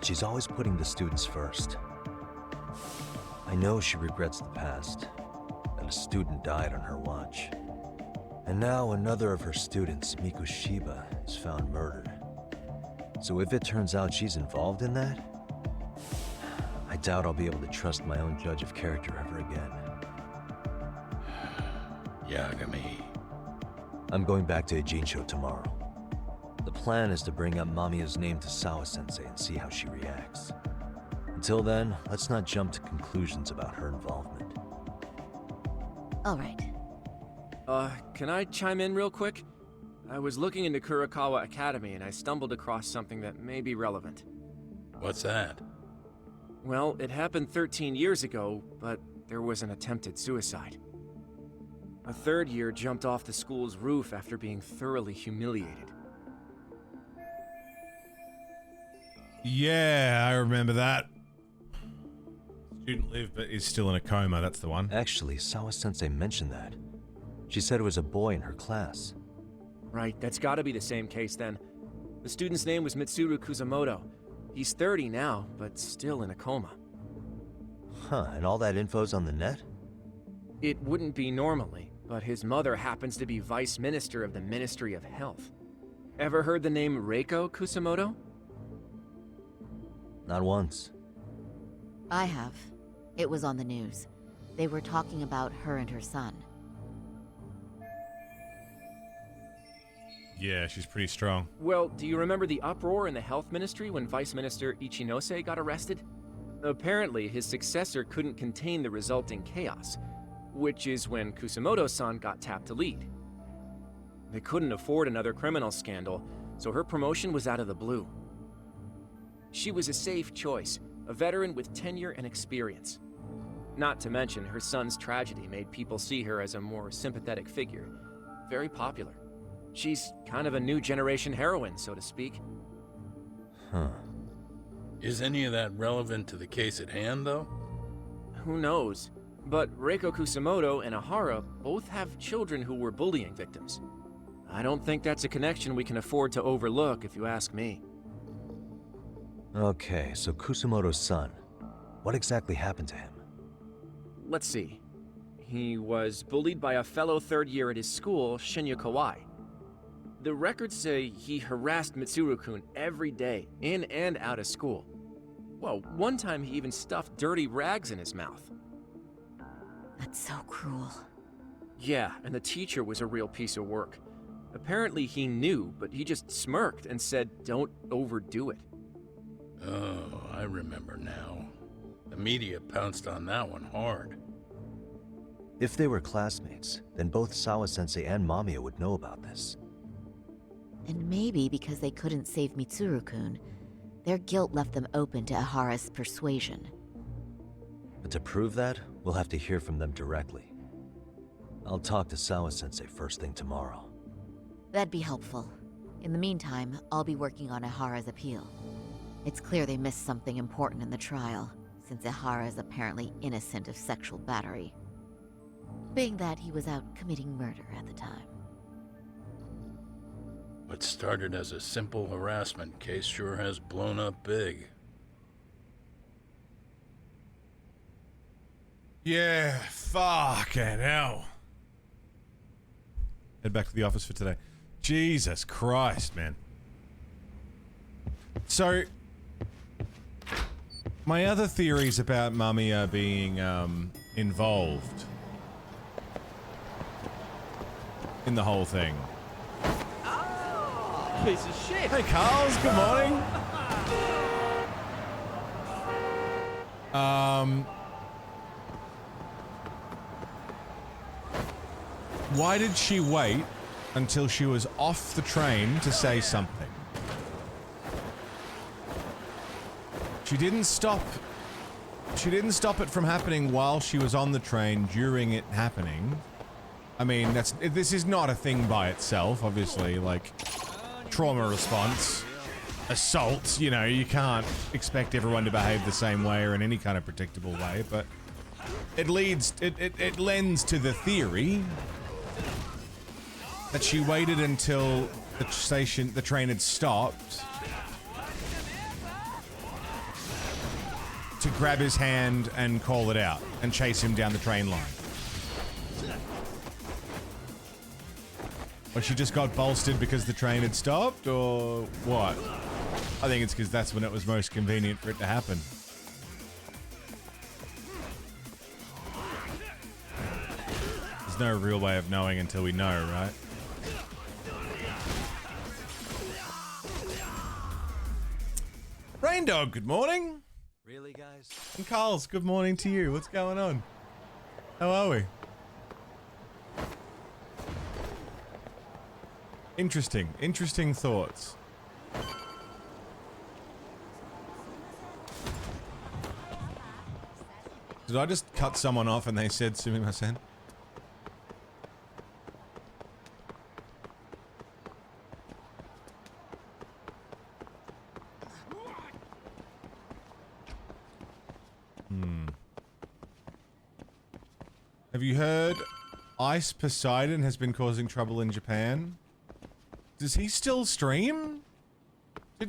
She's always putting the students first. I know she regrets the past, that a student died on her watch. And now another of her students, Mikoshiba, is found murdered. So if it turns out she's involved in that, I doubt I'll be able to trust my own judge of character ever again. Yagami. I'm going back to Ijincho tomorrow. The plan is to bring up Mamiya's name to Sawa-sensei and see how she reacts. Until then, let's not jump to conclusions about her involvement. All right. Can I chime in real quick? I was looking into Kurokawa Academy and I stumbled across something that may be relevant. What's that? Well, it happened 13 years ago, but there was an attempted suicide. A third year jumped off the school's roof after being thoroughly humiliated. Yeah, I remember that. Student lived, but is still in a coma. That's the one. Actually, Sawa-sensei mentioned that. She said it was a boy in her class. Right, that's gotta be the same case then. The student's name was Mitsuru Kusamoto. He's 30 now, but still in a coma. Huh, and all that info's on the net? It wouldn't be normally, but his mother happens to be Vice Minister of the Ministry of Health. Ever heard the name Reiko Kusamoto? Not once. I have. It was on the news. They were talking about her and her son. Yeah, she's pretty strong. Well, do you remember the uproar in the health ministry when Vice Minister Ichinose got arrested? Apparently, his successor couldn't contain the resulting chaos, which is when Kusamoto-san got tapped to lead. They couldn't afford another criminal scandal, so her promotion was out of the blue. She was a safe choice, a veteran with tenure and experience. Not to mention, her son's tragedy made people see her as a more sympathetic figure. Very popular. She's kind of a new generation heroine, so to speak. Huh. Is any of that relevant to the case at hand, though? Who knows? But Reiko Kusamoto and Ahara both have children who were bullying victims. I don't think that's a connection we can afford to overlook, if you ask me. Okay, so Kusamoto's son. What exactly happened to him? Let's see. He was bullied by a fellow third year at his school, Shinya Kawai. The records say he harassed Mitsuru-kun every day, in and out of school. Well, one time he even stuffed dirty rags in his mouth. That's so cruel. Yeah, and the teacher was a real piece of work. Apparently he knew, but he just smirked and said, "Don't overdo it." Oh, I remember now. The media pounced on that one hard. If they were classmates, then both Sawa-sensei and Mamiya would know about this. And maybe because they couldn't save Mitsuru-kun, their guilt left them open to Ahara's persuasion. But to prove that, we'll have to hear from them directly. I'll talk to Sawa-sensei first thing tomorrow. That'd be helpful. In the meantime, I'll be working on Ahara's appeal. It's clear they missed something important in the trial, since Ahara is apparently innocent of sexual battery. being that he was out committing murder at the time. What started as a simple harassment case sure has blown up big. Yeah, fucking hell. Head back to the office for today. Jesus Christ, man. So, my other theories about Mamiya being involved in the whole thing. Piece of shit. Hey, Carls, good morning. Why did she wait until she was off the train to say something? She didn't stop it from happening while she was on the train during it happening. I mean, this is not a thing by itself, obviously, like trauma response, assault, you know, you can't expect everyone to behave the same way or in any kind of predictable way, but it lends to the theory that she waited until the train had stopped to grab his hand and call it out and chase him down the train line. Or she just got bolstered because the train had stopped, or what? I think it's because that's when it was most convenient for it to happen. There's no real way of knowing until we know, right? Rain Dog, good morning. Really, guys? And Carl's, good morning to you. What's going on? How are we? Interesting thoughts. Did I just cut someone off and they said sumimasen? Have you heard Ice Poseidon has been causing trouble in Japan? Does he still stream?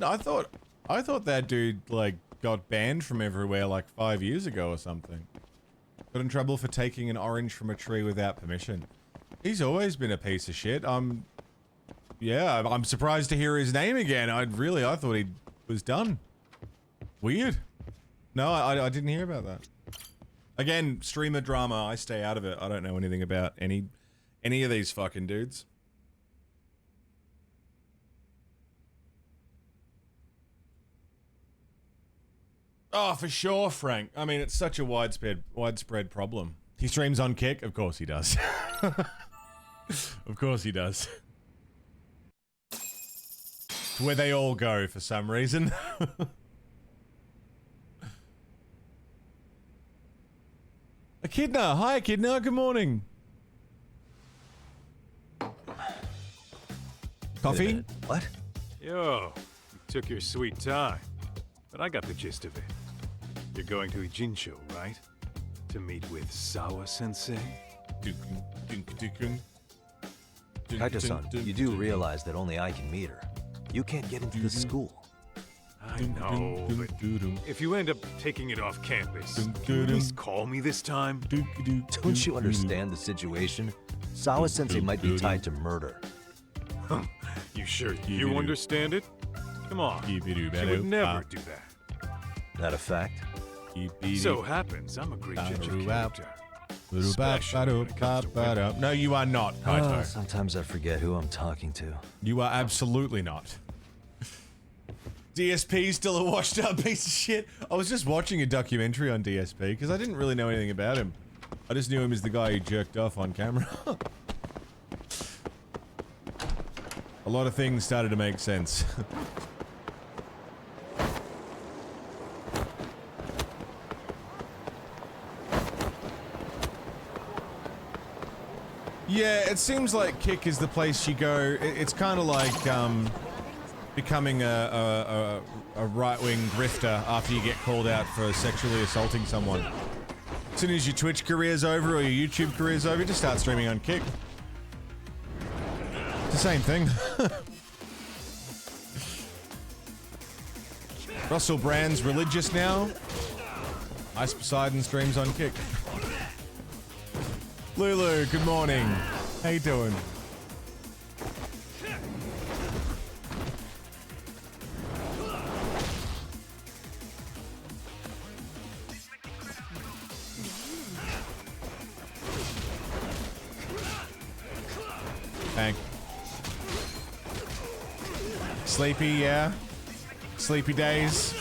I thought that dude like got banned from everywhere like 5 years ago or something. Got in trouble for taking an orange from a tree without permission. He's always been a piece of shit. Yeah, I'm surprised to hear his name again. I thought he was done. Weird. No, I didn't hear about that. Again, streamer drama, I stay out of it. I don't know anything about any of these fucking dudes. Oh, for sure, Frank. I mean, it's such a widespread problem. He streams on Kick? Of course he does. Of course he does. It's where they all go for some reason. Echidna! Hi, Echidna! Good morning! Coffee? What? Yo, you took your sweet time. But I got the gist of it. You're going to Ijincho, right? To meet with Sawa-sensei? Kaito-san, you do realize that only I can meet her. You can't get into the school. I know, but if you end up taking it off campus, can you at least call me this time? Don't you understand the situation? Sawa-sensei might be tied to murder. You sure you understand it? Come on, she would never do that. That a fact? So happens, I'm a great ginger character. No, you are not, Kaito. Sometimes I forget who I'm talking to. You are absolutely not. DSP's still a washed up piece of shit. I was just watching a documentary on DSP because I didn't really know anything about him. I just knew him as the guy who jerked off on camera. A lot of things started to make sense. Yeah, it seems like Kick is the place you go. It's kind of like becoming a right-wing grifter after you get called out for sexually assaulting someone. As soon as your Twitch career's over or your YouTube career's over, just start streaming on Kick. It's the same thing. Russell Brand's religious now. Ice Poseidon streams on Kick. Lulu, good morning. How you doing? Bang. Sleepy, yeah. Sleepy days.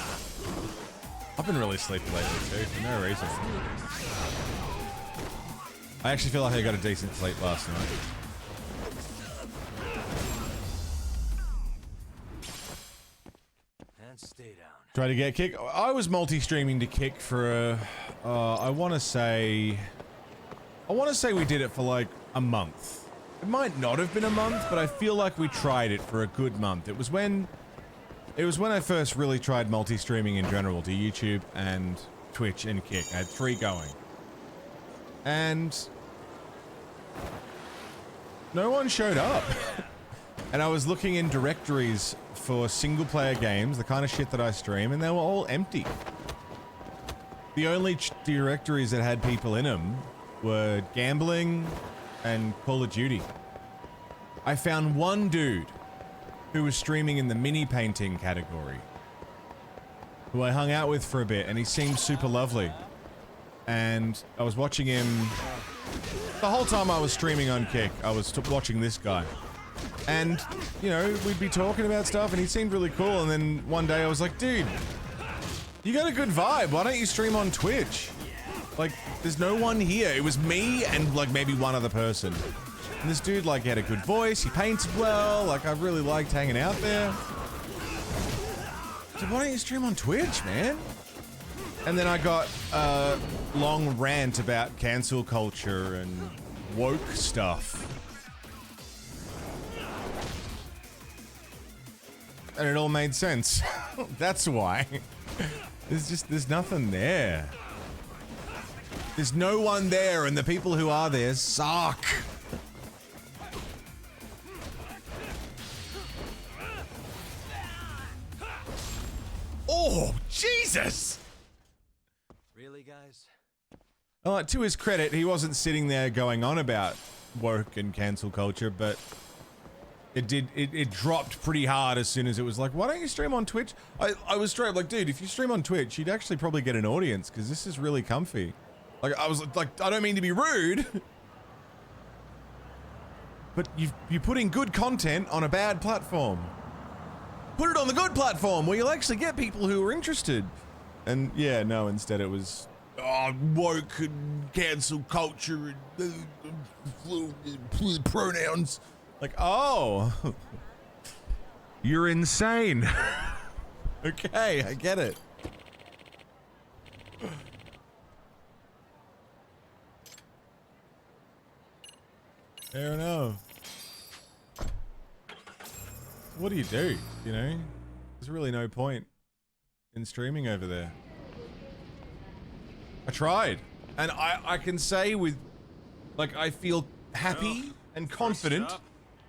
I've been really sleepy lately too, for no reason. I actually feel like I got a decent sleep last night. And stay down. Try to get Kick. I was multi-streaming to Kick for I want to say we did it for like a month. It might not have been a month, but I feel like we tried it for a good month. It was when I first really tried multi-streaming in general to YouTube and Twitch and Kick. I had 3 going. And no one showed up. And I was looking in directories for single-player games, the kind of shit that I stream, and they were all empty. The only directories that had people in them were gambling and Call of Duty. I found one dude who was streaming in the mini painting category, who I hung out with for a bit, and he seemed super lovely. And I was watching him the whole time I was streaming on Kick. I was watching this guy, and you know, we'd be talking about stuff, and he seemed really cool. And then one day I was like, dude, you got a good vibe. Why don't you stream on Twitch? Like, there's no one here. It was me and like maybe one other person. And this dude, like, he had a good voice. He painted well. Like, I really liked hanging out there. So why don't you stream on Twitch, man? And then I got a long rant about cancel culture and woke stuff. And it all made sense. That's why. There's nothing there. There's no one there, and the people who are there suck. Oh, Jesus! Really, guys? To his credit, he wasn't sitting there going on about woke and cancel culture, but it dropped pretty hard as soon as it was like, why don't you stream on Twitch? I was straight like, dude, if you stream on Twitch, you'd actually probably get an audience, because this is really comfy. Like, I was like, I don't mean to be rude, but you're putting good content on a bad platform. Put it on the good platform where you'll actually get people who are interested. And yeah, no, instead it was, woke and cancel culture and pronouns. Like, oh, you're insane. Okay, I get it. Fair enough. What do? You know? There's really no point in streaming over there. I tried. And I can say with, like, I feel happy and confident. Stop,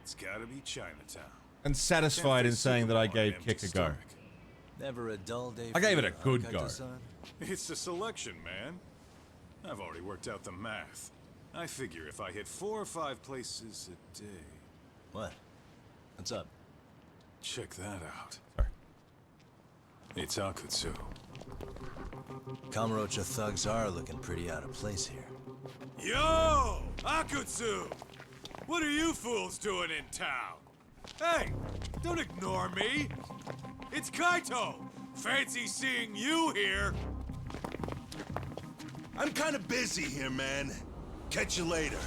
it's gotta be Chinatown. And satisfied in saying that I gave Kick a go. Never a dull day. I gave it a good go. It's the selection, man. I've already worked out the math. I figure if I hit 4 or 5 places a day. What? What's up? Check that out. Sorry. It's Akutsu. Kamurocho thugs are looking pretty out of place here. Yo! Akutsu! What are you fools doing in town? Hey! Don't ignore me! It's Kaito! Fancy seeing you here! I'm kinda busy here, man. Catch you later.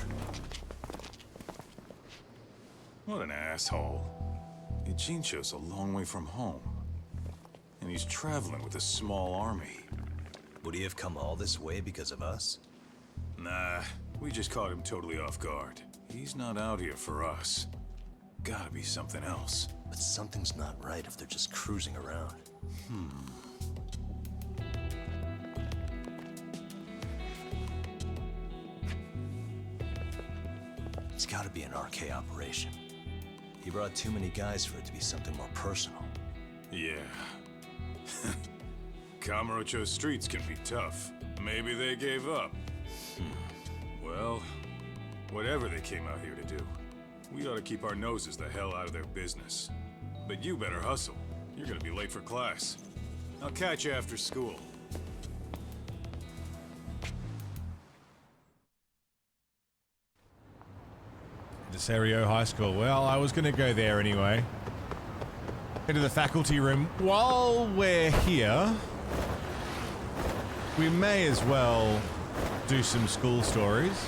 What an asshole. Ichincho's a long way from home. And he's traveling with a small army. Would he have come all this way because of us? Nah, we just caught him totally off guard. He's not out here for us. Gotta be something else. But something's not right if they're just cruising around. It's gotta be an RK operation. He brought too many guys for it to be something more personal. Yeah. Kamurocho streets can be tough. Maybe they gave up. Well, whatever they came out here to do, we ought to keep our noses the hell out of their business. But you better hustle. You're gonna be late for class. I'll catch you after school. Desario High School. Well, I was going to go there anyway. Into the faculty room. While we're here, we may as well do some school stories.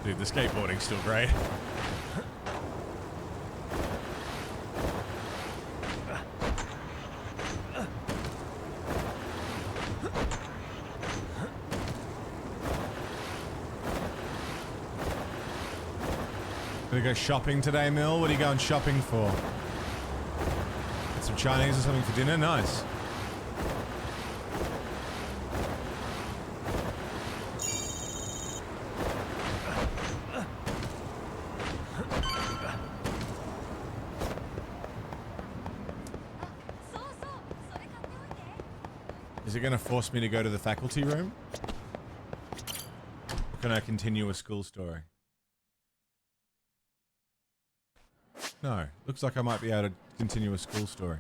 Dude, the skateboarding's still great. Gonna go shopping today, Mill? What are you going shopping for? Get some Chinese or something for dinner? Nice. Is it going to force me to go to the faculty room? Or can I continue a school story? No. Looks like I might be able to continue a school story.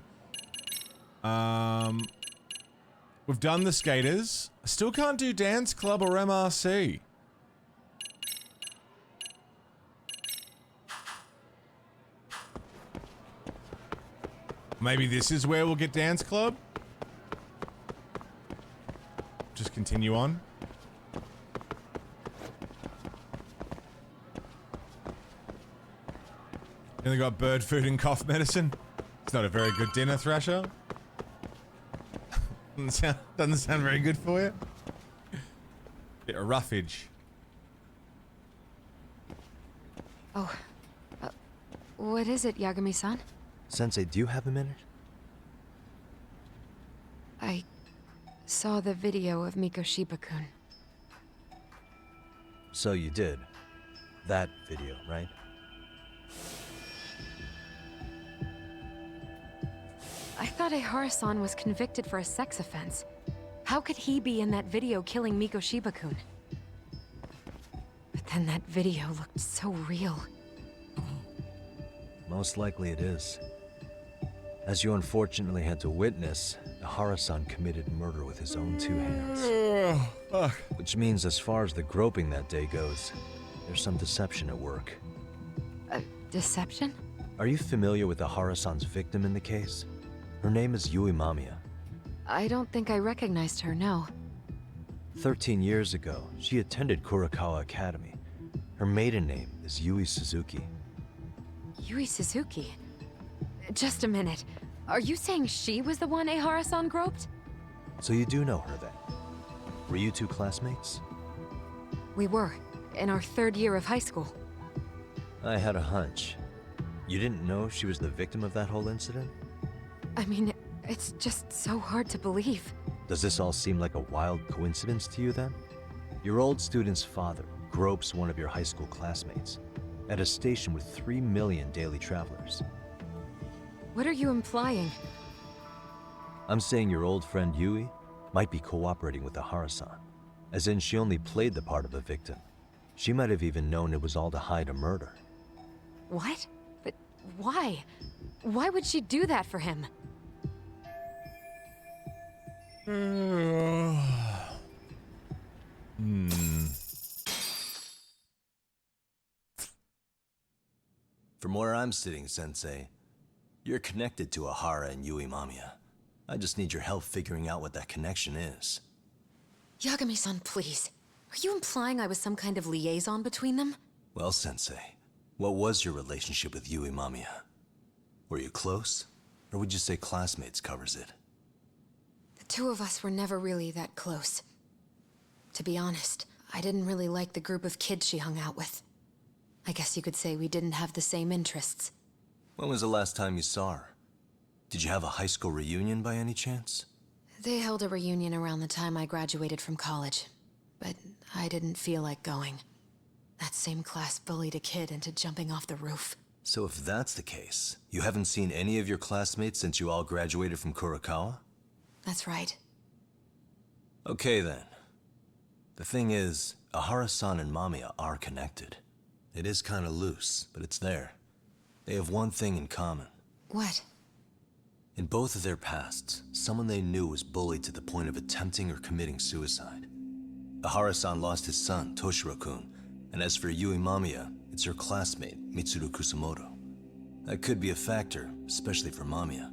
We've done the skaters. I still can't do dance club or MRC. Maybe this is where we'll get dance club? Just continue on. Then they got bird food and cough medicine. It's not a very good dinner, Thrasher. doesn't sound very good for you. Bit of roughage. Oh. What is it, Yagami-san? Sensei, do you have a minute? I saw the video of Mikoshiba-kun. So you did. That video, right? I thought Ehara-san was convicted for a sex offense. How could he be in that video killing Mikoshiba-kun? But then that video looked so real. Most likely it is. As you unfortunately had to witness, Ehara-san committed murder with his own two hands. Which means as far as the groping that day goes, there's some deception at work. Deception? Are you familiar with Ehara-san's victim in the case? Her name is Yui Mamiya. I don't think I recognized her, no. 13 years ago, she attended Kurakawa Academy. Her maiden name is Yui Suzuki. Yui Suzuki? Just a minute. Are you saying she was the one Ehara-san groped? So you do know her then? Were you two classmates? We were, in our third year of high school. I had a hunch. You didn't know she was the victim of that whole incident? I mean, it's just so hard to believe. Does this all seem like a wild coincidence to you then? Your old student's father gropes one of your high school classmates at a station with 3 million daily travelers. What are you implying? I'm saying your old friend Yui might be cooperating with Ehara-san, as in she only played the part of a victim. She might have even known it was all to hide a murder. What? But why? Why would she do that for him? From where I'm sitting, Sensei, you're connected to Ehara and Yui Mamiya. I just need your help figuring out what that connection is. Yagami-san, please. Are you implying I was some kind of liaison between them? Well, Sensei, what was your relationship with Yui Mamiya? Were you close? Or would you say classmates covers it? The two of us were never really that close. To be honest, I didn't really like the group of kids she hung out with. I guess you could say we didn't have the same interests. When was the last time you saw her? Did you have a high school reunion by any chance? They held a reunion around the time I graduated from college, but I didn't feel like going. That same class bullied a kid into jumping off the roof. So if that's the case, you haven't seen any of your classmates since you all graduated from Kurakawa? That's right. Okay then. The thing is, Ahara-san and Mamiya are connected. It is kinda loose, but it's there. They have one thing in common. What? In both of their pasts, someone they knew was bullied to the point of attempting or committing suicide. Ahara-san lost his son, Toshiro-kun, and as for Yui Mamiya, it's her classmate, Mitsuru Kusamoto. That could be a factor, especially for Mamiya.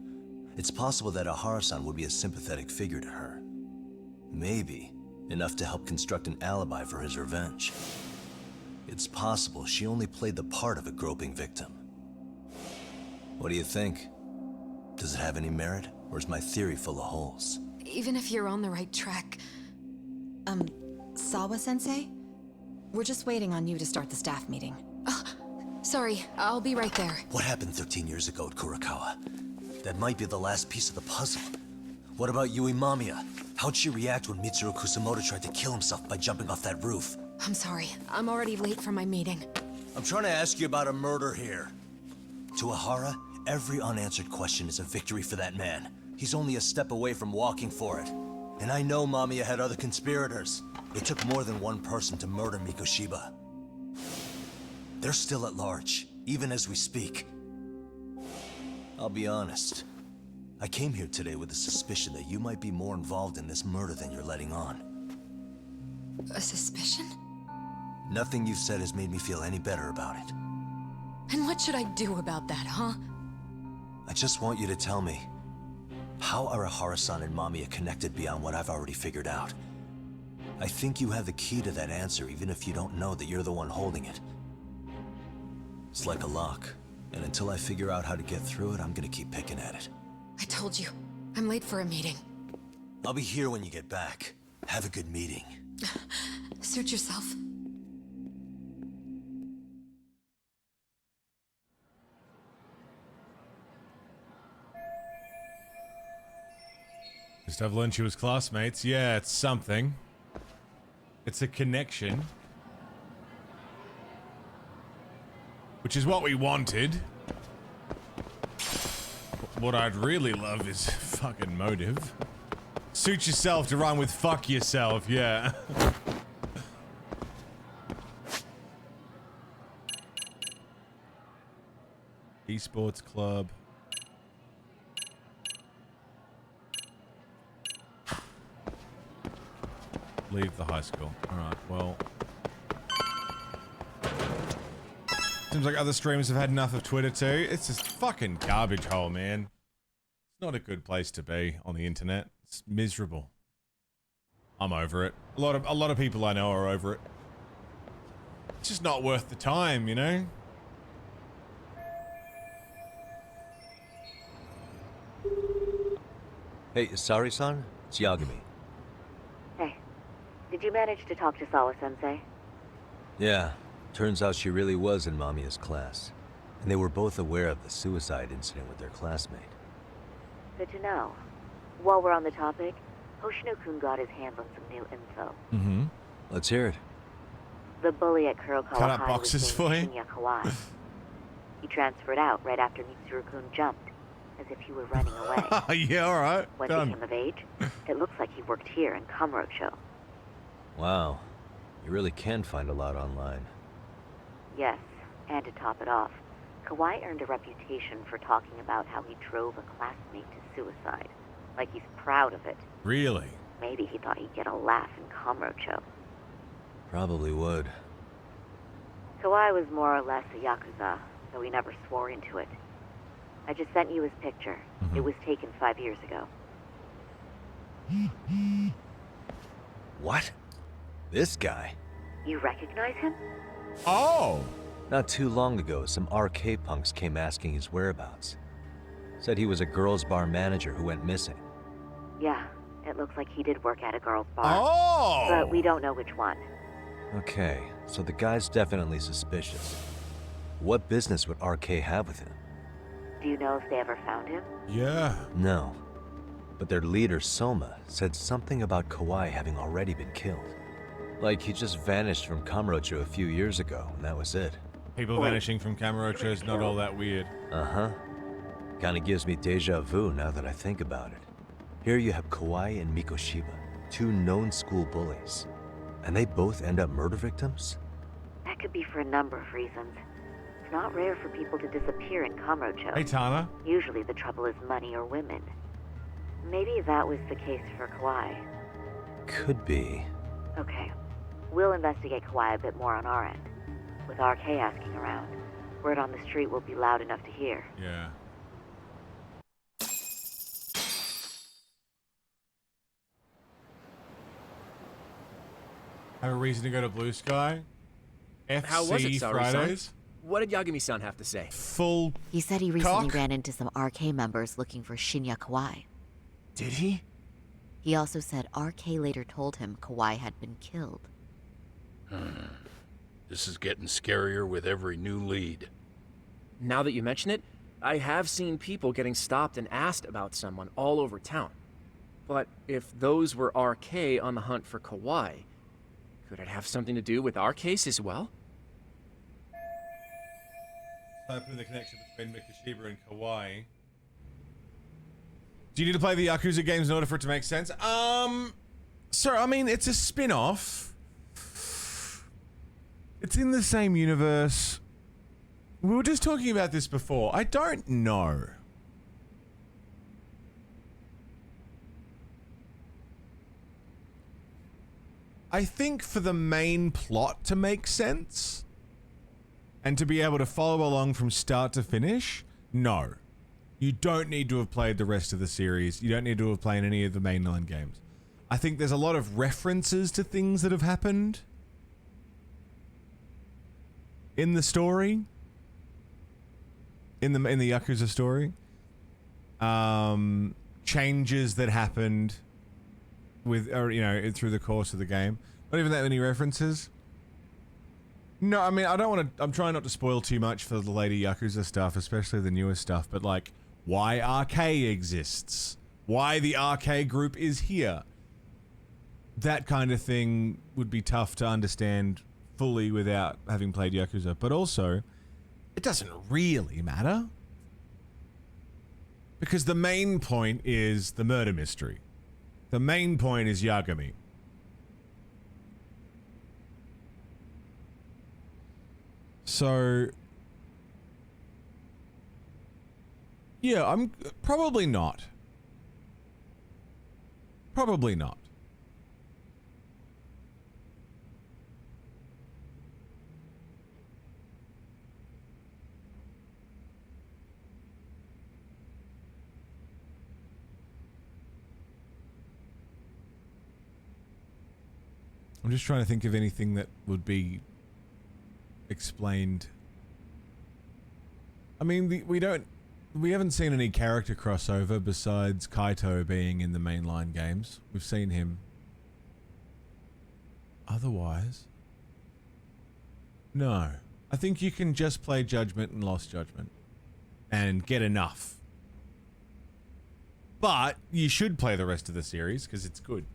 It's possible that Ahara-san would be a sympathetic figure to her. Maybe enough to help construct an alibi for his revenge. It's possible she only played the part of a groping victim. What do you think? Does it have any merit, or is my theory full of holes? Even if you're on the right track... Sawa-sensei? We're just waiting on you to start the staff meeting. Sorry, I'll be right there. What happened 13 years ago at Kurakawa? That might be the last piece of the puzzle. What about Yui Mamiya? How'd she react when Mitsuru Kusamoto tried to kill himself by jumping off that roof? I'm sorry, I'm already late for my meeting. I'm trying to ask you about a murder here. To Ahara, every unanswered question is a victory for that man. He's only a step away from walking for it. And I know Mamiya had other conspirators. It took more than one person to murder Mikoshiba. They're still at large, even as we speak. I'll be honest. I came here today with a suspicion that you might be more involved in this murder than you're letting on. A suspicion? Nothing you've said has made me feel any better about it. And what should I do about that, huh? I just want you to tell me, how are Ahara-san and Mamiya connected beyond what I've already figured out? I think you have the key to that answer, even if you don't know that you're the one holding it. It's like a lock, and until I figure out how to get through it, I'm gonna keep picking at it. I told you, I'm late for a meeting. I'll be here when you get back. Have a good meeting. Suit yourself. Just have lunch with his classmates. Yeah, it's something. It's a connection. Which is what we wanted. What I'd really love is fucking motive. Suit yourself to rhyme with fuck yourself, yeah. Esports club. Leave the high school. Alright, well. Seems like other streamers have had enough of Twitter too. It's just fucking garbage hole, man. It's not a good place to be on the internet. It's miserable. I'm over it. A lot of people I know are over it. It's just not worth the time, you know? Hey, Sari-san? It's Yagami. Hey, did you manage to talk to Sawa-sensei? Yeah, turns out she really was in Mamiya's class. And they were both aware of the suicide incident with their classmate. Good to know. While we're on the topic, Hoshino-kun got his hands on some new info. Mm-hmm. Let's hear it. The bully at Kurokawa Cut out High boxes was for named you? Shinya Kawai. He transferred out right after Mitsuru-kun jumped, as if he were running away. Yeah, alright. When he came of age, it looks like he worked here in Kamurocho. Wow. You really can find a lot online. Yes, and to top it off, Kawai earned a reputation for talking about how he drove a classmate to suicide. Like he's proud of it. Really? Maybe he thought he'd get a laugh in Kamurocho. Probably would. Kawai was more or less a Yakuza, though he never swore into it. I just sent you his picture. It was taken 5 years ago. What? This guy? You recognize him? Oh! Not too long ago, some RK punks came asking his whereabouts. Said he was a girls' bar manager who went missing. Yeah, it looks like he did work at a girl's bar. Oh! But we don't know which one. Okay, so the guy's definitely suspicious. What business would RK have with him? Do you know if they ever found him? Yeah. No. But their leader, Soma, said something about Kawhi having already been killed. Like he just vanished from Kamurocho a few years ago, and that was it. People vanishing from Kamurocho is not all that weird. Uh-huh. Kinda gives me deja vu now that I think about it. Here you have Kawhi and Mikoshiba, two known school bullies. And they both end up murder victims? That could be for a number of reasons. It's not rare for people to disappear in Kamurocho. Hey, Tana. Usually the trouble is money or women. Maybe that was the case for Kawhi. Could be. Okay. We'll investigate Kawhi a bit more on our end. With RK asking around, word on the street will be loud enough to hear. Yeah. Have a reason to go to Blue Sky? FC How was it, Saori-san? Fridays? What did Yagami-san have to say? Full He said he recently cock? ran into some RK members looking for Shinya Kawhi. Did he? He also said RK later told him Kawhi had been killed. This is getting scarier with every new lead. Now that you mention it, I have seen people getting stopped and asked about someone all over town. But if those were RK on the hunt for Kawhi, could it have something to do with our case as well? Open the connection between Mikoshiba and Kawhi. Do you need to play the Yakuza games in order for it to make sense? Sir, I mean, it's a spin-off. It's in the same universe. We were just talking about this before. I don't know. I think for the main plot to make sense and to be able to follow along from start to finish, no. You don't need to have played the rest of the series. You don't need to have played any of the mainline games. I think there's a lot of references to things that have happened in the story, in the Yakuza story. Changes that happened with, or, you know, through the course of the game. Not even that many references. No, I mean, I don't want to, I'm trying not to spoil too much for the later Yakuza stuff, especially the newer stuff, but like, why RK exists, why the RK group is here. That kind of thing would be tough to understand fully without having played Yakuza, but also, it doesn't really matter. Because the main point is the murder mystery. The main point is Yagami. So, yeah, I'm probably not. Probably not. I'm just trying to think of anything that would be explained. I mean, we haven't seen any character crossover besides Kaito being in the mainline games. We've seen him. Otherwise, no. I think you can just play Judgment and Lost Judgment and get enough. But you should play the rest of the series because it's good.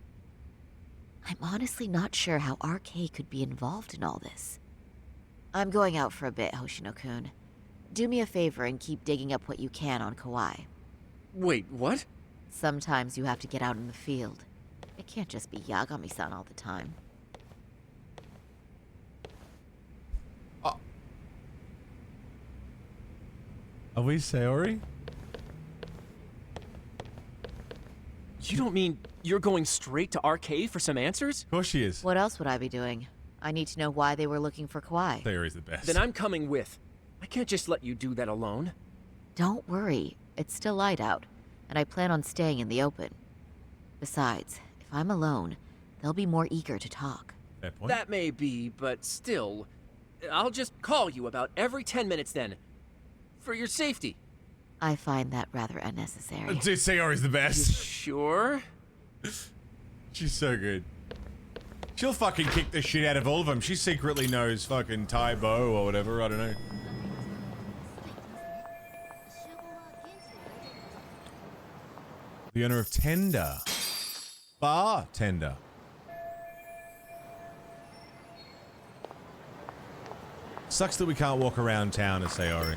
I'm honestly not sure how RK could be involved in all this. I'm going out for a bit, Hoshino-kun. Do me a favor and keep digging up what you can on Kawhi. Wait, what? Sometimes you have to get out in the field. It can't just be Yagami-san all the time. Are we Sayori? You don't mean you're going straight to RK for some answers? Of course she is. What else would I be doing? I need to know why they were looking for Kawhi. Sayori's the best. Then I'm coming with. I can't just let you do that alone. Don't worry. It's still light out, and I plan on staying in the open. Besides, if I'm alone, they'll be more eager to talk. Fair point. That may be, but still, I'll just call you about every 10 minutes then. For your safety. I find that rather unnecessary. Sayori's the best. Sure? She's so good. She'll fucking kick the shit out of all of them. She secretly knows fucking Tai Bo or whatever, I don't know. The owner of Tender. Bartender. Sucks that we can't walk around town as Sayori.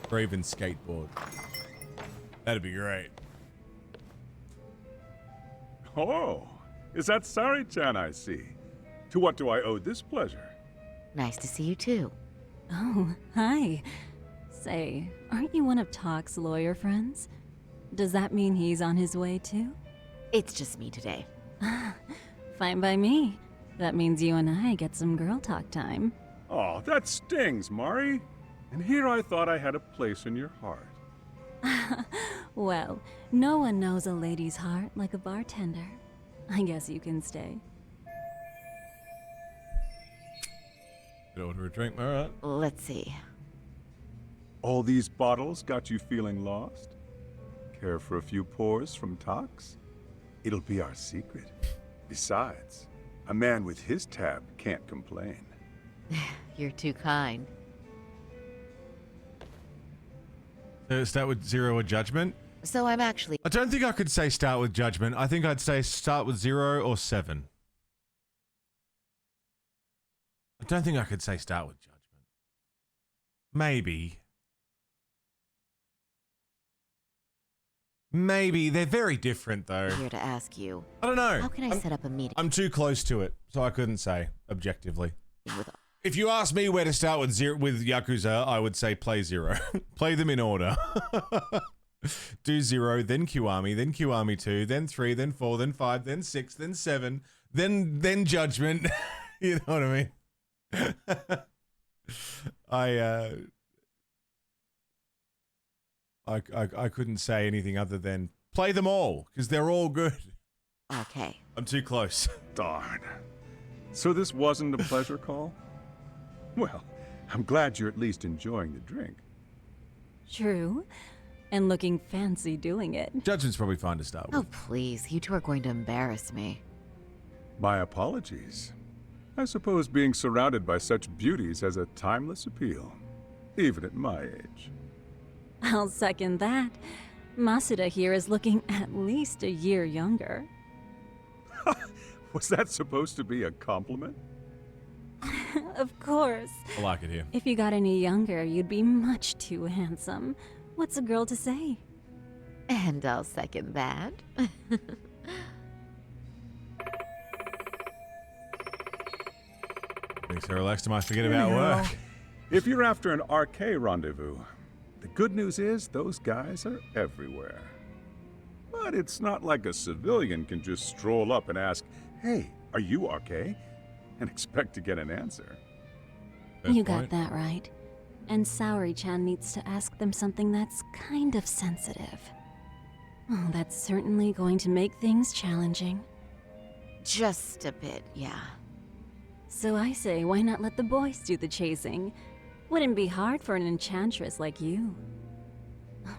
Or even skateboard. That'd be great. Oh, is that Sari-chan I see? To what do I owe this pleasure? Nice to see you too. Oh, hi. Say, aren't you one of Talk's lawyer friends? Does that mean he's on his way too? It's just me today. Fine by me. That means you and I get some girl talk time. Oh, that stings, Mari. And here I thought I had a place in your heart. Well, no one knows a lady's heart like a bartender. I guess you can stay. Could order a drink, alright. Let's see. All these bottles got you feeling lost? Care for a few pours from Tox? It'll be our secret. Besides, a man with his tab can't complain. You're too kind. Start with 0 or judgment? So I'm actually... I don't think I could say start with judgment. I think I'd say start with 0 or 7. I don't think I could say start with judgment. Maybe. Maybe. They're very different, though. Here to ask you. I don't know. How can I set up a meeting? I'm too close to it, so I couldn't say objectively. If you ask me where to start with Yakuza, I would say play 0. Play them in order. Do 0, then Kiwami, then Kiwami 2, then 3, then 4, then 5, then 6, then 7, then Judgment. You know what I mean? I couldn't say anything other than play them all, because they're all good. Okay. I'm too close. Darn. So this wasn't a pleasure call? Well, I'm glad you're at least enjoying the drink. True. And looking fancy doing it. Judgment's probably fine to start with. Oh, please. You two are going to embarrass me. My apologies. I suppose being surrounded by such beauties has a timeless appeal, even at my age. I'll second that. Masuda here is looking at least a year younger. Was that supposed to be a compliment? Of course. I like it here. If you got any younger, you'd be much too handsome. What's a girl to say? And I'll second that. Thanks, relaxed. I might forget about work. If you're after an arcade rendezvous, the good news is those guys are everywhere. But it's not like a civilian can just stroll up and ask, "Hey, are you RK?" and expect to get an answer. You got that right. And Saori-chan needs to ask them something that's kind of sensitive. Oh, that's certainly going to make things challenging. Just a bit, yeah. So I say, why not let the boys do the chasing? Wouldn't be hard for an enchantress like you.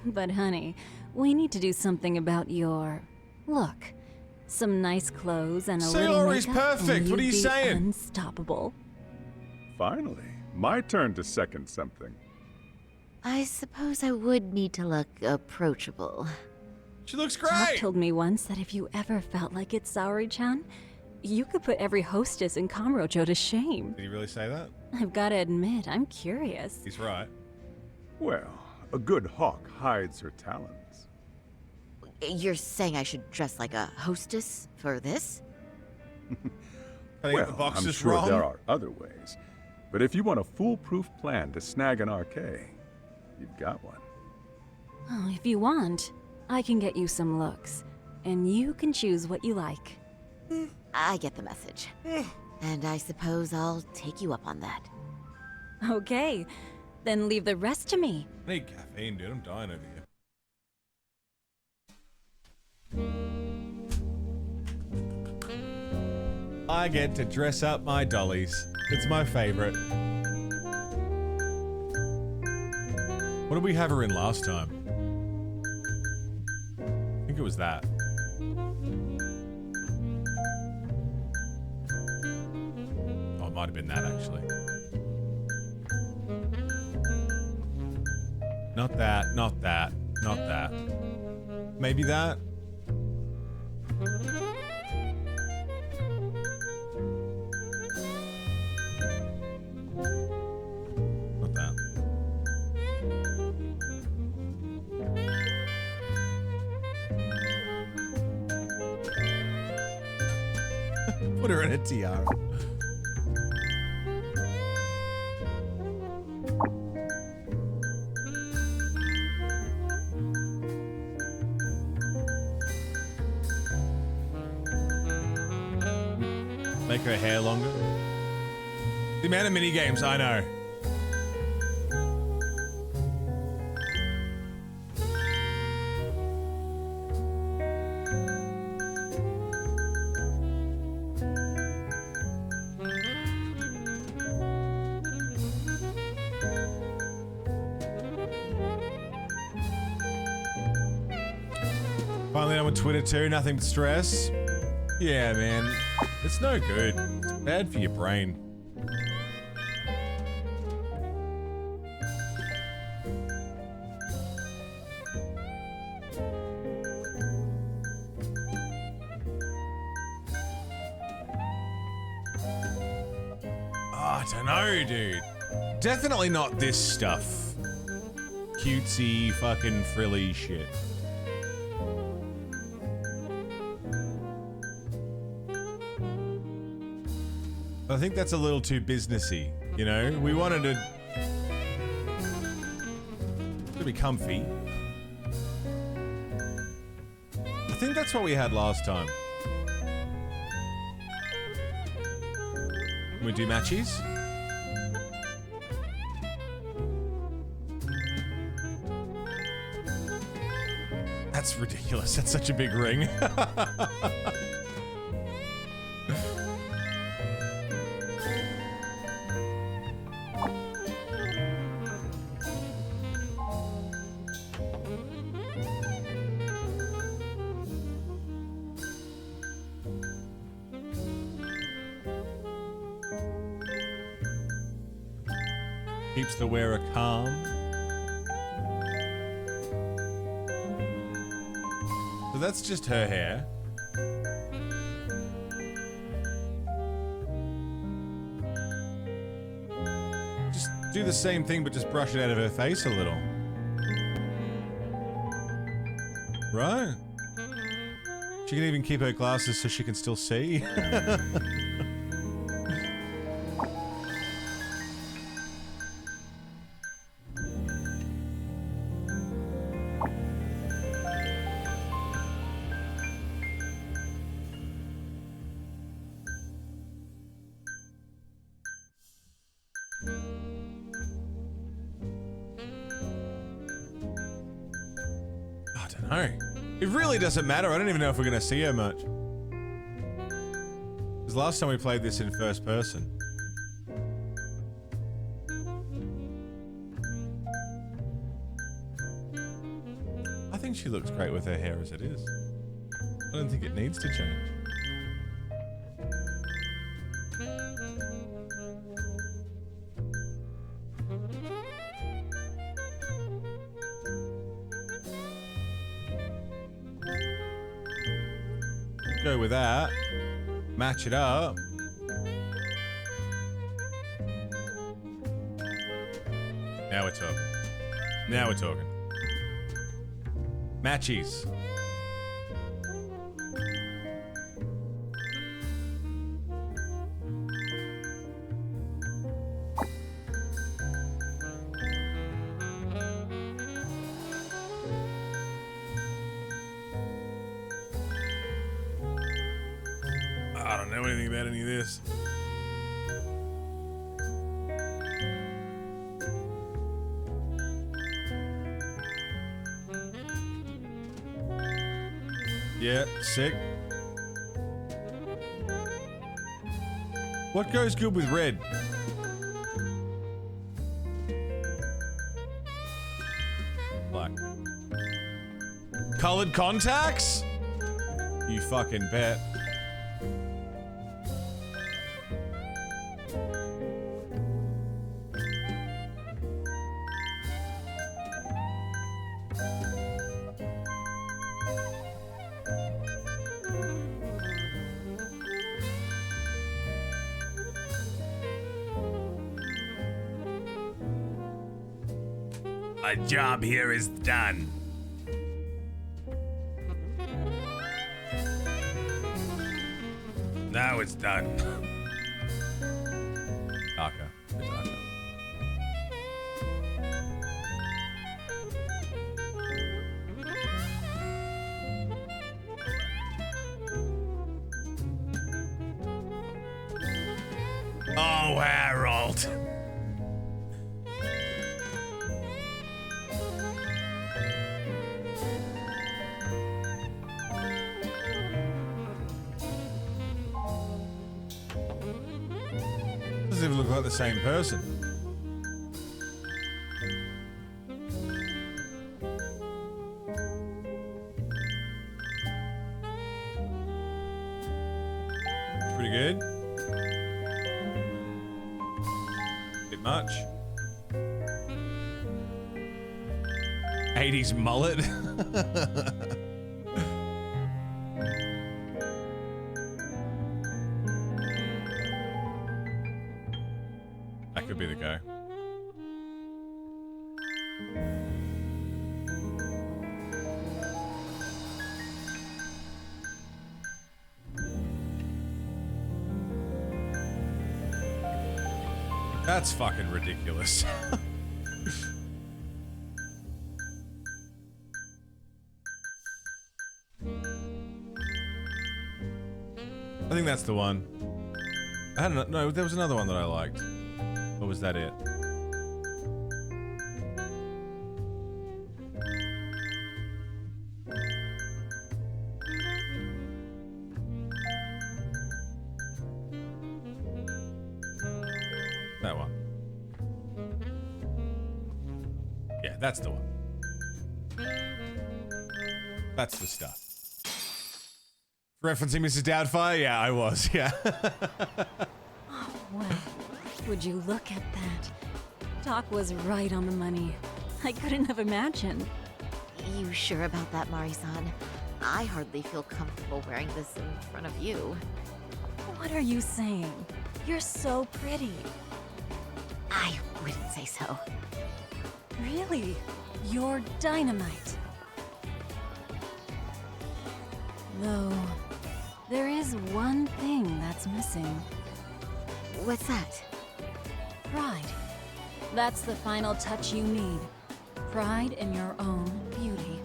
But honey, we need to do something about your look. Some nice clothes and a little Sayori's makeup, perfect. and What are you you'd be saying? Unstoppable. Finally, my turn to second something. I suppose I would need to look approachable. She looks Talk told me once that if you ever felt like it's Saori-chan, you could put every hostess in Kamurocho to shame. Did he really say that? I've got to admit, I'm curious. He's right. Well, a good hawk hides her talons. You're saying I should dress like a hostess for this? Well, I'm sure there are other ways. But if you want a foolproof plan to snag an RK, you've got one. Oh, if you want, I can get you some looks, and you can choose what you like. I get the message. And I suppose I'll take you up on that. Okay, then leave the rest to me. I need caffeine, dude. I'm dying over here. I get to dress up my dollies. It's my favorite. What did we have her in last time? I think it was that. Oh, it might have been that, actually. Not that, not that, not that. Maybe that? Put her in a tiara. Make her hair longer. The amount of mini games, I know. Finally, I'm on Twitter too. Nothing to stress. Yeah, man. It's no good. It's bad for your brain. I don't know, dude. Definitely not this stuff. Cutesy, fucking frilly shit. I think that's a little too businessy, you know? We wanted to be comfy. I think that's what we had last time. Can we do matches? That's ridiculous. That's such a big ring. Keeps the wearer calm. So that's just her hair. Just do the same thing, but just brush it out of her face a little. Right? She can even keep her glasses so she can still see. It really doesn't matter. I don't even know if we're going to see her much. Because last time we played this in first person. I think she looks great with her hair as it is. I don't think it needs to change. Go with that. Match it up. Now we're talking. Now we're talking. Matchies. I don't know anything about any of this. Yeah, sick. What goes good with red? Black. Colored contacts? You fucking bet. My job here is done. Now Now it's done. Darker. A bit darker. Oh, Harold. Doesn't even look like the same person. Pretty good. Bit much. 80s mullet. That could be the guy. That's fucking ridiculous. I think that's the one. I don't know. No, there was another one that I liked. Or was that it? That one. Yeah, that's the one. That's the stuff. Referencing Mrs. Doubtfire? Yeah, I was, yeah. Oh, well, would you look at that? Doc was right on the money. I couldn't have imagined. You sure about that, Mari-san? I hardly feel comfortable wearing this in front of you. What are you saying? You're so pretty. I wouldn't say so. Really? You're dynamite. Though, there is one thing that's missing. What's that? Pride. That's the final touch you need. Pride in your own beauty.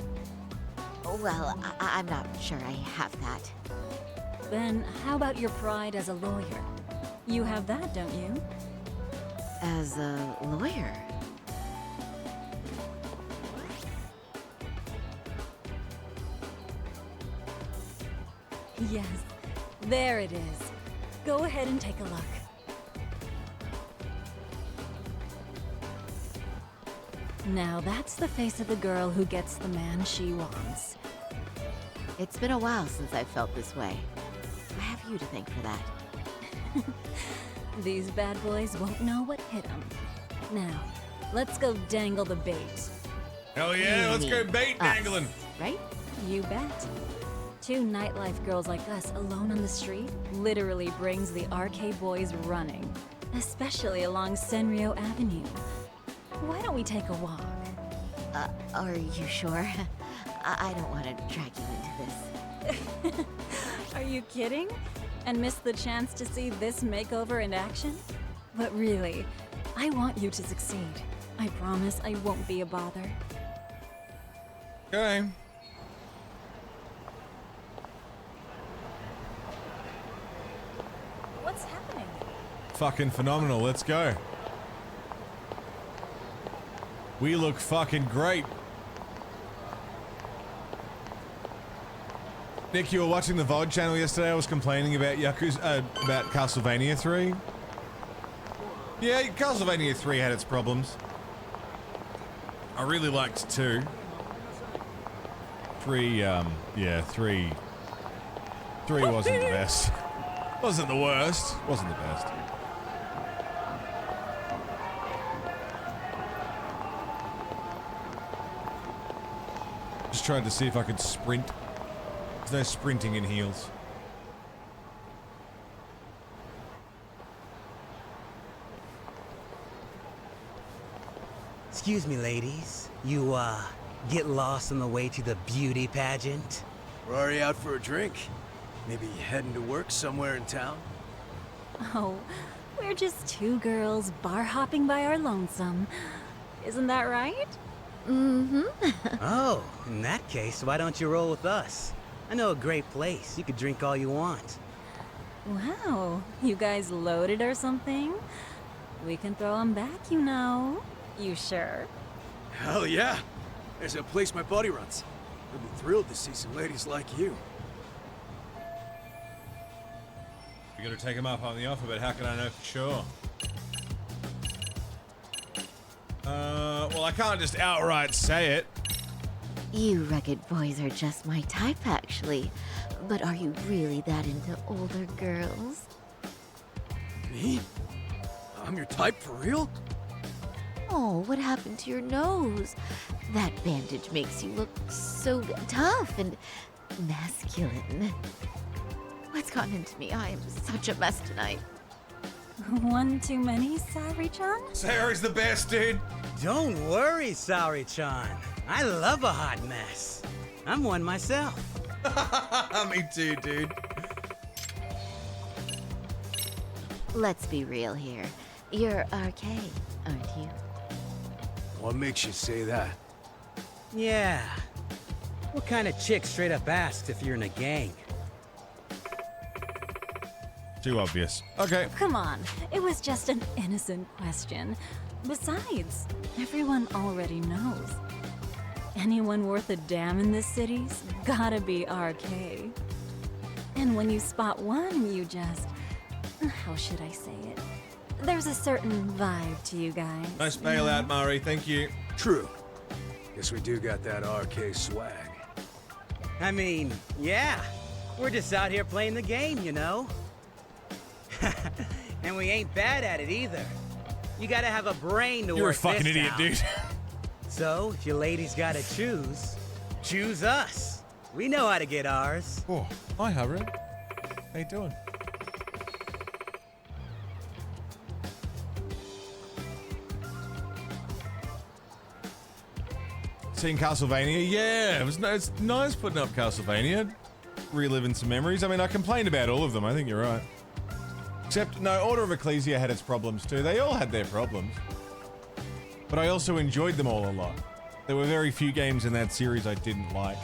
Well, I'm not sure I have that. Then how about your pride as a lawyer? You have that, don't you? As a lawyer? Yes, there it is. Go ahead and take a look. Now that's the face of the girl who gets the man she wants. It's been a while since I've felt this way. I have you to thank for that. These bad boys won't know what hit them. Now, let's go dangle the bait. Hell yeah, let's go bait dangling. Right? You bet. Two nightlife girls like us alone on the street literally brings the RK boys running, especially along Senryo Avenue. Why don't we take a walk? Are you sure? I don't want to drag you into this. Are you kidding? And miss the chance to see this makeover in action? But really, I want you to succeed. I promise I won't be a bother. Okay. What's happening? Fucking phenomenal. Let's go. We look fucking great. Nick, you were watching the VOD channel yesterday. I was complaining about about Castlevania 3. Yeah, Castlevania 3 had its problems. I really liked 2. 3, yeah, 3 wasn't the best. Wasn't the worst. Wasn't the best. Just tried to see if I could sprint. There's no sprinting in heels. Excuse me, ladies. You, get lost on the way to the beauty pageant? We're already out for a drink. Maybe heading to work somewhere in town? Oh, we're just two girls bar hopping by our lonesome. Isn't that right? Mm-hmm. Oh, in that case, why don't you roll with us? I know a great place. You could drink all you want. Wow, you guys loaded or something? We can throw them back, you know. You sure? Hell yeah! There's a place my buddy runs. He'll be thrilled to see some ladies like you. You're gonna take him up on the offer, but how can I know for sure? Well, I can't just outright say it. You rugged boys are just my type, actually. But are you really that into older girls? Me? I'm your type for real? Oh, what happened to your nose? That bandage makes you look so tough and masculine. What's gotten into me? I am such a mess tonight. One too many, Sari-chan? Sari's the best, dude. Don't worry, Sari-chan. I love a hot mess. I'm one myself. Me too, dude. Let's be real here. You're RK, aren't you? What makes you say that? Yeah. What kind of chick straight up asks if you're in a gang? Too obvious. Okay. Come on, it was just an innocent question. Besides, everyone already knows. Anyone worth a damn in this city's gotta be RK. And when you spot one, you just... how should I say it? There's a certain vibe to you guys. Nice bailout, Mari. Thank you. True. Guess we do got that RK swag. I mean, yeah. We're just out here playing the game, you know? And we ain't bad at it either. You gotta have a brain to You're work a fucking this idiot, town. dude. So, if you ladies gotta choose us. We know how to get ours. Oh, hi, Haru. How you doing? Seen Castlevania? Yeah, it's nice putting up Castlevania. Reliving some memories. I mean, I complained about all of them. I think you're right. Except, no, Order of Ecclesia had its problems too. They all had their problems. But I also enjoyed them all a lot. There were very few games in that series I didn't like.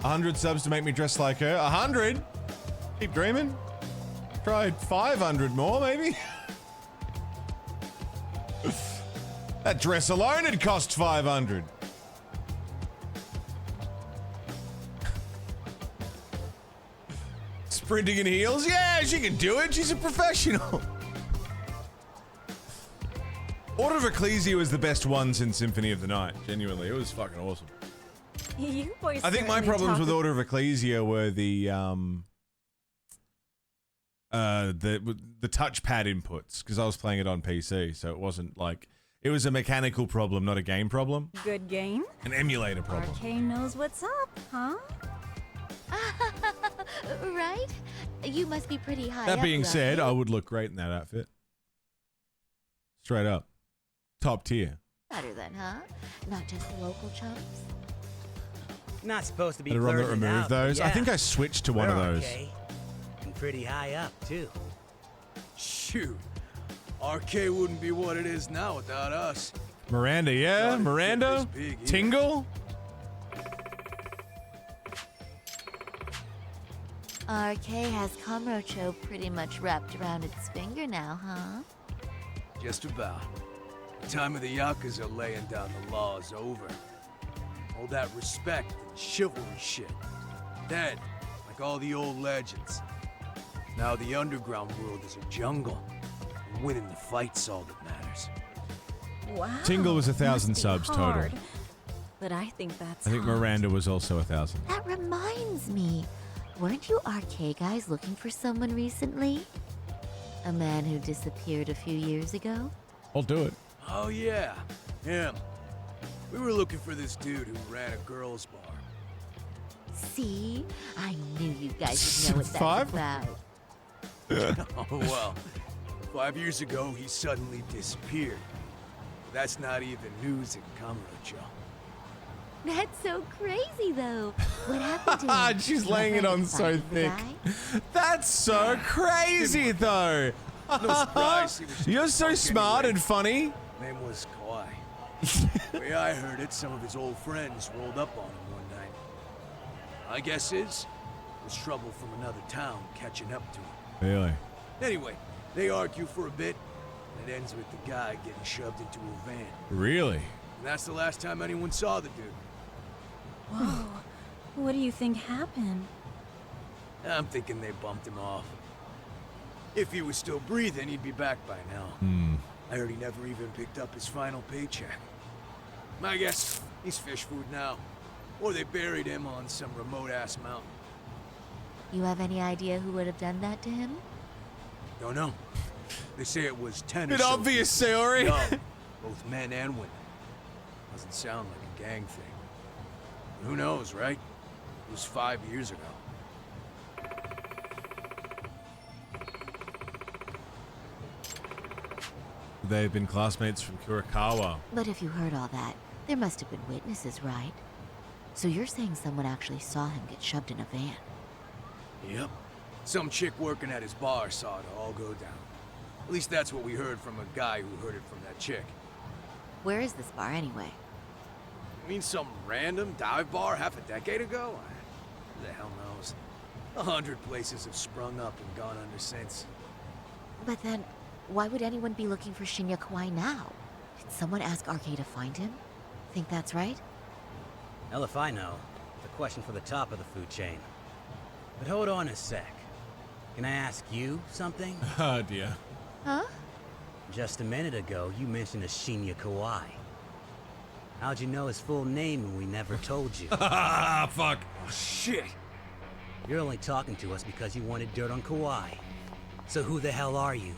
100 subs to make me dress like her. 100? Keep dreaming. Tried 500 more, maybe? That dress alone had cost 500. Sprinting in heels? Yeah, she can do it. She's a professional. Order of Ecclesia was the best one since Symphony of the Night. Genuinely, it was fucking awesome. You boys I think my problems with Order of Ecclesia were the touchpad inputs, because I was playing it on PC, so it wasn't like... It was a mechanical problem, not a game problem. Good game? An emulator problem. RK knows what's up, huh? Right? You must be pretty high That up, being said, right? I would look great in that outfit. Straight up. Top tier. Better then, huh? Not just local chumps. Not supposed to be Better on that blurting remove out, those. but I think yeah. I switched to one of We're those. okay. And pretty high up, too. Shoot. RK wouldn't be what it is now without us. Miranda, yeah? Miranda? Tingle? RK has Kamurocho pretty much wrapped around its finger now, huh? Just about. The time of the Yakuza laying down the law is over. All that respect and chivalry shit. Dead, like all the old legends. Now the underground world is a jungle. And winning the fight's all that matters. Wow. Tingle was 1,000 must be subs total. hard. But I think that's I think hot. Miranda was also 1,000. That reminds me. Weren't you RK guys looking for someone recently? A man who disappeared a few years ago? I'll do it. Oh yeah, him. We were looking for this dude who ran a girls' bar. See? I knew you guys would know what that's 5? about. Oh well. 5 years ago, he suddenly disappeared. That's not even news in Kamurocho. That's so crazy, though. What happened to him? She's You laying it afraid on of so finding the thick. guy? That's so crazy, though. No surprise he was just You're a so punk smart anyway. and funny. Name was Kawhi. The way I heard it, some of his old friends rolled up on him one night. My guess is, it was trouble from another town catching up to him. Really? Anyway, they argue for a bit, and it ends with the guy getting shoved into a van. Really? And that's the last time anyone saw the dude. Whoa. What do you think happened? I'm thinking they bumped him off. If he was still breathing, he'd be back by now. I heard he never even picked up his final paycheck. I guess he's fish food now. Or they buried him on some remote-ass mountain. You have any idea who would have done that to him? Don't know. They say it was 10 or Bit so obvious, people. Sayori. Young, both men and women. Doesn't sound like a gang thing. Who knows, right? It was 5 years ago. They've been classmates from Kurikawa. But if you heard all that, there must have been witnesses, right? So you're saying someone actually saw him get shoved in a van? Yep. Some chick working at his bar saw it all go down. At least that's what we heard from a guy who heard it from that chick. Where is this bar anyway? You mean some random dive bar half a decade ago? Who the hell knows? 100 places have sprung up and gone under since. But then, why would anyone be looking for Shinya Kawai now? Did someone ask RK to find him? Think that's right? Hell if I know. It's a question for the top of the food chain. But hold on a sec. Can I ask you something? Oh dear. Huh? Just a minute ago, you mentioned a Shinya Kawai. How'd you know his full name when we never told you? Fuck. Oh, shit. You're only talking to us because you wanted dirt on Kawhi. So who the hell are you?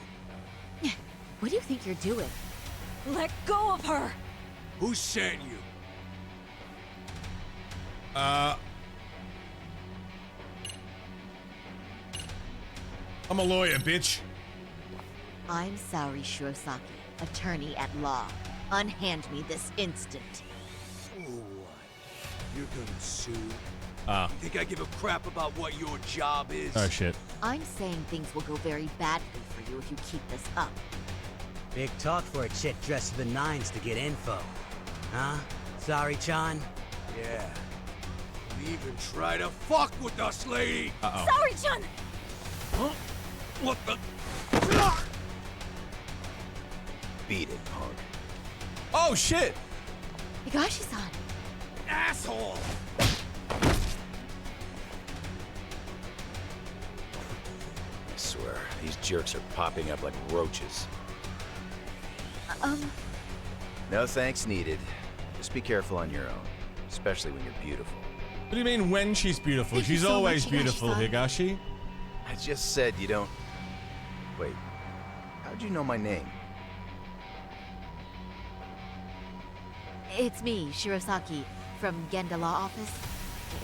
What do you think you're doing? Let go of her! Who sent you? I'm a lawyer, bitch. I'm Saori Shirosaki, attorney at law. Unhand me this instant. Oh, what? You're gonna sue? Think I give a crap about what your job is? Oh shit. I'm saying things will go very badly for you if you keep this up. Big talk for a chick dressed to the nines to get info. Huh? Sorry, Chan? Yeah. You even try to fuck with us, lady! Uh-oh. Sorry, Chun! Huh? What the? Beat it, punk. Oh shit! Higashi-san! Asshole! I swear, these jerks are popping up like roaches. No thanks needed. Just be careful on your own, especially when you're beautiful. What do you mean when she's beautiful? Thank you She's so always much, beautiful, Higashi-san. Higashi. I just said you don't... Wait, how'd you know my name? It's me, Shirosaki, from Genda Law Office.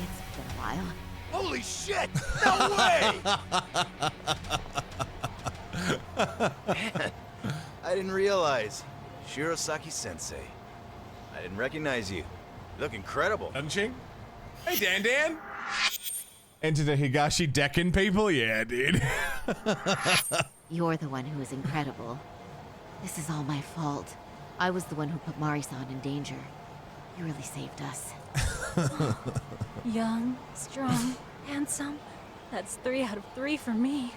It's been a while. Holy shit! No way! Man, I didn't realize. Shirosaki-sensei. I didn't recognize you. You look incredible. Doesn't she? Hey, Dan Dan! Enter the Higashi Dekken people? Yeah, dude. You're the one who is incredible. This is all my fault. I was the one who put Mari-san in danger. You really saved us. Young, strong, handsome. That's 3 out of 3 for me.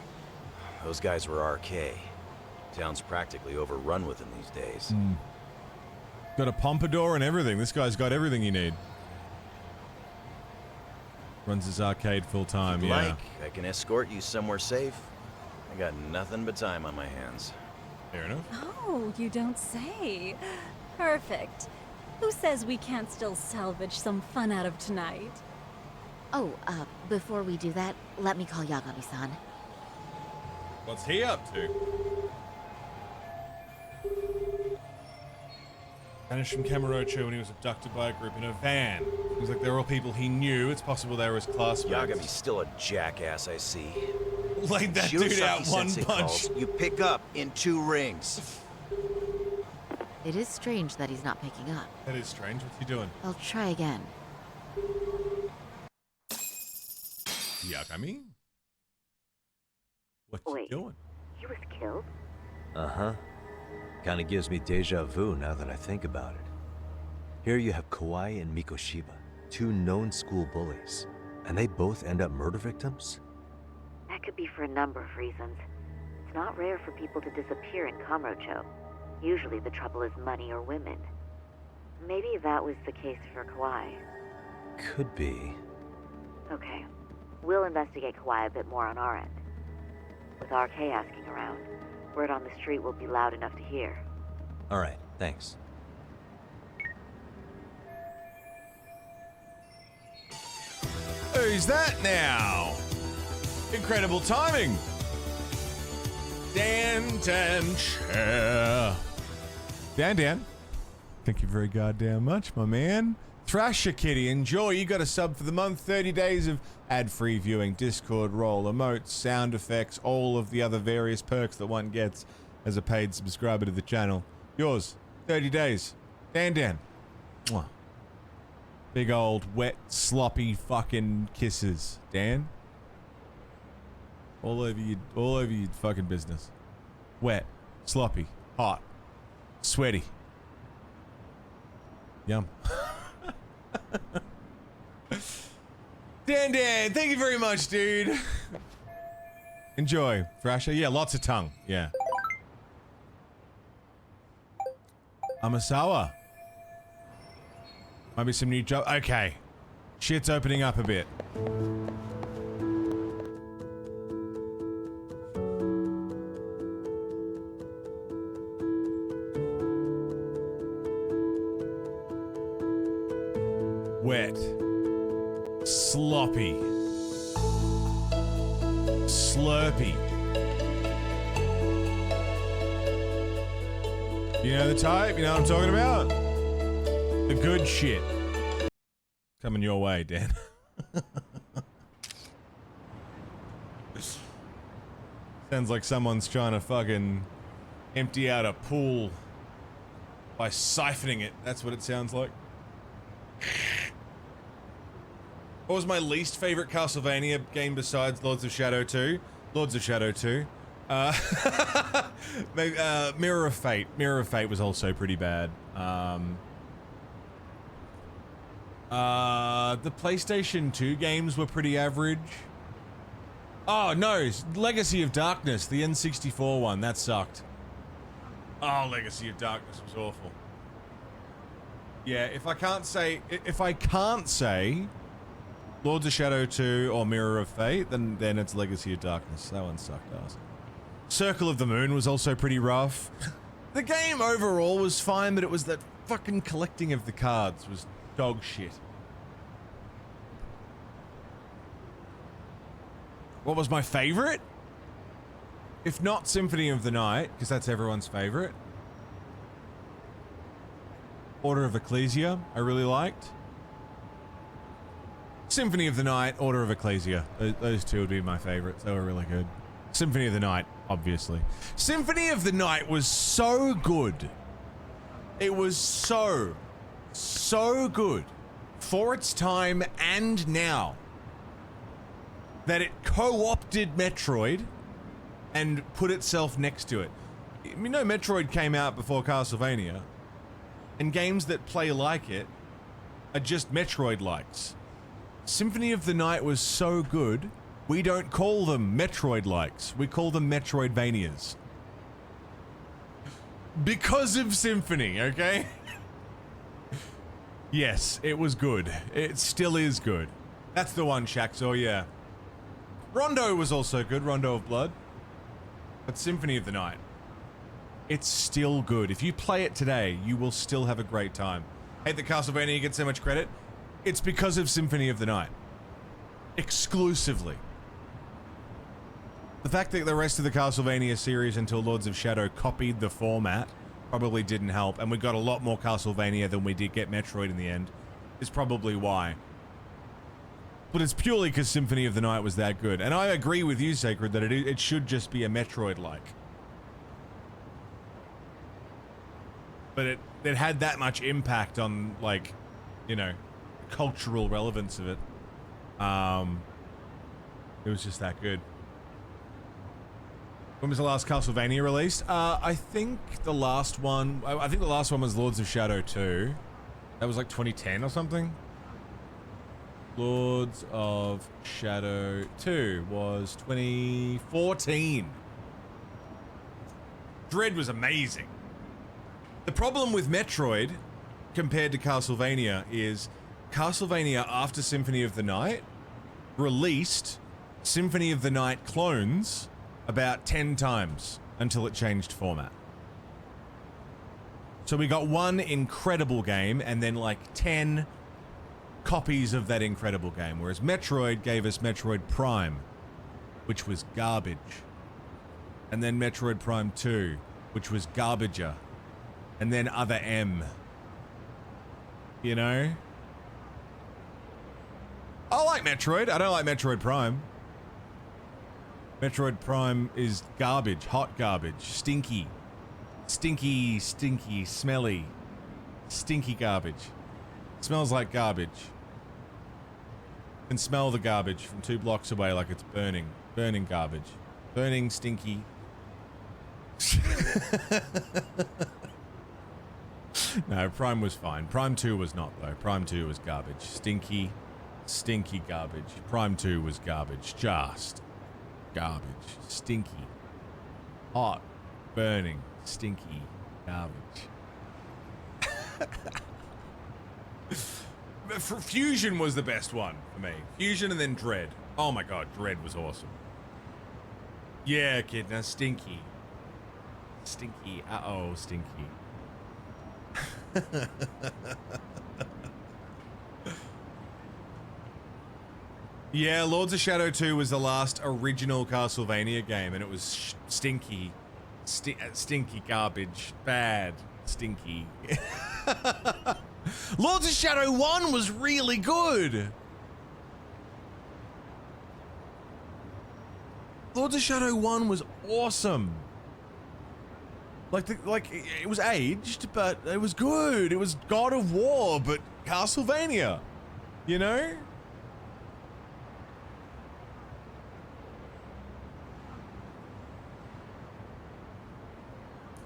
Those guys were RK. Town's practically overrun with them these days. Got a pompadour and everything. This guy's got everything you need. Runs his arcade full time, yeah. Like, I can escort you somewhere safe. I got nothing but time on my hands. Fair enough. Oh, you don't say. Perfect. Who says we can't still salvage some fun out of tonight? Oh, before we do that, let me call Yagami-san. What's he up to? Vanished from Kamurocho when he was abducted by a group in a van. Seems like they're all people he knew. It's possible they were his classmates. Yagami's still a jackass, I see. Laid that dude out one Shirosaki-sensei punch. calls, you pick up in 2 rings. It is strange that he's not picking up. That is strange. What's he doing? I'll try again. Yagami? What you doing? He was killed? Uh-huh. Kinda gives me deja vu now that I think about it. Here you have Kawai and Mikoshiba, two known school bullies, and they both end up murder victims? That could be for a number of reasons. It's not rare for people to disappear in Kamurocho. Usually the trouble is money or women. Maybe that was the case for Kawai. Could be. Okay. We'll investigate Kawhi a bit more on our end. With RK asking around, word on the street will be loud enough to hear. Alright, thanks. Who's that now? Incredible timing. Dan Chair. Dan. Thank you very goddamn much, my man. Thrasher Kitty, enjoy. You got a sub for the month. 30 days of ad-free viewing, Discord role, emotes, sound effects, all of the other various perks that one gets as a paid subscriber to the channel. Yours, 30 days. Dan. Mwah. Big old wet, sloppy fucking kisses, Dan. All over your fucking business. Wet, sloppy, hot, sweaty. Yum. Dan, thank you very much, dude. Enjoy, Thrasher. Yeah, lots of tongue. Yeah. Amasawa. Might be some new job. Okay. Shit's opening up a bit. Wet. Sloppy. Slurpy. You know the type? You know what I'm talking about? The good shit. Coming your way, Dan. Sounds like someone's trying to fucking empty out a pool by siphoning it. That's what it sounds like. What was my least favorite Castlevania game besides Lords of Shadow 2? Lords of Shadow 2. Mirror of Fate. Mirror of Fate was also pretty bad. The PlayStation 2 games were pretty average. Oh, no. Legacy of Darkness, the N64 one. That sucked. Oh, Legacy of Darkness was awful. Yeah, if I can't say Lords of Shadow 2 or Mirror of Fate, then it's Legacy of Darkness. That one sucked ass. Circle of the Moon was also pretty rough. The game overall was fine, but it was that fucking collecting of the cards was dog shit. What was my favorite? If not Symphony of the Night, because that's everyone's favorite. Order of Ecclesia, I really liked. Symphony of the Night, Order of Ecclesia. Those two would be my favorites. They were really good. Symphony of the Night, obviously. Symphony of the Night was so good. It was so good for its time and now that it co-opted Metroid and put itself next to it. I mean, no, Metroid came out before Castlevania, and games that play like it are just Metroid-likes. Symphony of the Night was so good, we don't call them Metroid-likes, we call them Metroidvanias. Because of Symphony, okay? Yes, it was good. It still is good. That's the one, Shaxor, yeah. Rondo was also good, Rondo of Blood. But Symphony of the Night, it's still good. If you play it today, you will still have a great time. Hate that Castlevania gets so much credit. It's because of Symphony of the Night. Exclusively. The fact that the rest of the Castlevania series until Lords of Shadow copied the format probably didn't help, and we got a lot more Castlevania than we did get Metroid in the end, is probably why. But it's purely because Symphony of the Night was that good. And I agree with you, Sacred, that it should just be a Metroid-like. But it had that much impact on, like, you know, cultural relevance of it. It was just that good. When was the last Castlevania released? I think the last one was Lords of Shadow 2. That was like 2010 or something. Lords of Shadow 2 was 2014. Dread was amazing. The problem with Metroid compared to Castlevania is Castlevania after Symphony of the Night released Symphony of the Night clones about 10 times until it changed format. So we got one incredible game and then like 10 copies of that incredible game, whereas Metroid gave us Metroid Prime, which was garbage. And then Metroid Prime 2, which was garbager. And then Other M. You know? I like Metroid. I don't like Metroid Prime. Metroid Prime is garbage. Hot garbage. Stinky. Stinky, stinky, smelly. Stinky garbage. Smells like garbage. Can smell the garbage from 2 blocks away like it's burning. Burning garbage. Burning, stinky. No, Prime was fine. Prime 2 was not, though. Prime 2 was garbage. Stinky, stinky garbage. Prime 2 was garbage. Just garbage. Stinky. Hot. Burning. Stinky. Garbage. Fusion was the best one for me. Fusion and then Dread. Oh my god, Dread was awesome. Yeah, kid, now Stinky. Stinky. Uh-oh, Stinky. Yeah, Lords of Shadow 2 was the last original Castlevania game, and it was stinky. Stinky garbage. Bad. Stinky. Lords of Shadow 1 was really good. Lords of Shadow 1 was awesome. It was aged, but it was good. It was God of War, but Castlevania. You know?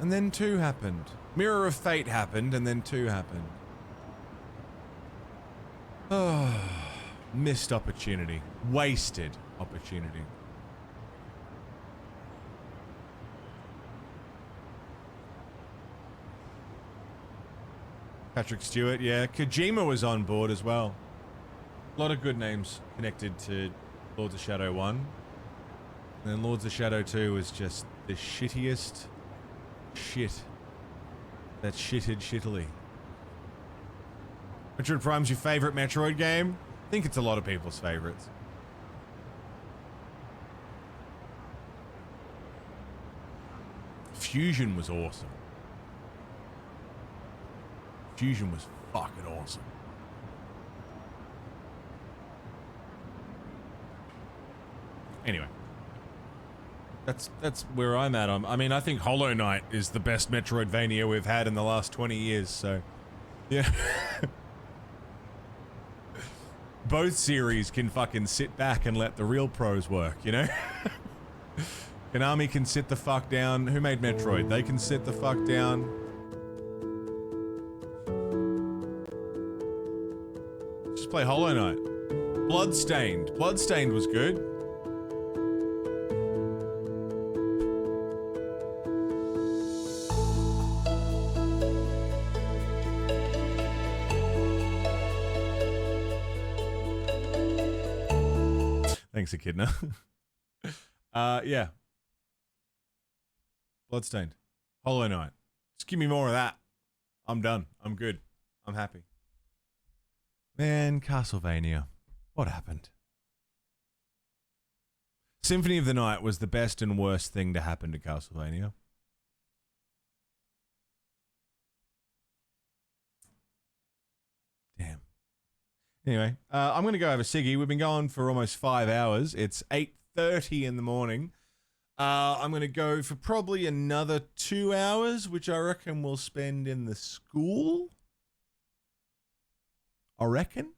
And then 2 happened. Mirror of Fate happened, and then 2 happened. Oh, missed opportunity. Wasted opportunity. Patrick Stewart, yeah. Kojima was on board as well. A lot of good names connected to Lords of Shadow 1. And then Lords of Shadow 2 was just the shittiest shit. That shitted shittily. Metroid Prime's your favorite Metroid game? I think it's a lot of people's favorites. Fusion was awesome. Fusion was fucking awesome. Anyway. That's where I'm at. I mean, I think Hollow Knight is the best Metroidvania we've had in the last 20 years, so... Yeah. Both series can fucking sit back and let the real pros work, you know? Konami can sit the fuck down. Who made Metroid? They can sit the fuck down. Just play Hollow Knight. Bloodstained. Bloodstained was good. Thanks, Echidna. Yeah. Bloodstained. Hollow Knight. Just give me more of that. I'm done. I'm good. I'm happy. Man, Castlevania. What happened? Symphony of the Night was the best and worst thing to happen to Castlevania. Damn. Anyway, I'm going to go have a ciggy. We've been going for almost 5 hours. It's 8:30 in the morning. I'm going to go for probably another 2 hours, which I reckon we'll spend in the school. I reckon.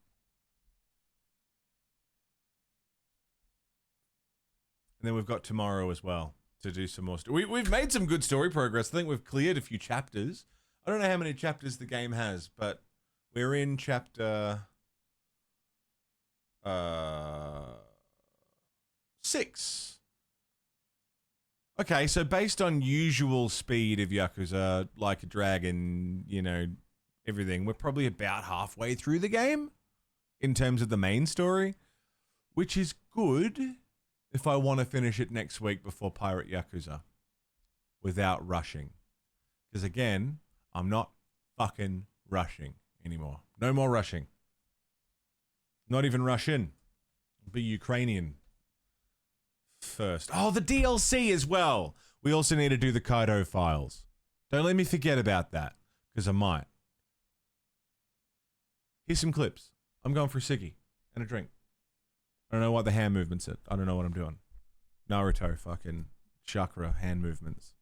then we've got tomorrow as well to do some more. We've made some good story progress. I think we've cleared a few chapters. I don't know how many chapters the game has, but we're in chapter 6. Okay, so based on usual speed of Yakuza, Like a Dragon, you know, everything, we're probably about halfway through the game in terms of the main story, which is good if I want to finish it next week before Pirate Yakuza without rushing. Because again, I'm not fucking rushing anymore. No more rushing. Not even Russian. Be Ukrainian first. Oh, the DLC as well. We also need to do the Kaido files. Don't let me forget about that, because I might. Here's some clips. I'm going for a ciggy and a drink. I don't know what the hand movements are. I don't know what I'm doing. Naruto fucking chakra hand movements.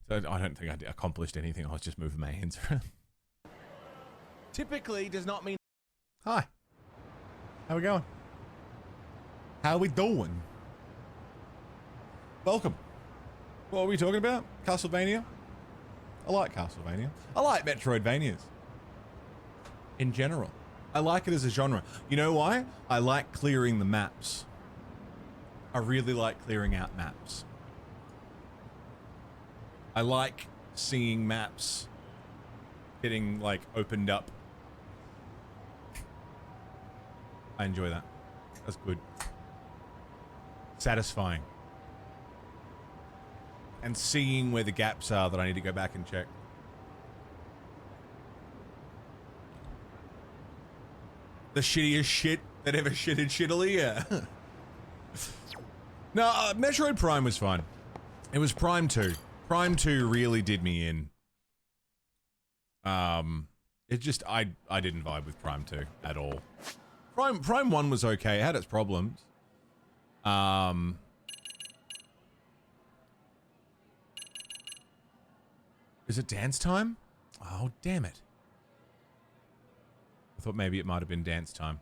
So I don't think I accomplished anything. I was just moving my hands around. Typically does not mean... Hi. How we going? How we doing? Welcome. What are we talking about? Castlevania? I like Castlevania. I like Metroidvanias. In general. I like it as a genre. You know why? I like clearing the maps. I really like clearing out maps. I like seeing maps getting, like, opened up. I enjoy that. That's good. Satisfying. And seeing where the gaps are that I need to go back and check. The shittiest shit that ever shitted shittily, yeah. No, Metroid Prime was fun. It was Prime 2. Prime 2 really did me in. It just, I didn't vibe with Prime 2 at all. Prime 1 was okay. It had its problems. Is it dance time? Oh, damn it. I thought maybe it might have been dance time.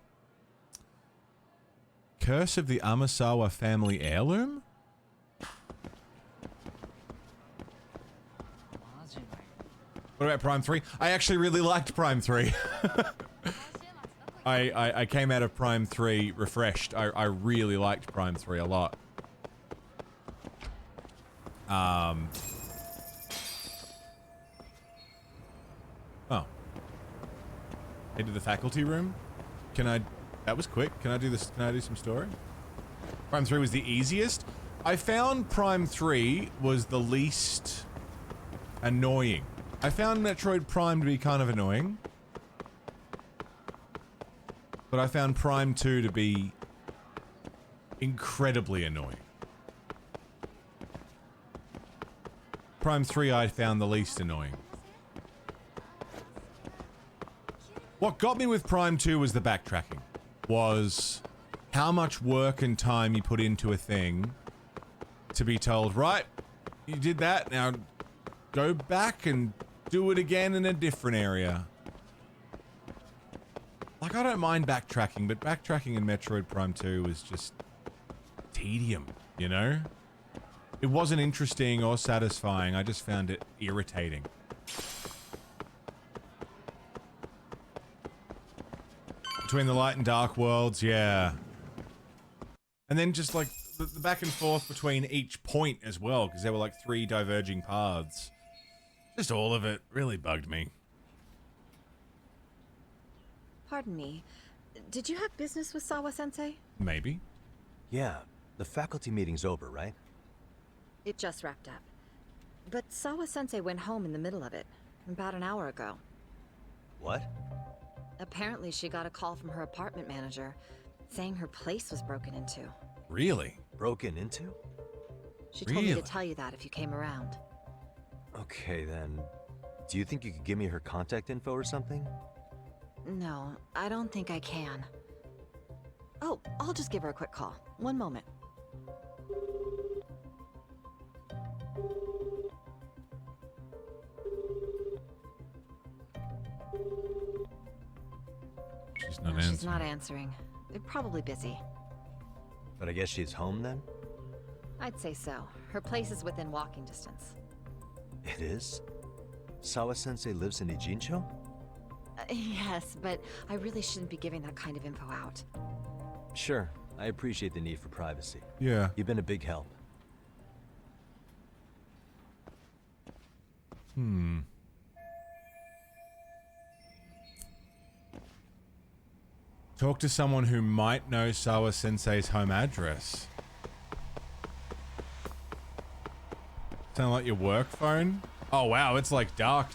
Curse of the Amasawa family heirloom? What about Prime 3? I actually really liked Prime 3. I came out of Prime 3 refreshed. I really liked Prime 3 a lot. Oh. Into the faculty room? Can I... That was quick. Can I do this? Can I do some story? Prime 3 was the easiest. I found Prime 3 was the least annoying. I found Metroid Prime to be kind of annoying. But I found Prime 2 to be incredibly annoying. Prime 3 I found the least annoying. What got me with Prime 2 was the backtracking. Was how much work and time you put into a thing to be told, right, you did that, now go back and do it again in a different area. Like, I don't mind backtracking, but backtracking in Metroid Prime 2 was just tedium, you know? It wasn't interesting or satisfying, I just found it irritating. Between the light and dark worlds, yeah. And then just like the back and forth between each point as well, because there were like 3 diverging paths. Just all of it really bugged me. Pardon me. Did you have business with Sawa-sensei? Maybe. Yeah, the faculty meeting's over, right? It just wrapped up. But Sawa-sensei went home in the middle of it, about an hour ago. What? Apparently she got a call from her apartment manager, saying her place was broken into. Really? Broken into? She told me to tell you that if you came around. Okay, then. Do you think you could give me her contact info or something? No, I don't think I can. Oh, I'll just give her a quick call. One moment. She's not No, answering. she's not answering. They're probably busy. But I guess she's home then? I'd say so. Her place is within walking distance. It is? Sawa-sensei lives in Ijincho? Yes, but I really shouldn't be giving that kind of info out. Sure, I appreciate the need for privacy. Yeah. You've been a big help. Talk to someone who might know Sawa-sensei's home address. Sound like your work phone? Oh wow, it's like dark.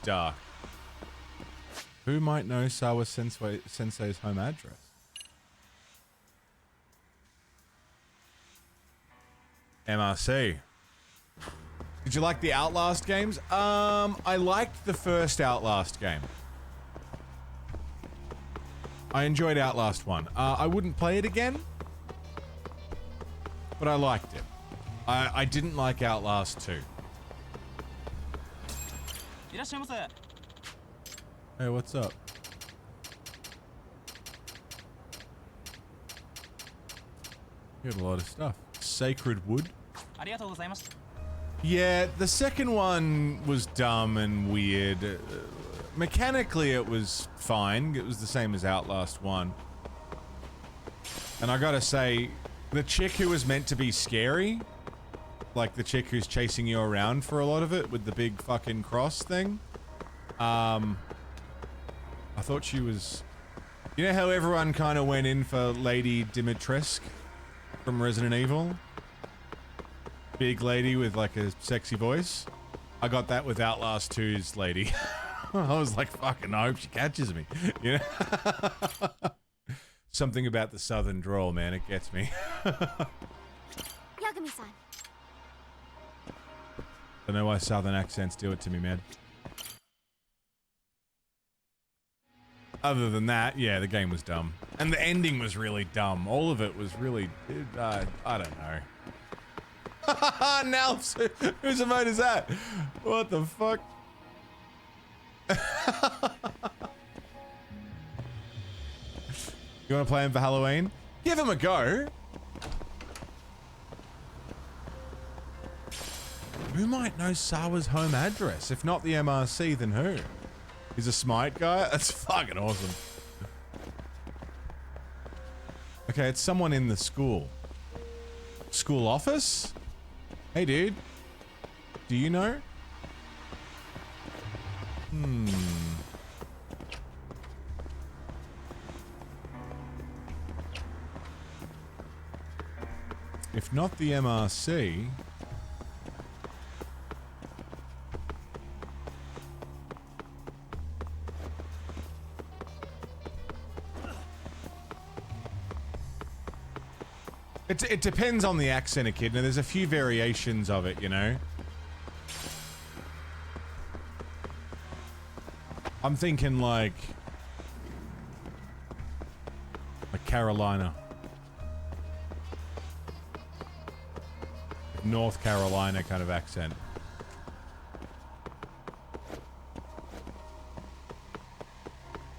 Who might know Sawa-sensei's home address? MRC. Did you like the Outlast games? I liked the first Outlast game. I enjoyed Outlast 1. I wouldn't play it again, but I liked it. I didn't like Outlast 2. Hey, what's up? You got a lot of stuff. Sacred Wood. Yeah, the second one was dumb and weird. Mechanically, it was fine. It was the same as Outlast 1. And I gotta say, the chick who was meant to be scary, like the chick who's chasing you around for a lot of it with the big fucking cross thing, I thought she was... You know how everyone kind of went in for Lady Dimitrescu from Resident Evil? Big lady with like a sexy voice? I got that with Outlast 2's lady. I was like, fucking, I hope she catches me. You know? Something about the southern drawl, man, it gets me. Yagami-san. Don't know why southern accents do it to me, man. Other than that, yeah, the game was dumb. And the ending was really dumb. All of it was really... I don't know. Now, whose emote is that? What the fuck? You want to play him for Halloween? Give him a go. Who might know Sawa's home address? If not the MRC, then who? He's a Smite guy? That's fucking awesome. Okay, it's someone in the school. School office? Hey, dude. Do you know? If not the MRC... It depends on the accent of kid. Now, there's a few variations of it, you know? I'm thinking like Carolina. North Carolina kind of accent.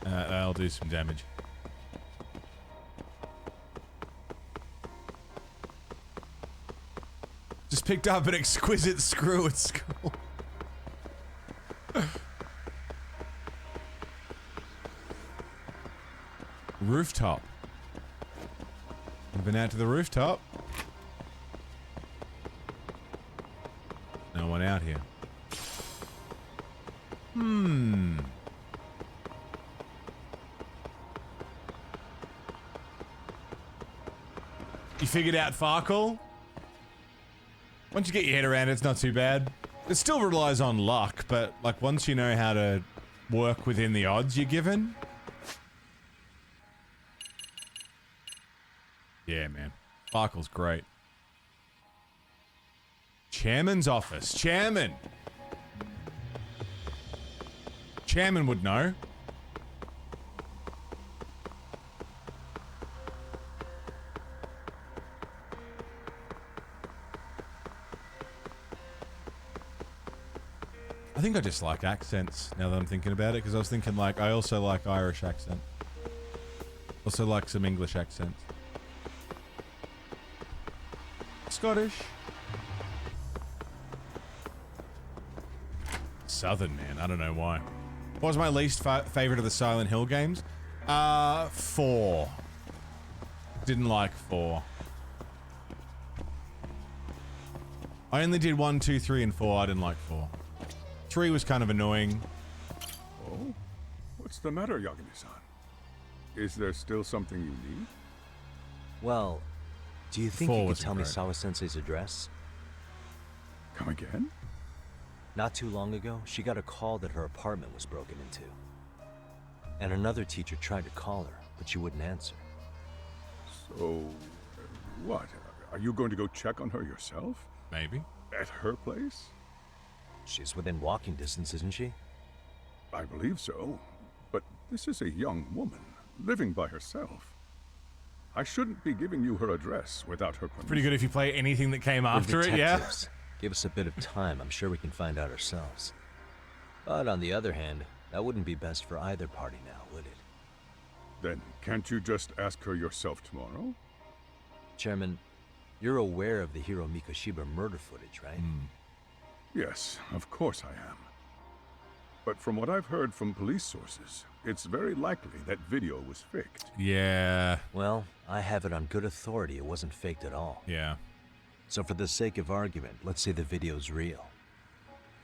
That'll do some damage. Just picked up an exquisite screw at school. Rooftop. I've been out to the rooftop. No one out here. You figured out Farkle? Once you get your head around it, it's not too bad. It still relies on luck, but like once you know how to work within the odds you're given. Yeah, man. Farkle's great. Chairman's office. Chairman! Chairman would know. I think I just like accents now that I'm thinking about it, because I was thinking like, I also like Irish accent. Also like some English accents. Scottish. Southern, man. I don't know why. What was my least favorite of the Silent Hill games? 4. Didn't like 4. I only did 1, 2, 3, and 4. I didn't like 4. 3 was kind of annoying. Oh? What's the matter, Yagami-san? Is there still something you need? Well, do you think 4 you could was tell me great. Sawa-sensei's address? Come again? Not too long ago, she got a call that her apartment was broken into. And another teacher tried to call her, but she wouldn't answer. So, what? Are you going to go check on her yourself? Maybe. At her place? She's within walking distance, isn't she? I believe so. But this is a young woman, living by herself. I shouldn't be giving you her address without her permission. Pretty good if you play anything that came We're after it, yeah? detectives. Give us a bit of time, I'm sure we can find out ourselves. But on the other hand, that wouldn't be best for either party now, would it? Then can't you just ask her yourself tomorrow? Chairman, you're aware of the Hiro Mikoshiba murder footage, right? Yes, of course I am. But from what I've heard from police sources, it's very likely that video was faked. Yeah. Well, I have it on good authority it wasn't faked at all. Yeah. So for the sake of argument, let's say the video's real.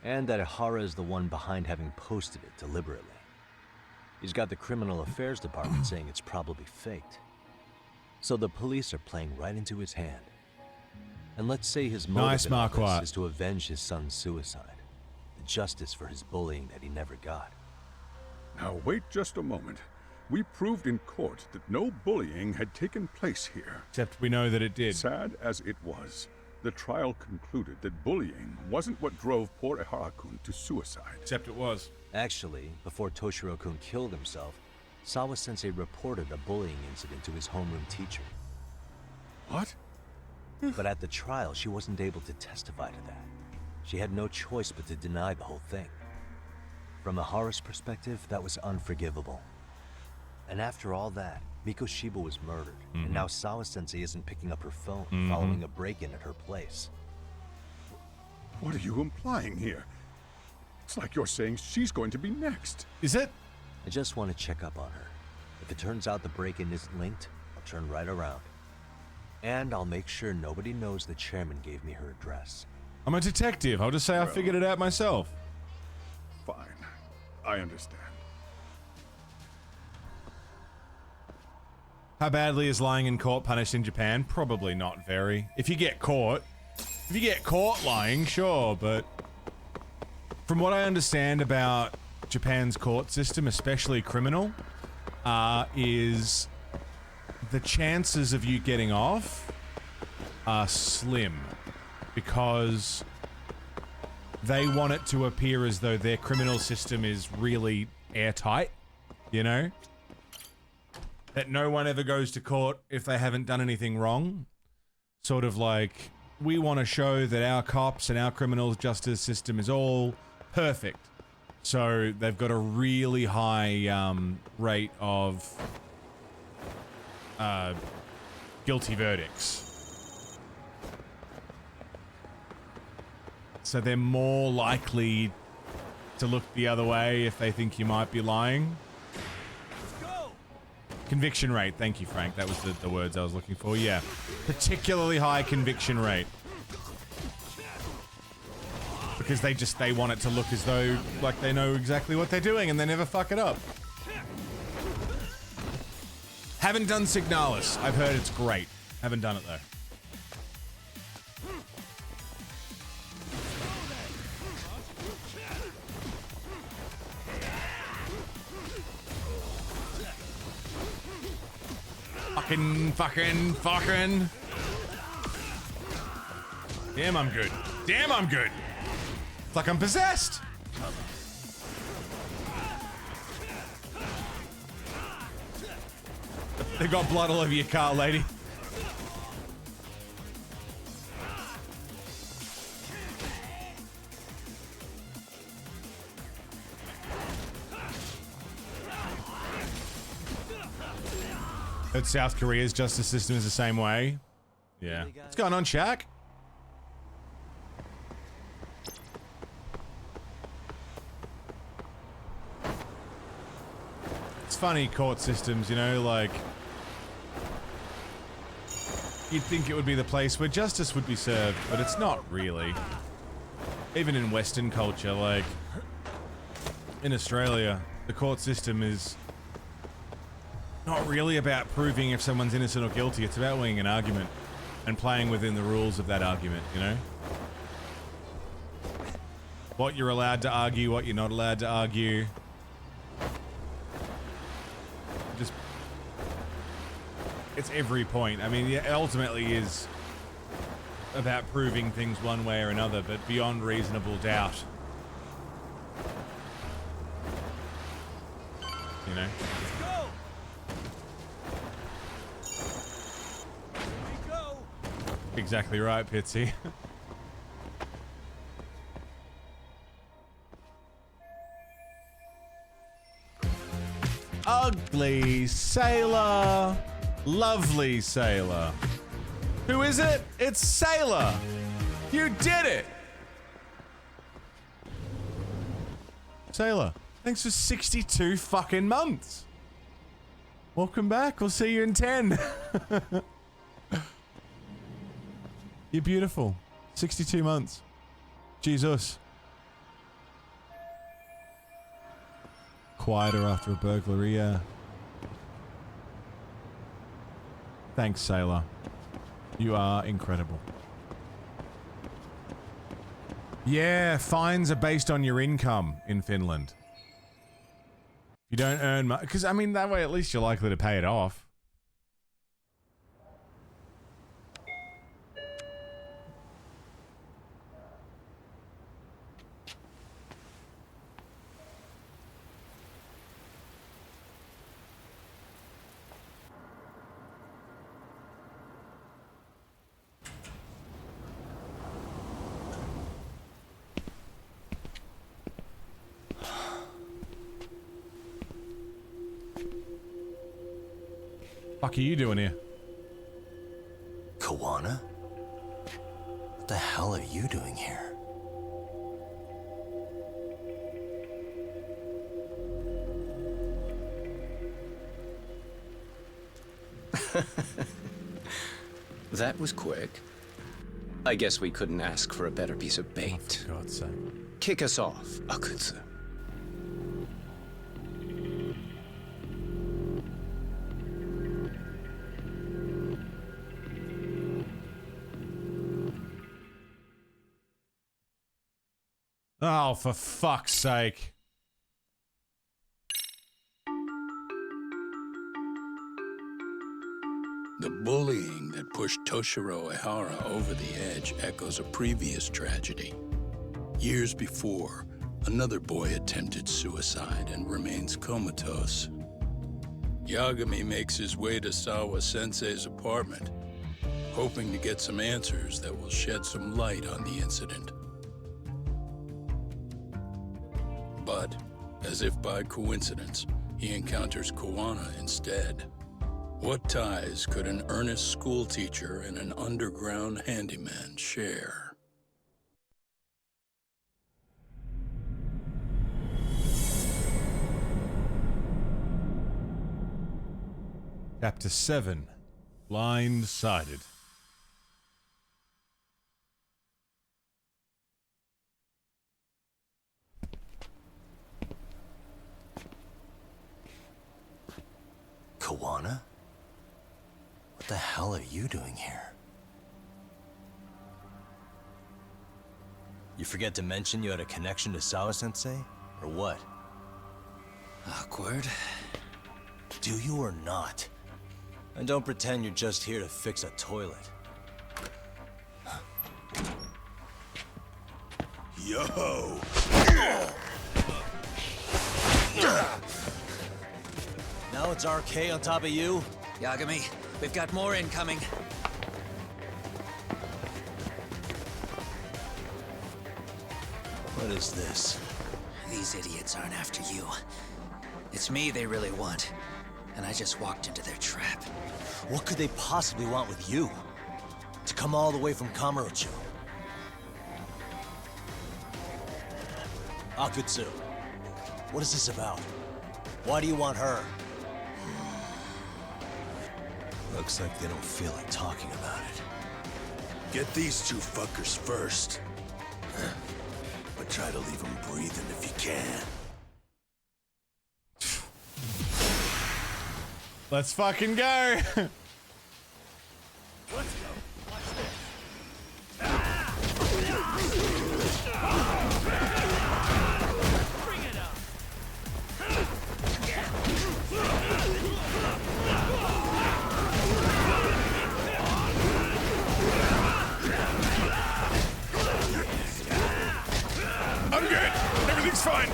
And that Ihara is the one behind having posted it deliberately. He's got the criminal affairs department saying it's probably faked. So the police are playing right into his hand. And let's say his motive in all this is to avenge his son's suicide. The justice for his bullying that he never got. Now wait just a moment. We proved in court that no bullying had taken place here. Except we know that it did. Sad as it was, the trial concluded that bullying wasn't what drove poor Ihara-kun to suicide. Except it was. Actually, before Toshiro-kun killed himself, Sawa-sensei reported a bullying incident to his homeroom teacher. What? But at the trial, she wasn't able to testify to that. She had no choice but to deny the whole thing. From Ihara's perspective, that was unforgivable. And after all that, Mikoshiba was murdered, and now Sawa-sensei isn't picking up her phone following a break-in at her place. What are you implying here? It's like you're saying she's going to be next. Is it? I just want to check up on her. If it turns out the break-in isn't linked, I'll turn right around. And I'll make sure nobody knows the chairman gave me her address. I'm a detective. I'll just say I figured it out myself. Fine. I understand. How badly is lying in court punished in Japan? Probably not very. If you get caught lying, sure, but from what I understand about Japan's court system, especially criminal, is the chances of you getting off are slim because they want it to appear as though their criminal system is really airtight, you know? That no one ever goes to court if they haven't done anything wrong. Sort of like, we want to show that our cops and our criminal justice system is all perfect. So they've got a really high rate of guilty verdicts. So they're more likely to look the other way if they think you might be lying. Conviction rate. Thank you, Frank. That was the words I was looking for. Yeah. Particularly high conviction rate. Because they want it to look as though, like, they know exactly what they're doing and they never fuck it up. Haven't done Signalis. I've heard it's great. Haven't done it, though. Fucking. Damn, I'm good. Damn, I'm good. It's like I'm possessed. They got blood all over your car, lady. South Korea's justice system is the same way. Yeah. What's going on, Shaq? it's funny, court systems, you know, like... You'd think it would be the place where justice would be served, but it's not really. Even in Western culture, like... In Australia, the court system is... not really about proving if someone's innocent or guilty. It's about winning an argument and playing within the rules of that argument, you know? What you're allowed to argue, what you're not allowed to argue. Just... It's every point. I mean, it ultimately is about proving things one way or another, but beyond reasonable doubt. You know? Exactly right, Pitsy. Ugly Sailor. Lovely Sailor. Who is it? It's Sailor. You did it. Sailor, thanks for 62 fucking months. Welcome back. We'll see you in 10. You're beautiful. 62 months. Jesus. Quieter after a burglary, yeah. Thanks, Sailor. You are incredible. Yeah, fines are based on your income in Finland. If you don't earn much, because I mean, that way at least you're likely to pay it off. Fuck are you doing here? Kawana? What the hell are you doing here? That was quick. I guess we couldn't ask for a better piece of bait. For God's sake. Kick us off, Akutsu. Oh, for fuck's sake. The bullying that pushed Toshiro Ehara over the edge echoes a previous tragedy. Years before, another boy attempted suicide and remains comatose. Yagami makes his way to Sawa-sensei's apartment, hoping to get some answers that will shed some light on the incident. But, as if by coincidence, he encounters Kawana instead. What ties could an earnest schoolteacher and an underground handyman share? Chapter 7. Blindsided. Kawana? What the hell are you doing here? You forget to mention you had a connection to Sawa-sensei? Or what? Awkward. Do you or not? And don't pretend you're just here to fix a toilet. Yo! Now it's RK on top of you? Yagami, we've got more incoming. What is this? These idiots aren't after you. It's me they really want. And I just walked into their trap. What could they possibly want with you? To come all the way from Kamurocho? Akutsu, what is this about? Why do you want her? Looks like they don't feel like talking about it. Get these two fuckers first. But try to leave them breathing if you can. Let's fucking go. Let's go. Watch this. Bring it up. I'm good. Everything's fine.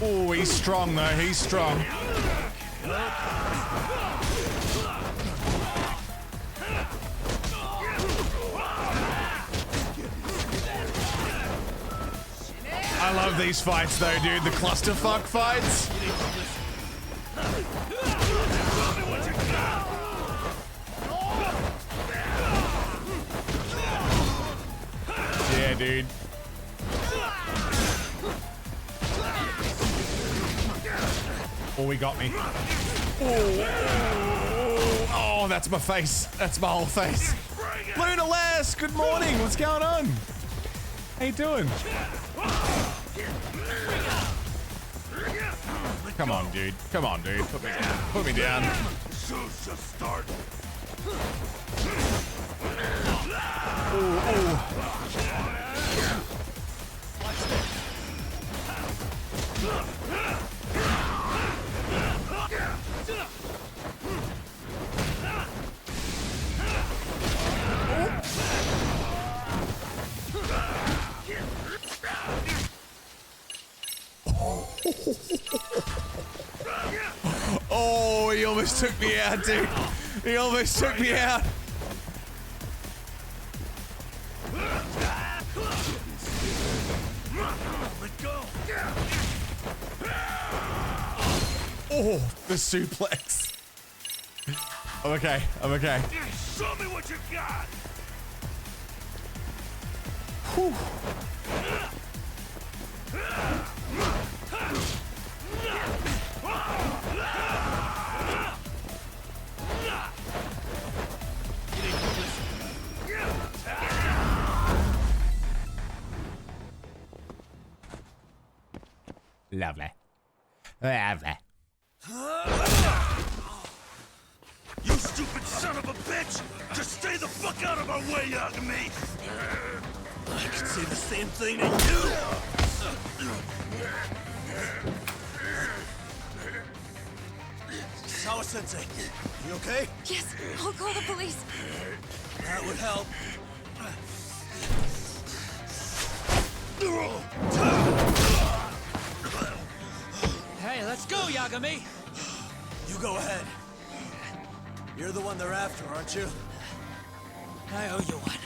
Oh, he's strong though. He's strong. I love these fights though, dude. The clusterfuck fights. Yeah, dude. Oh, he got me. Oh, that's my face. That's my whole face. Luna Lass, good morning. What's going on? How you doing? Come on, dude. Come on, dude. Put me down. Put me down. Show's just starting. Oh, he almost took me out, dude. He almost took me out. Let go. Oh, the suplex. I'm okay. I'm okay. Show me what you got. Whew. Lovely. Lovely. You stupid son of a bitch! Just stay the fuck out of our way, Yagami! I could say the same thing to you! Sawa-sensei, you okay? Yes, I'll call the police. That would help. Hey, let's go, Yagami! You go ahead. You're the one they're after, aren't you? I owe you one.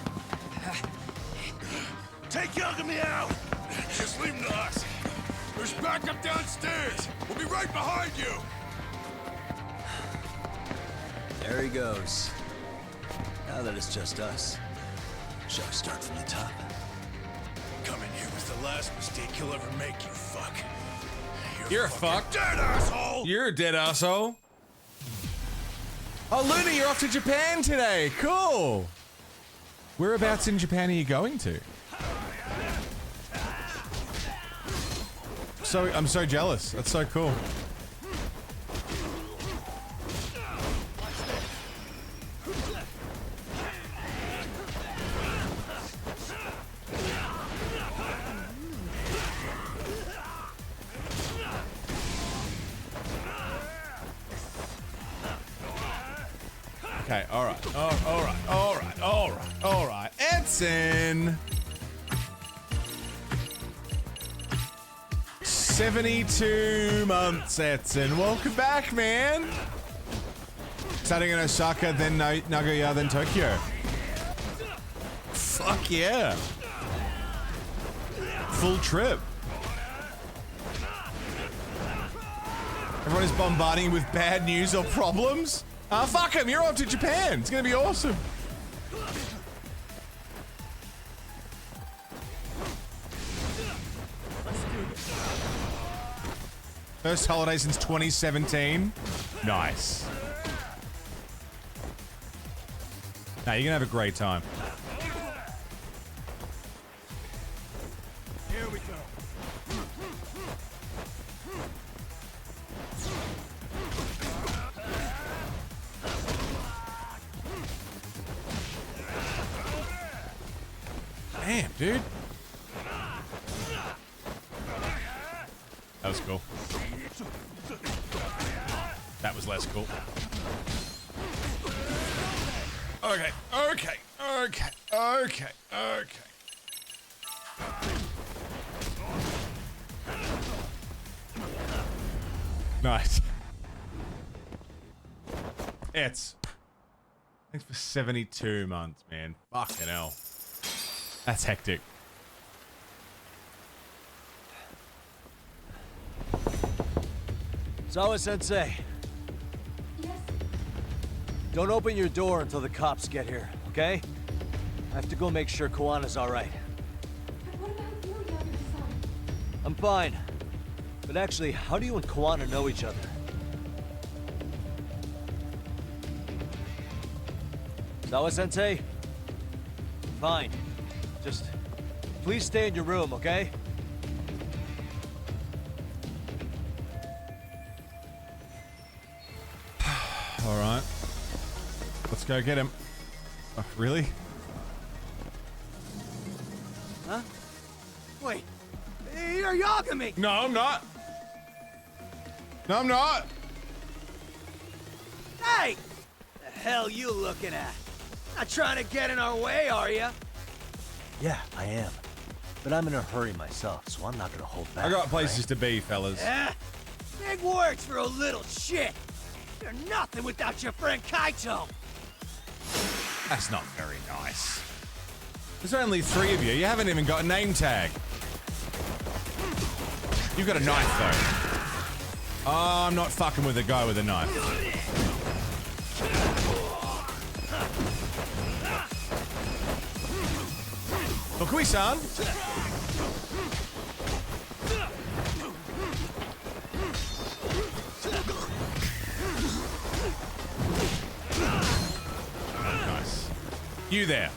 Take Yagami out! Just leave him to us. There's backup downstairs. We'll be right behind you. There he goes. Now that it's just us, shall we start from the top? Coming here was the last mistake you'll ever make, you fuck. You're a fuck. Dead asshole! You're a dead asshole. Oh, Luna, you're off to Japan today. Cool. Whereabouts in Japan are you going to? I'm so jealous. That's so cool. Okay, all right. All right. Edson. 72 months, Edson. Welcome back, man. Starting in Osaka, then Nagoya, then Tokyo. Fuck yeah. Full trip. Everyone is bombarding you with bad news or problems. Fuck him, you're off to Japan. It's gonna be awesome. First holiday since 2017. Nice. Now you're gonna have a great time. Here we go. Damn, dude. That was cool. That was less cool. Okay, okay, okay, okay, okay. Nice. It's. Thanks for 72 months, man. Fucking hell. That's hectic. Zawa-sensei. Yes? Don't open your door until the cops get here, okay? I have to go make sure Koana's alright. But what about you, Yagami-san? I'm fine. But actually, how do you and Koana know each other? Zawa-sensei? Fine. Just please stay in your room, okay? All right. Let's go get him. Oh, really? Huh? Wait. You're Yagami! No, I'm not. No, I'm not. Hey! The hell you looking at? Not trying to get in our way, are you? Yeah, I am. But I'm in a hurry myself, so I'm not gonna hold back. I got places to be, fellas. Yeah? Big words for a little shit. You're nothing without your friend Kaito. That's not very nice. There's only 3 of you. You haven't even got a name tag. You've got a knife, though. Oh, I'm not fucking with a guy with a knife. Okui-san! Nice. You there.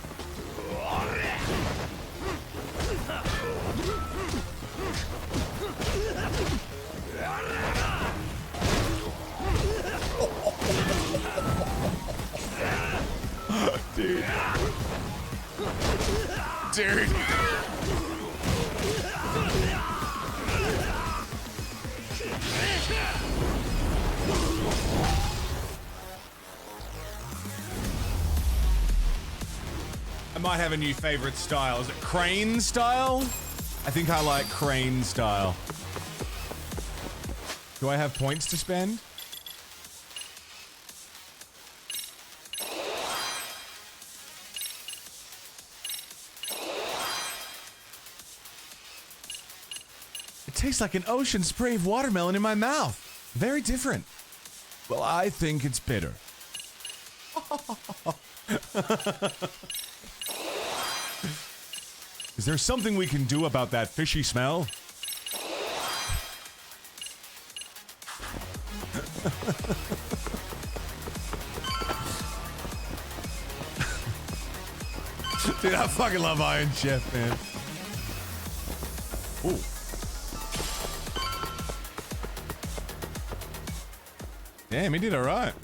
Dude. Dude. I might have a new favorite style. Is it crane style? I think I like crane style. Do I have points to spend? It tastes like an ocean spray of watermelon in my mouth. Very different. Well, I think it's bitter. Is there something we can do about that fishy smell? Dude, I fucking love Iron Chef, man. Ooh. Damn, he did all right.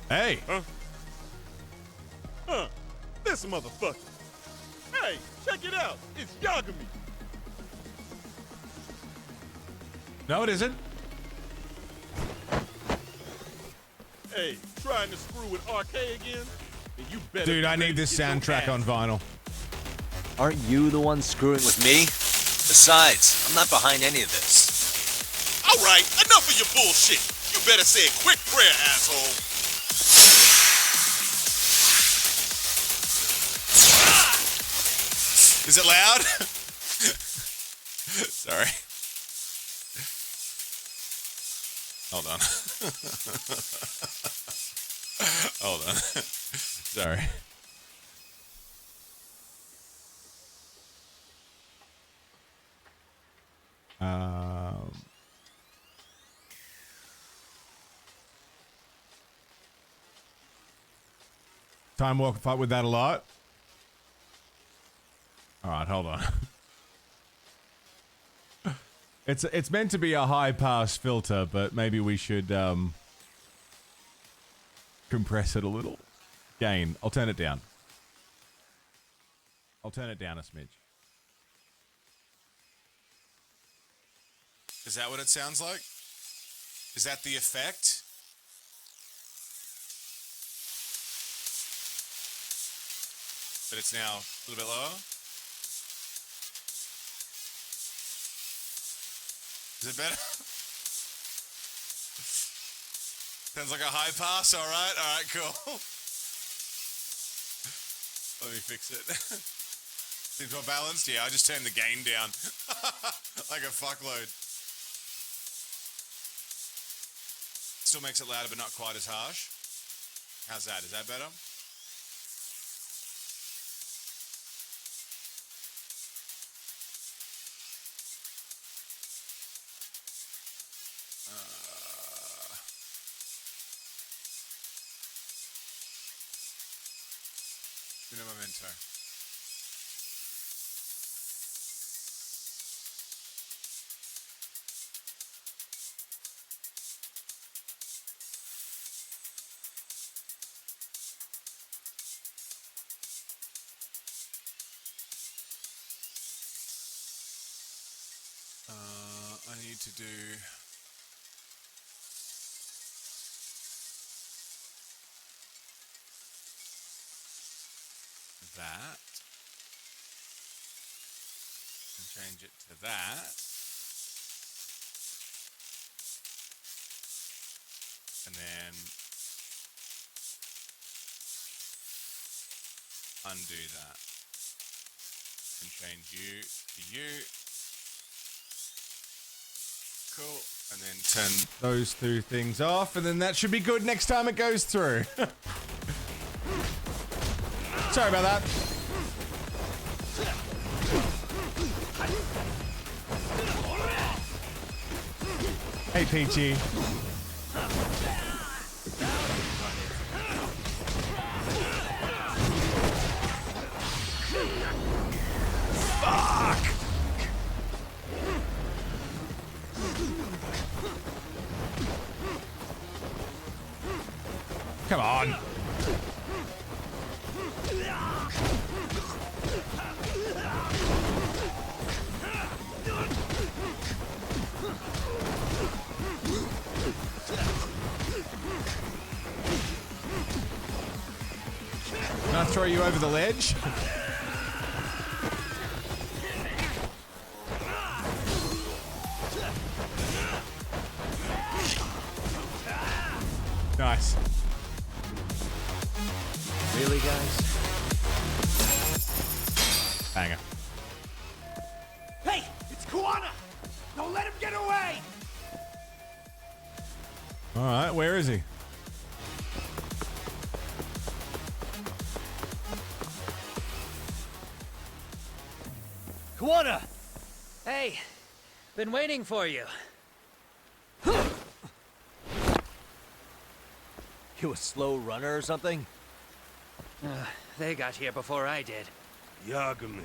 Hey. Huh? This motherfucker. Hey, check it out. It's Yagami. No, it isn't. Hey, trying to screw with RK again? Then you better. Dude, I need this soundtrack on vinyl. Aren't you the one screwing with me? Besides, I'm not behind any of this. All right, enough of your bullshit. You better say a quick prayer, asshole. Is it loud? Sorry. Hold on. Hold on. Sorry. Time walk fight with that a lot. All right, hold on. It's meant to be a high pass filter, but maybe we should compress it a little. Gain. I'll turn it down. I'll turn it down a smidge. Is that what it sounds like? Is that the effect? But it's now a little bit lower. Is it better? Sounds like a high pass. All right, cool. Let me fix it. Seems more balanced. Yeah, I just turned the gain down like a fuckload. Still makes it louder, but not quite as harsh. How's that? Is that better? Un momento. I need to do that and change it to that, and then undo that and change you to you. Cool. And then turn those two things off, and then that should be good next time it goes through. Sorry about that. Hey, Peachy. Fuck! Come on. Can I throw you over the ledge? Nice. Really, guys? Banger. Hey, it's Kuana! Don't let him get away! All right, where is he? Kuana! Hey, been waiting for you. You a slow runner or something? They got here before I did. Yagami,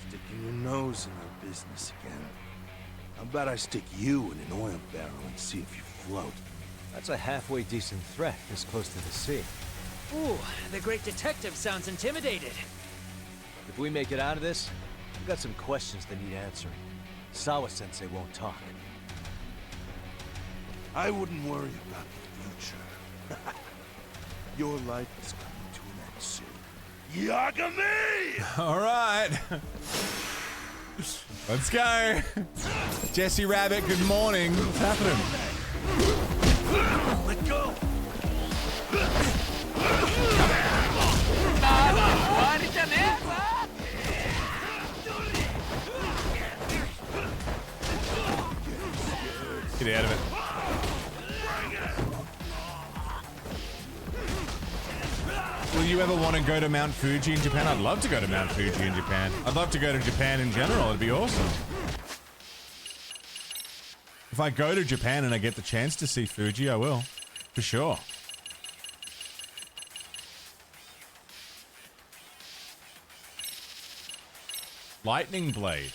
sticking your nose in our business again. How about I stick you in an oil barrel and see if you float? That's a halfway decent threat this close to the sea. Ooh, the great detective sounds intimidated. If we make it out of this, we've got some questions that need answering. Sawa-sensei won't talk. I wouldn't worry about the future. Your life is coming to an end soon. Yagami! All right. Let's go. Jesse Rabbit, good morning. What's happening? Let go! Get out of it. Will you ever want to go to Mount Fuji in Japan? I'd love to go to Mount Fuji in Japan. I'd love to go to Japan in general. It'd be awesome. If I go to Japan and I get the chance to see Fuji, I will. For sure. Lightning Blade.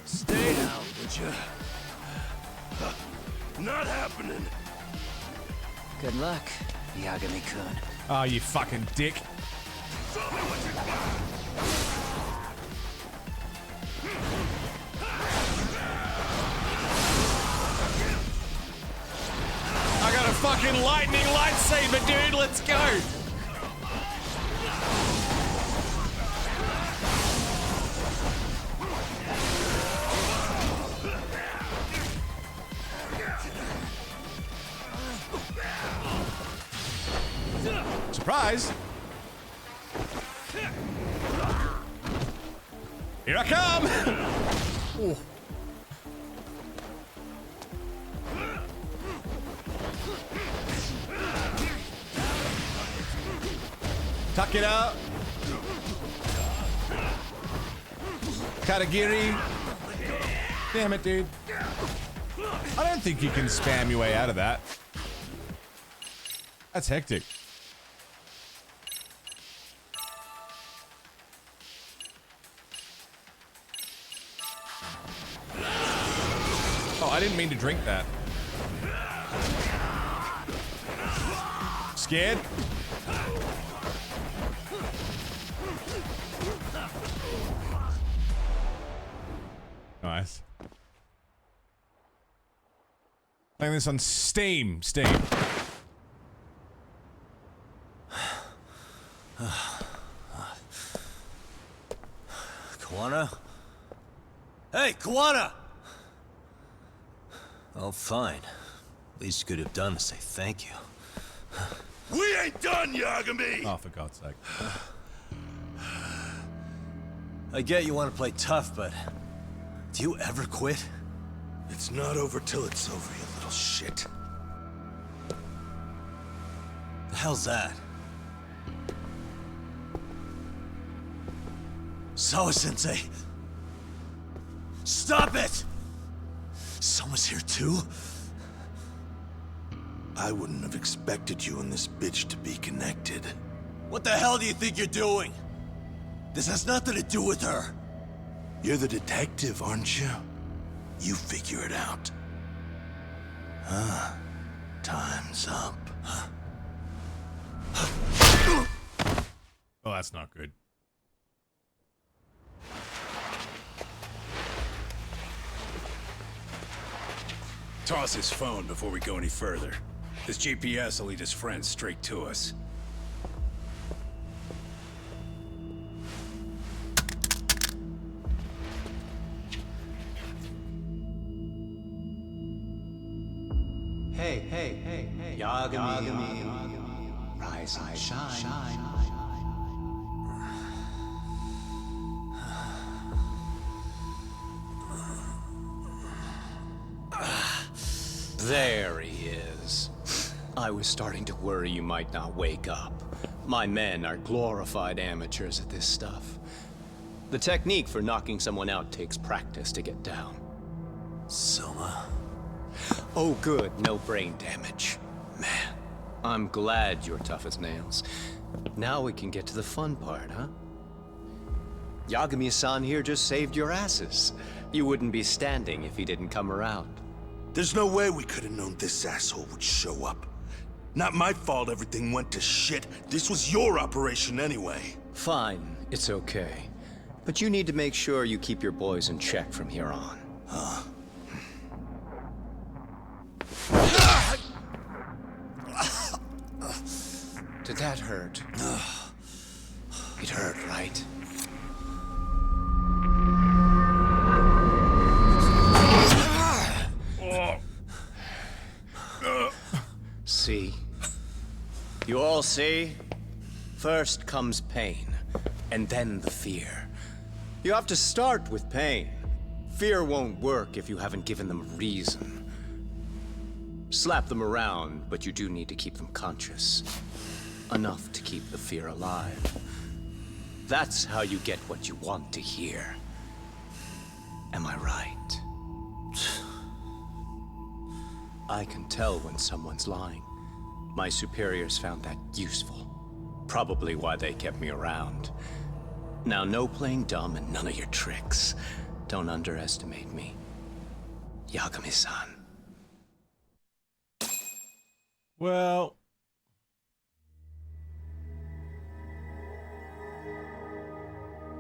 Stay down, would you? Not happening. Good luck, Yagami-kun. Oh, you fucking dick. Show me what you got. I got a fucking lightning lightsaber, dude. Let's go. Surprise! Here I come! Oh. Tuck it out. Katagiri. Damn it, dude. I don't think you can spam your way out of that. That's hectic. Oh, I didn't mean to drink that. Scared? Nice. Playing this on Steam. Kawana? Hey, Kawana! Oh, fine. Least you could have done to say thank you. We ain't done, Yagami! Oh, for God's sake. I get you want to play tough, but do you ever quit? It's not over till it's over, you little shit. The hell's that? Sawa-sensei! Stop it! Someone's here too? I wouldn't have expected you and this bitch to be connected. What the hell do you think you're doing? This has nothing to do with her. You're the detective, aren't you? You figure it out. Huh? Time's up. Oh, that's not good. Toss his phone before we go any further. This GPS will lead his friends straight to us. Hey, Yagami. Rise and shine. There he is. I was starting to worry you might not wake up. My men are glorified amateurs at this stuff. The technique for knocking someone out takes practice to get down. Soma? Oh good, no brain damage. Man, I'm glad you're tough as nails. Now we can get to the fun part, huh? Yagami-san here just saved your asses. You wouldn't be standing if he didn't come around. There's no way we could have known this asshole would show up. Not my fault everything went to shit. This was your operation anyway. Fine, it's okay. But you need to make sure you keep your boys in check from here on. Huh? Did that hurt? It hurt, right? You all see? First comes pain, and then the fear. You have to start with pain. Fear won't work if you haven't given them a reason. Slap them around, but you do need to keep them conscious. Enough to keep the fear alive. That's how you get what you want to hear. Am I right? I can tell when someone's lying. My superiors found that useful. Probably why they kept me around. Now, no playing dumb and none of your tricks. Don't underestimate me. Yagami-san. Well...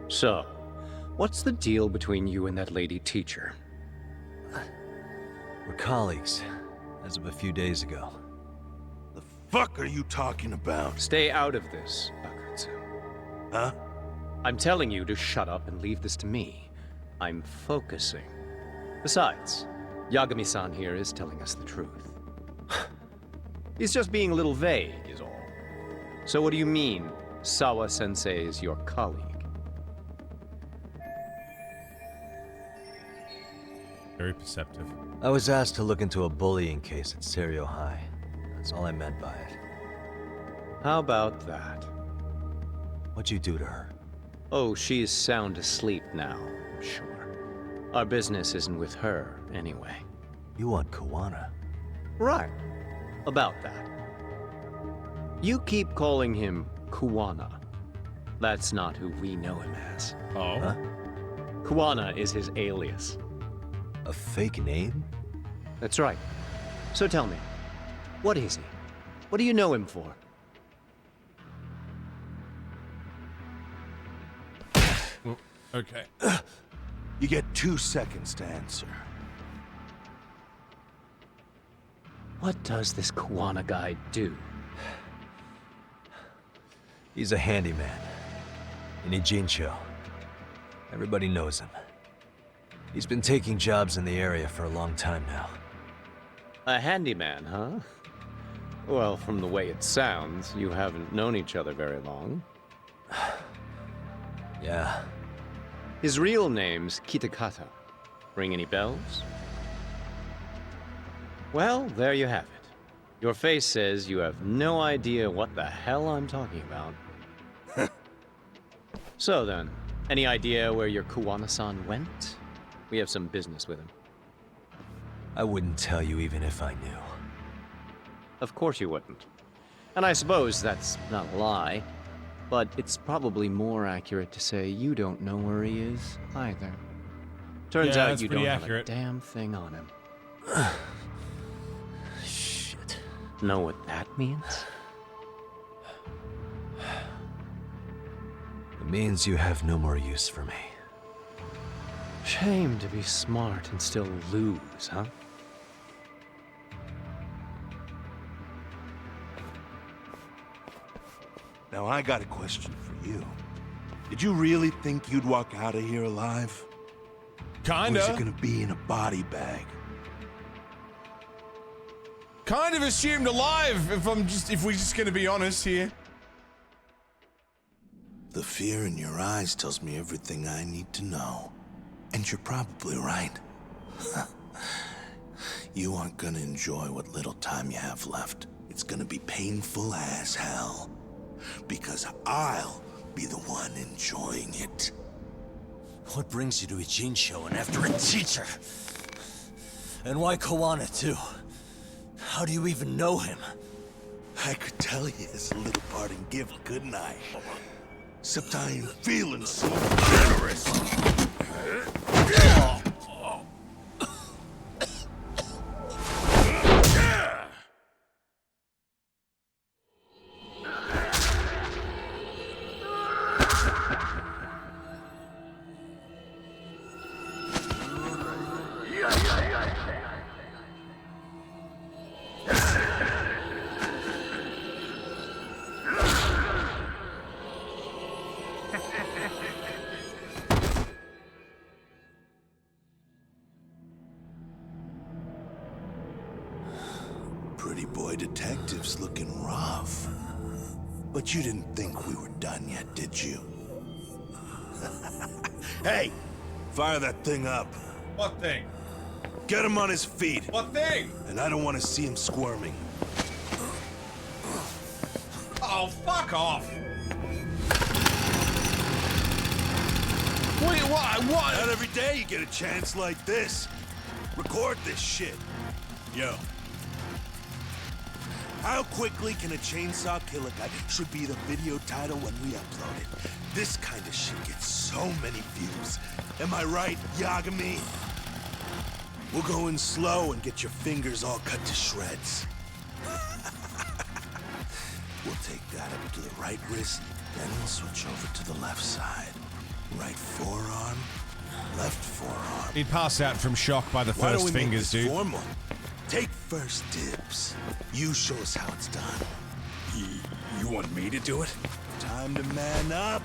So, what's the deal between you and that lady teacher? We're colleagues, as of a few days ago. The fuck are you talking about? Stay out of this, Bakutsu. Huh? I'm telling you to shut up and leave this to me. I'm focusing. Besides, Yagami-san here is telling us the truth. He's just being a little vague, is all. So what do you mean, Sawa-sensei is your colleague? Very perceptive. I was asked to look into a bullying case at Serio High. That's all I meant by it. How about that? What'd you do to her? Oh, she's sound asleep now, I'm sure. Our business isn't with her, anyway. You want Kuwana? Right. About that. You keep calling him Kuwana. That's not who we know him as. Oh? Huh? Kuwana is his alias. A fake name? That's right. So tell me, what is he? What do you know him for? Well, okay. You get 2 seconds to answer. What does this Kuwana guy do? He's a handyman. In Ijincho. Everybody knows him. He's been taking jobs in the area for a long time now. A handyman, huh? Well, from the way it sounds, you haven't known each other very long. Yeah. His real name's Kitakata. Ring any bells? Well, there you have it. Your face says you have no idea what the hell I'm talking about. So then, any idea where your Kuwana-san went? We have some business with him. I wouldn't tell you even if I knew. Of course you wouldn't. And I suppose that's not a lie, but it's probably more accurate to say you don't know where he is either. Turns out you don't have a damn thing on him. Shit. Know what that means? It means you have no more use for me. Shame to be smart and still lose, huh? Now I got a question for you. Did you really think you'd walk out of here alive? Kinda. Or is it gonna be in a body bag? Kind of assumed alive, if we're just gonna be honest here. The fear in your eyes tells me everything I need to know. And you're probably right. You aren't gonna enjoy what little time you have left. It's gonna be painful as hell. Because I'll be the one enjoying it. What brings you to Ijincho and after a teacher? And why Kuwana, too? How do you even know him? I could tell you as a little parting gift, couldn't I? Except I ain't feeling so generous. Pretty boy detective's looking rough. But you didn't think we were done yet, did you? Hey! Fire that thing up. What thing? Get him on his feet. What thing? And I don't want to see him squirming. Oh, fuck off! Wait, what? Not every day you get a chance like this. Record this shit. Yo. How quickly can a chainsaw kill a guy should be the video title when we upload it. This kind of shit gets so many views. Am I right, Yagami? We'll go in slow and get your fingers all cut to shreds. We'll take that up to the right wrist, then we'll switch over to the left side. Right forearm, left forearm. He'd pass out from shock by the Why don't first we fingers, make this dude. formal? Take first dibs. You show us how it's done. You want me to do it? Time to man up.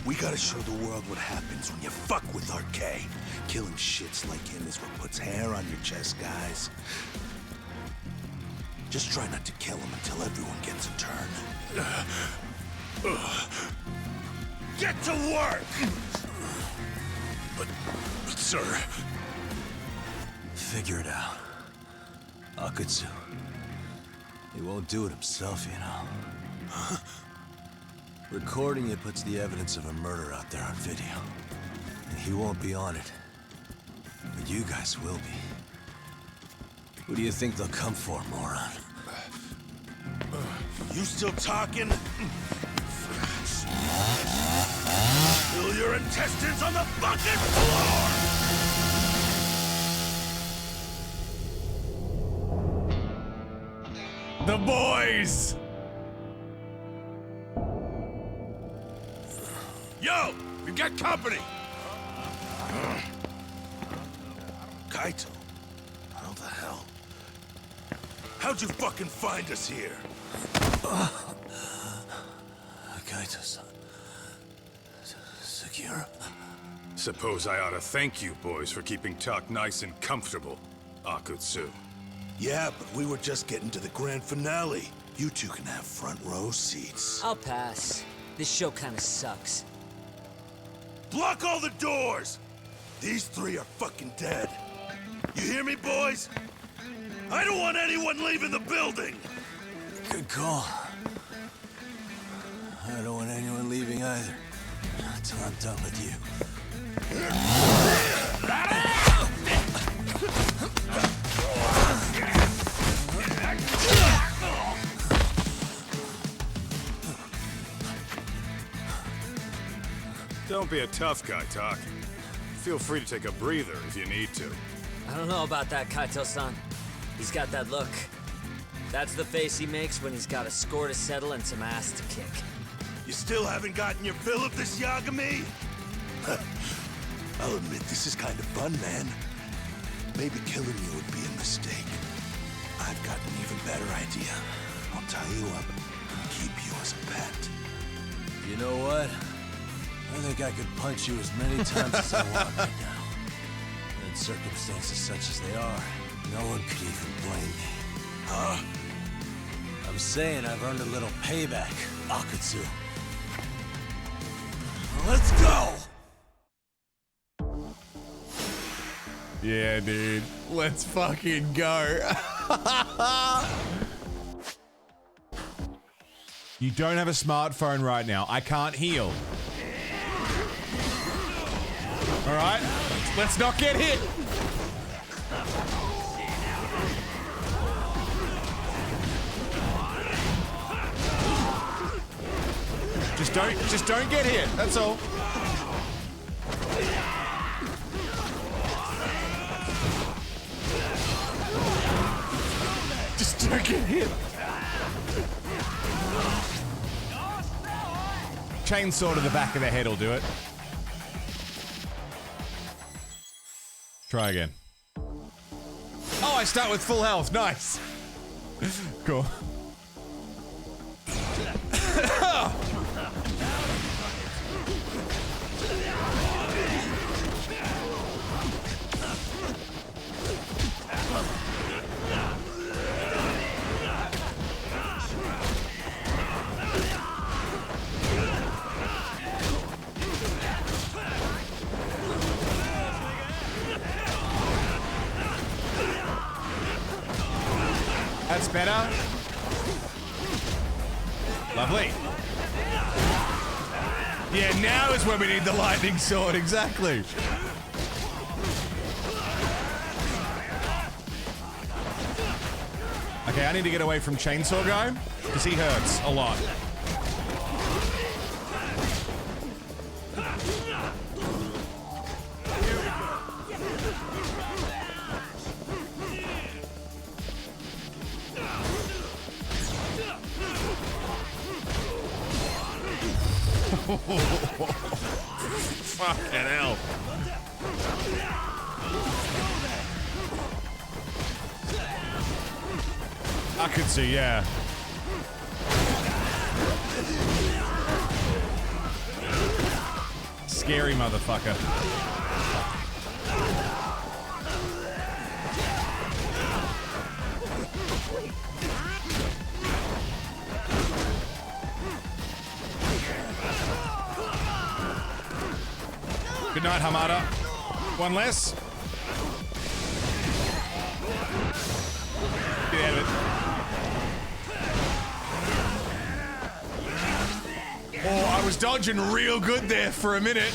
We gotta show the world what happens when you fuck with RK. Killing shits like him is what puts hair on your chest, guys. Just try not to kill him until everyone gets a turn. Get to work! But sir... Figure it out. Akutsu. He won't do it himself, you know. Recording it puts the evidence of a murder out there on video. And he won't be on it. But you guys will be. Who do you think they'll come for, moron? You still talking? Spill your intestines on the fucking floor! The boys! Yo! We got company! Kaito. How the hell? How'd you fucking find us here? Kaito-san. Sekiro. Suppose I ought to thank you boys for keeping talk nice and comfortable, Akutsu. Yeah, but we were just getting to the grand finale. You two can have front row seats. I'll pass. This show kinda sucks. Block all the doors! These three are fucking dead. You hear me, boys? I don't want anyone leaving the building! Good call. I don't want anyone leaving either. Not until I'm done with you. Don't be a tough guy, Talk. Feel free to take a breather if you need to. I don't know about that, Kaito-san. He's got that look. That's the face he makes when he's got a score to settle and some ass to kick. You still haven't gotten your fill of this, Yagami? I'll admit, this is kind of fun, man. Maybe killing you would be a mistake. I've got an even better idea. I'll tie you up and keep you as a pet. You know what? I think I could punch you as many times as I want right now. In circumstances such as they are, no one could even blame me. Huh? I'm saying I've earned a little payback, Akutsu. Let's go! Yeah, dude. Let's fucking go. You don't have a smartphone right now. I can't heal. All right? Let's not get hit. Just don't get hit. That's all. Just don't get hit. Chainsaw to the back of the head will do it. Try again. Oh, I start with full health. Nice. Cool. that's better. Lovely. Yeah, now is when we need the lightning sword, exactly. Okay, I need to get away from Chainsaw Guy, because he hurts a lot. Fucking hell. I could see, yeah. Scary motherfucker. Good night, Hamada. One less. Get out of it. Oh, I was dodging real good there for a minute.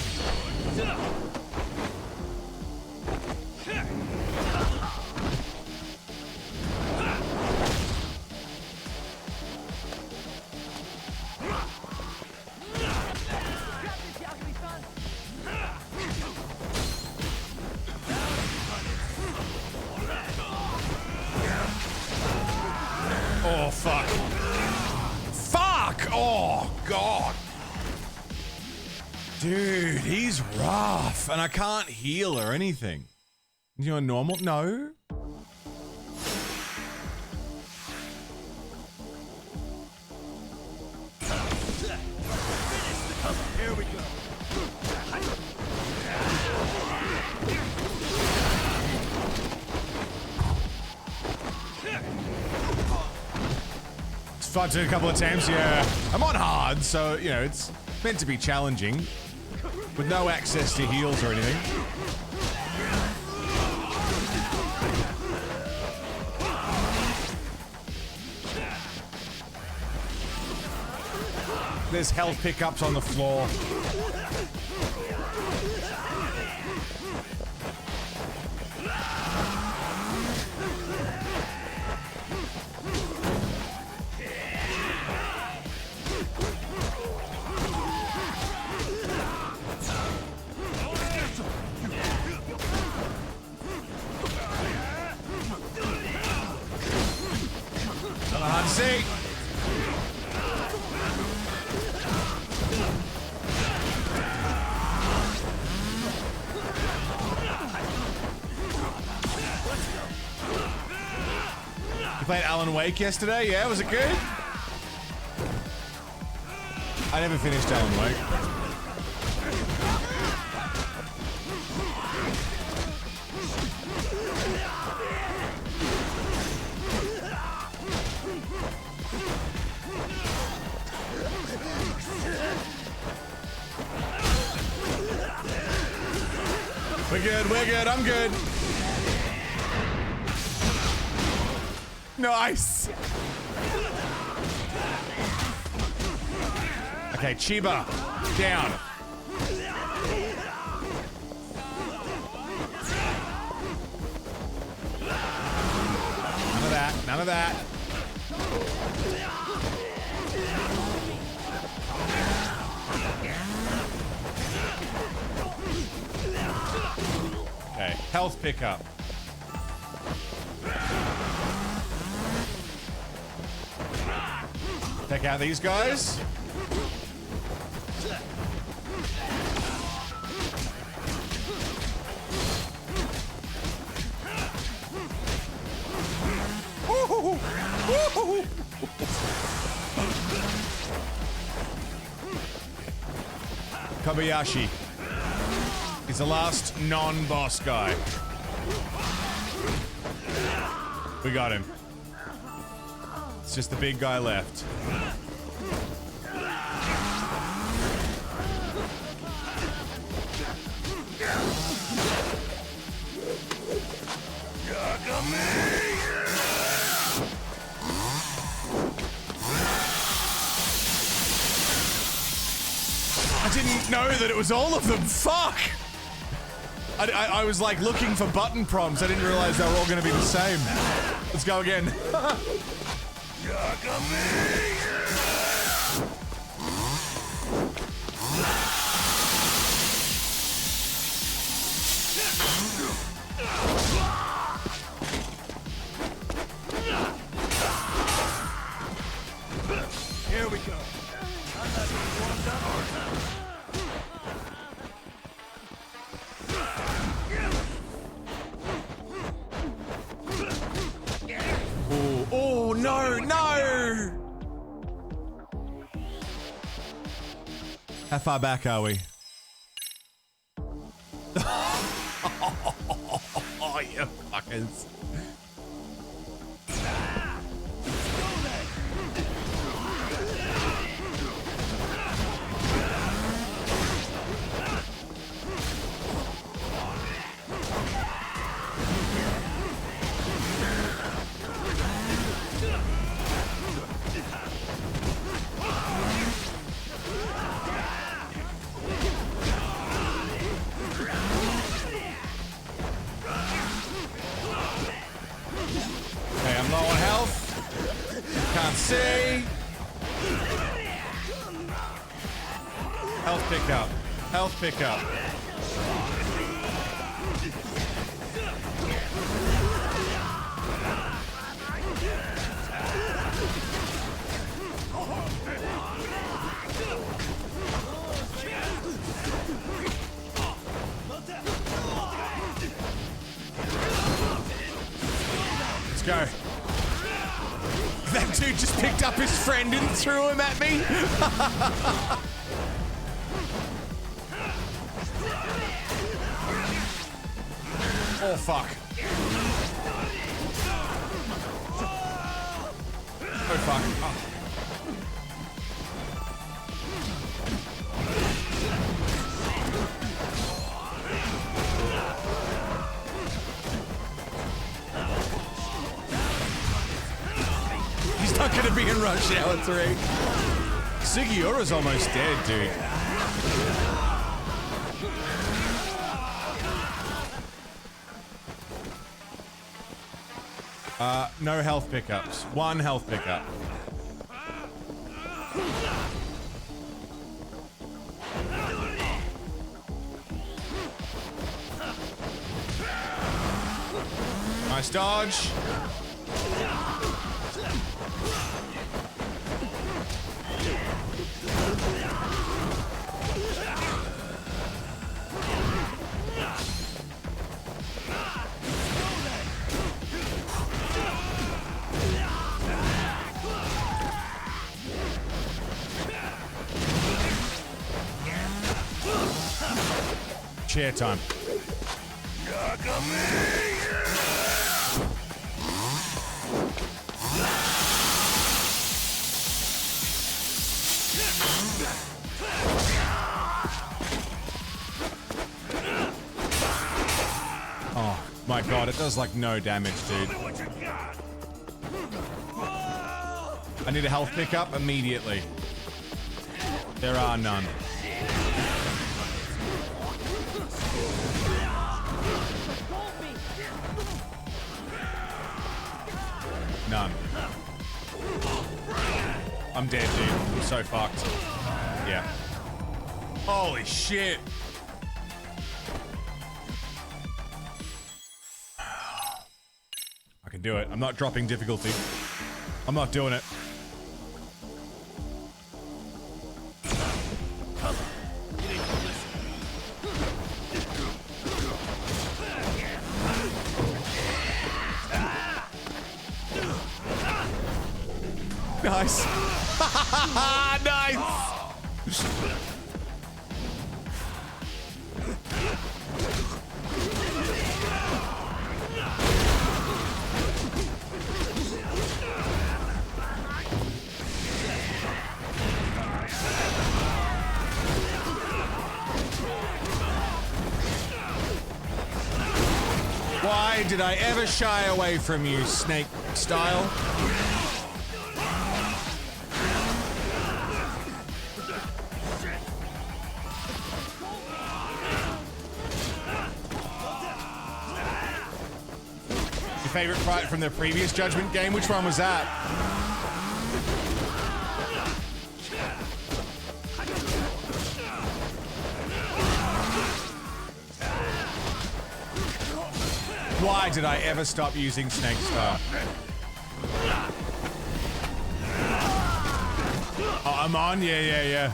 Oh, fuck. Fuck! Oh, God. Dude, he's rough. And I can't heal or anything. You know, normal? No. Here we go. Fought it a couple of times, yeah. I'm on hard, so, you know, it's meant to be challenging. With no access to heals or anything. There's health pickups on the floor. Hard to see. You played Alan Wake yesterday? Yeah, was it good? I never finished Alan Wake. We're good, I'm good. Nice. Okay, Chiba, down. None of that, none of that. Okay, health pickup. Take out these guys. Kobayashi is the last non-boss guy. We got him. It's just the big guy left. didn't know that it was all of them. Fuck! I was like looking for button prompts. I didn't realize they were all going to be the same. Let's go again. Here we go. Oh, no, no! How far back are we? Oh, you fuckers. Okay, I'm low on health. Can't see. Health pickup. Health pickup. Let's go. That dude just picked up his friend and threw him at me. Oh, fuck. Oh, fuck. Oh. He's not going to be in Rush Hour 3. Sugiura's almost dead, dude. No health pickups. One health pickup. Nice dodge. Chair time. Oh my god, it does like no damage, dude. I need a health pickup immediately. There are none. None. I'm dead, dude. I'm so fucked. Yeah. Holy shit. I can do it. I'm not dropping difficulty. I'm not doing it. Nice. Nice. Why did I ever shy away from you, snake style? favorite fight from the previous Judgment game. Which one was that? Why did I ever stop using Snake Star? Oh, I'm on? Yeah.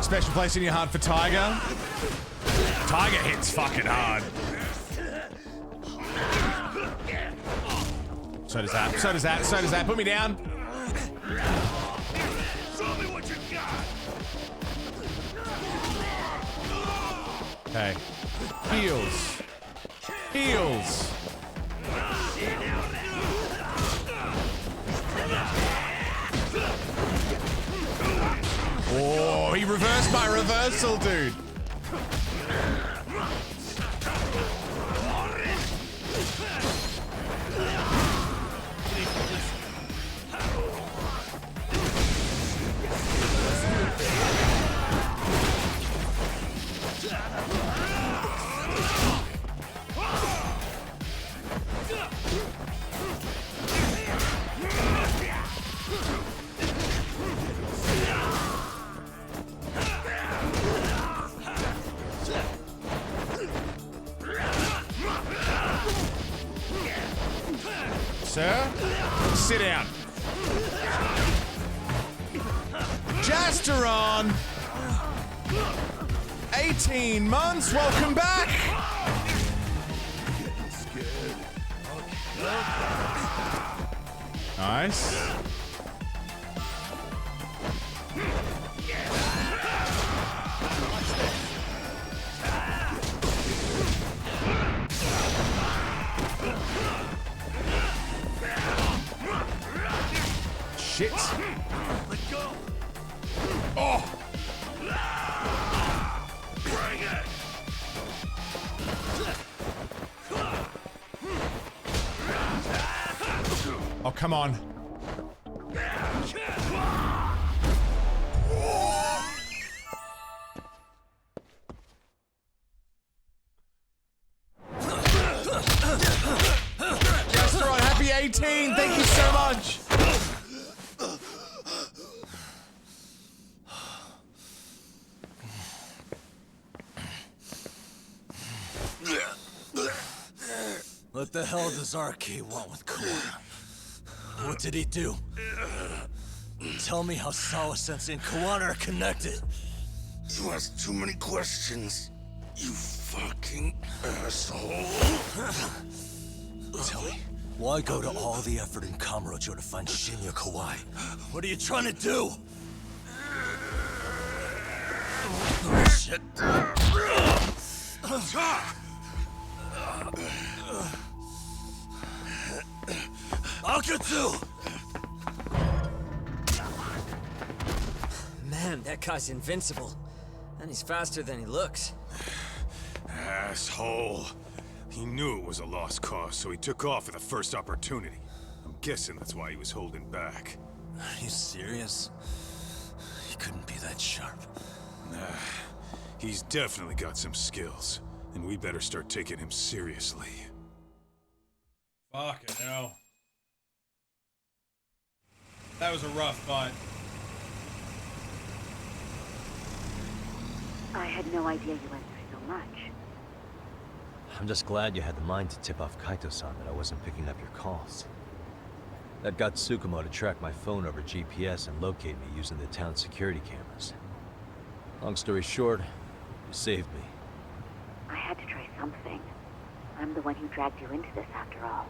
Special place in your heart for Tiger. Tiger hits fucking hard. So does that. So does that. So does that. Put me down. Show me what you got. Okay. Heals. Heals. Oh, he reversed my reversal, dude. Sir, sit down. Jasteron! 18 months, welcome back! Nice. Shit. Let go. Oh. Bring it. Oh, come on. Jasteron, happy 18. Thank you so much. What the hell does RK want with Kawhi? What did he do? Tell me how Sawa-sensei and Kawana are connected. You ask too many questions. You fucking asshole. Tell me, why go to all the effort in Kamurocho to find Shinya Kawai? What are you trying to do? Shit. Akatsu! Man, that guy's invincible. And he's faster than he looks. Asshole. He knew it was a lost cause, so he took off at the first opportunity. I'm guessing that's why he was holding back. Are you serious? He couldn't be that sharp. Nah, he's definitely got some skills, and we better start taking him seriously. Fucking hell. That was a rough fight. I had no idea you went through so much. I'm just glad you had the mind to tip off Kaito-san that I wasn't picking up your calls. That got Tsukumo to track my phone over GPS and locate me using the town security cameras. Long story short, you saved me. I had to try something. I'm the one who dragged you into this after all.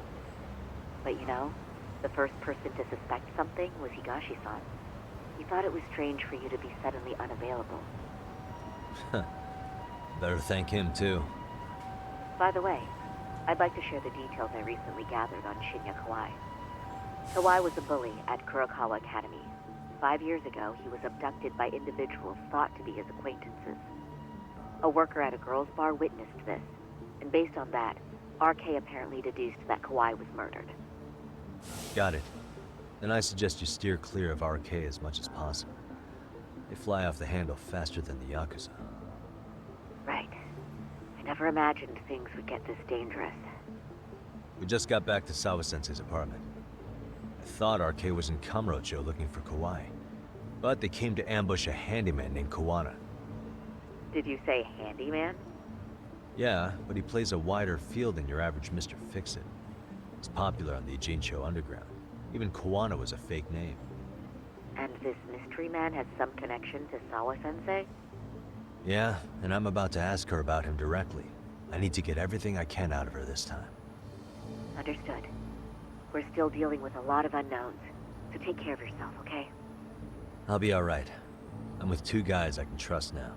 But you know, the first person to suspect something was Higashi-san. He thought it was strange for you to be suddenly unavailable. Better thank him too. By the way, I'd like to share the details I recently gathered on Shinya Kawai. Kawhi was a bully at Kurokawa Academy. 5 years ago, he was abducted by individuals thought to be his acquaintances. A worker at a girls' bar witnessed this, and based on that, RK apparently deduced that Kawhi was murdered. Got it. Then I suggest you steer clear of RK as much as possible. They fly off the handle faster than the Yakuza. Right. I never imagined things would get this dangerous. We just got back to Sawa-sensei's apartment. I thought RK was in Kamurocho looking for Kawhi, but they came to ambush a handyman named Kawana. Did you say handyman? Yeah, but he plays a wider field than your average Mr. Fix-It. He's popular on the Ijincho underground. Even Kawana was a fake name. And this mystery man has some connection to Sawa-sensei? Yeah, and I'm about to ask her about him directly. I need to get everything I can out of her this time. Understood. We're still dealing with a lot of unknowns, so take care of yourself, okay? I'll be alright. I'm with 2 guys I can trust now.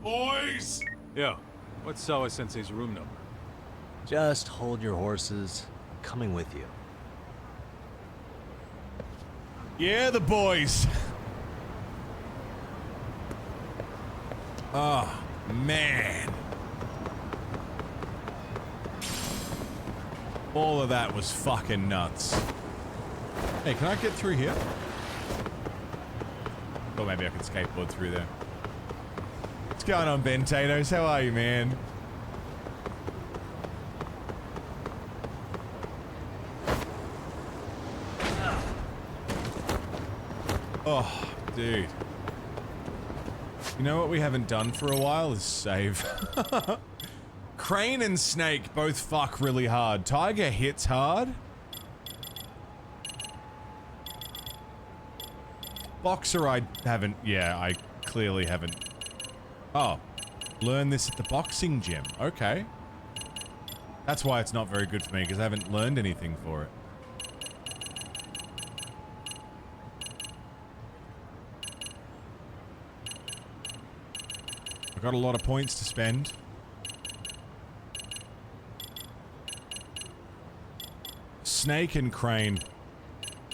Boys! Yo, what's Sawa-sensei's room number? Just hold your horses. I'm coming with you. Yeah, the boys. Oh, man. All of that was fucking nuts. Hey, can I get through here? Or maybe I can skateboard through there. What's going on, Ben Tatos? How are you, man? Oh, dude. You know what we haven't done for a while is save. Crane and Snake both fuck really hard. Tiger hits hard. Boxer I haven't, yeah, I clearly haven't. Oh, learn this at the boxing gym. Okay. That's why it's not very good for me, because I haven't learned anything for it. I've got a lot of points to spend. Snake and Crane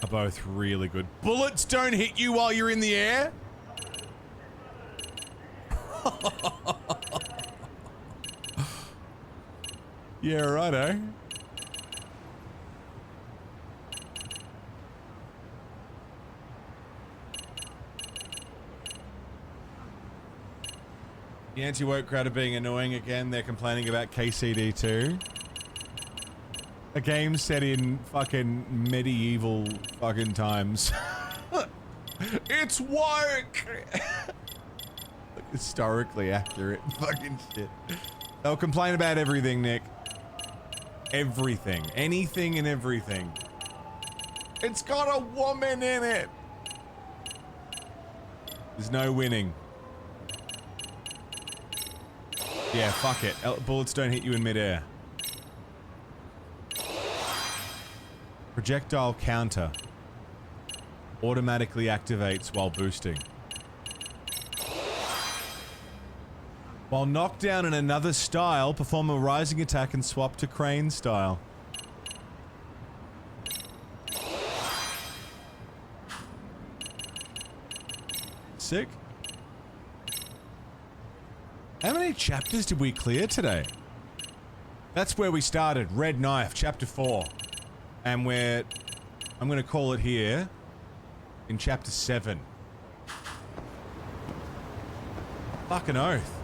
are both really good. Bullets don't hit you while you're in the air? Yeah, righto. The anti-woke crowd are being annoying again. They're complaining about KCD2. A game set in fucking medieval fucking times. It's woke! Historically accurate fucking shit. They'll complain about everything, Nick. Everything. Anything and everything. It's got a woman in it! There's no winning. Yeah, fuck it. Bullets don't hit you in midair. Projectile counter. Automatically activates while boosting. While knocked down in another style, perform a rising attack and swap to Crane style. Sick. How many chapters did we clear today? That's where we started. Red Knife, chapter 4. And I'm gonna call it here in chapter 7. Fucking oath.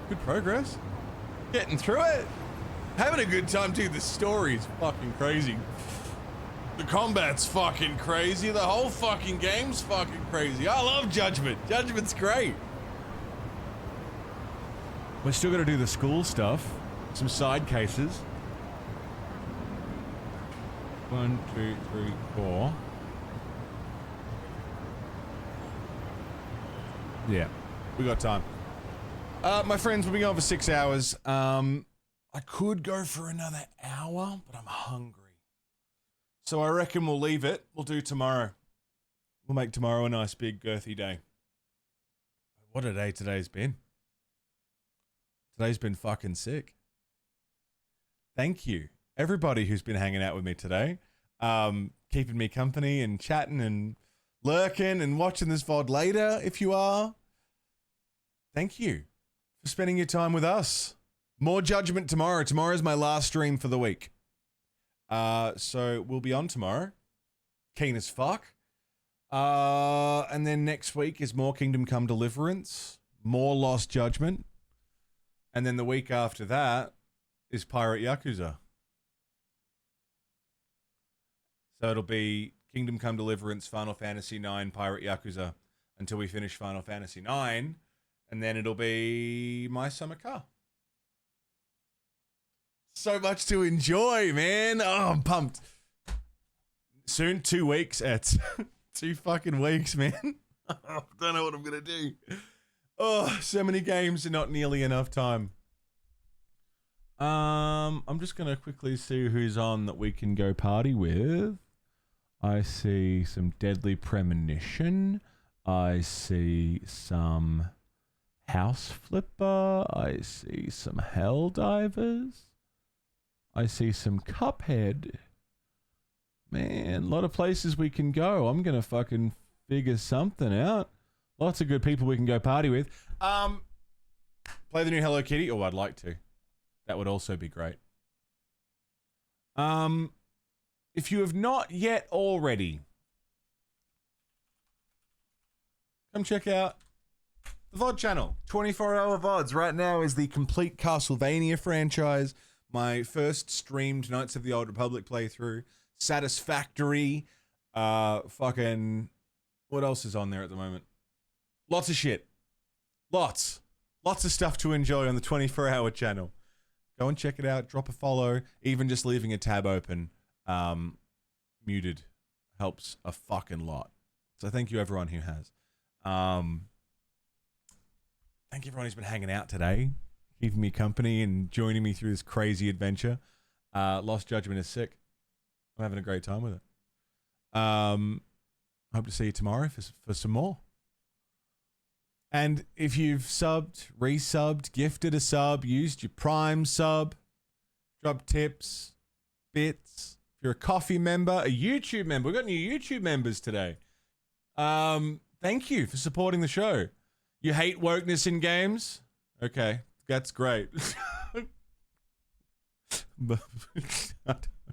Good progress. Getting through it. Having a good time too. The story's fucking crazy. The combat's fucking crazy. The whole fucking game's fucking crazy. I love Judgment. Judgment's great. We're still gonna do the school stuff. Some side cases. 1, 2, 3, 4. Yeah, we got time. My friends, we've been going for 6 hours. I could go for another hour, but I'm hungry. So I reckon we'll leave it. We'll do tomorrow. We'll make tomorrow a nice big girthy day. What a day today's been. Today's been fucking sick. Thank you, everybody who's been hanging out with me today, keeping me company and chatting and lurking and watching this VOD later if you are. Thank you for spending your time with us. More Judgment tomorrow. Tomorrow's my last stream for the week. So we'll be on tomorrow. Keen as fuck. And then next week is more Kingdom Come Deliverance, more Lost Judgment. And then the week after that is Pirate Yakuza. So it'll be Kingdom Come Deliverance, Final Fantasy IX, Pirate Yakuza until we finish Final Fantasy IX. And then it'll be My Summer Car. So much to enjoy, man. Oh, I'm pumped. Soon, 2 weeks. It's 2 fucking weeks, man. I don't know what I'm going to do. Oh, so many games and not nearly enough time. I'm just going to quickly see who's on that we can go party with. I see some Deadly Premonition. I see some House Flipper. I see some Helldivers. I see some Cuphead. Man, a lot of places we can go. I'm going to fucking figure something out. Lots of good people we can go party with. Play the new Hello Kitty. Oh, I'd like to. That would also be great. If you have not yet already, come check out the VOD channel. 24-hour VODs. Right now is the complete Castlevania franchise. My first streamed Knights of the Old Republic playthrough. Satisfactory. Fucking... What else is on there at the moment? Lots of shit. Lots of stuff to enjoy on the 24-hour channel. Go and check it out. Drop a follow. Even just leaving a tab open, muted, helps a fucking lot. So thank you everyone who has. Thank you everyone who's been hanging out today, keeping me company and joining me through this crazy adventure. Lost Judgment is sick. I'm having a great time with it. Hope to see you tomorrow for some more. And if you've subbed, resubbed, gifted a sub, used your Prime sub, dropped tips, bits, if you're a coffee member, a YouTube member, we've got new YouTube members today. Thank you for supporting the show. You hate wokeness in games? Okay, that's great.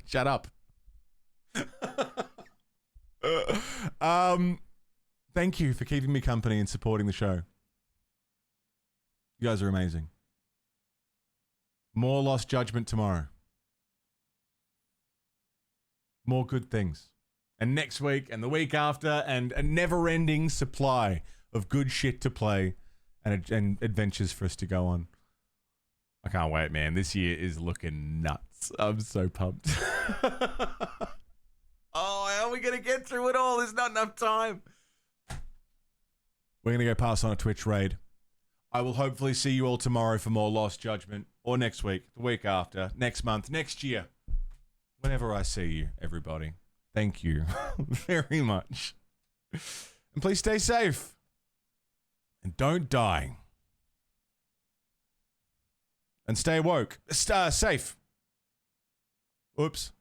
Shut up. Thank you for keeping me company and supporting the show. You guys are amazing. More Lost Judgment tomorrow. More good things. And next week and the week after, and a never-ending supply of good shit to play and adventures for us to go on. I can't wait, man. This year is looking nuts. I'm so pumped. Oh, how are we going to get through it all? There's not enough time. We're going to go pass on a Twitch raid. I will hopefully see you all tomorrow for more Lost Judgment, or next week, the week after, next month, next year. Whenever I see you, everybody. Thank you very much. And please stay safe. And don't die. And stay woke. Safe. Oops.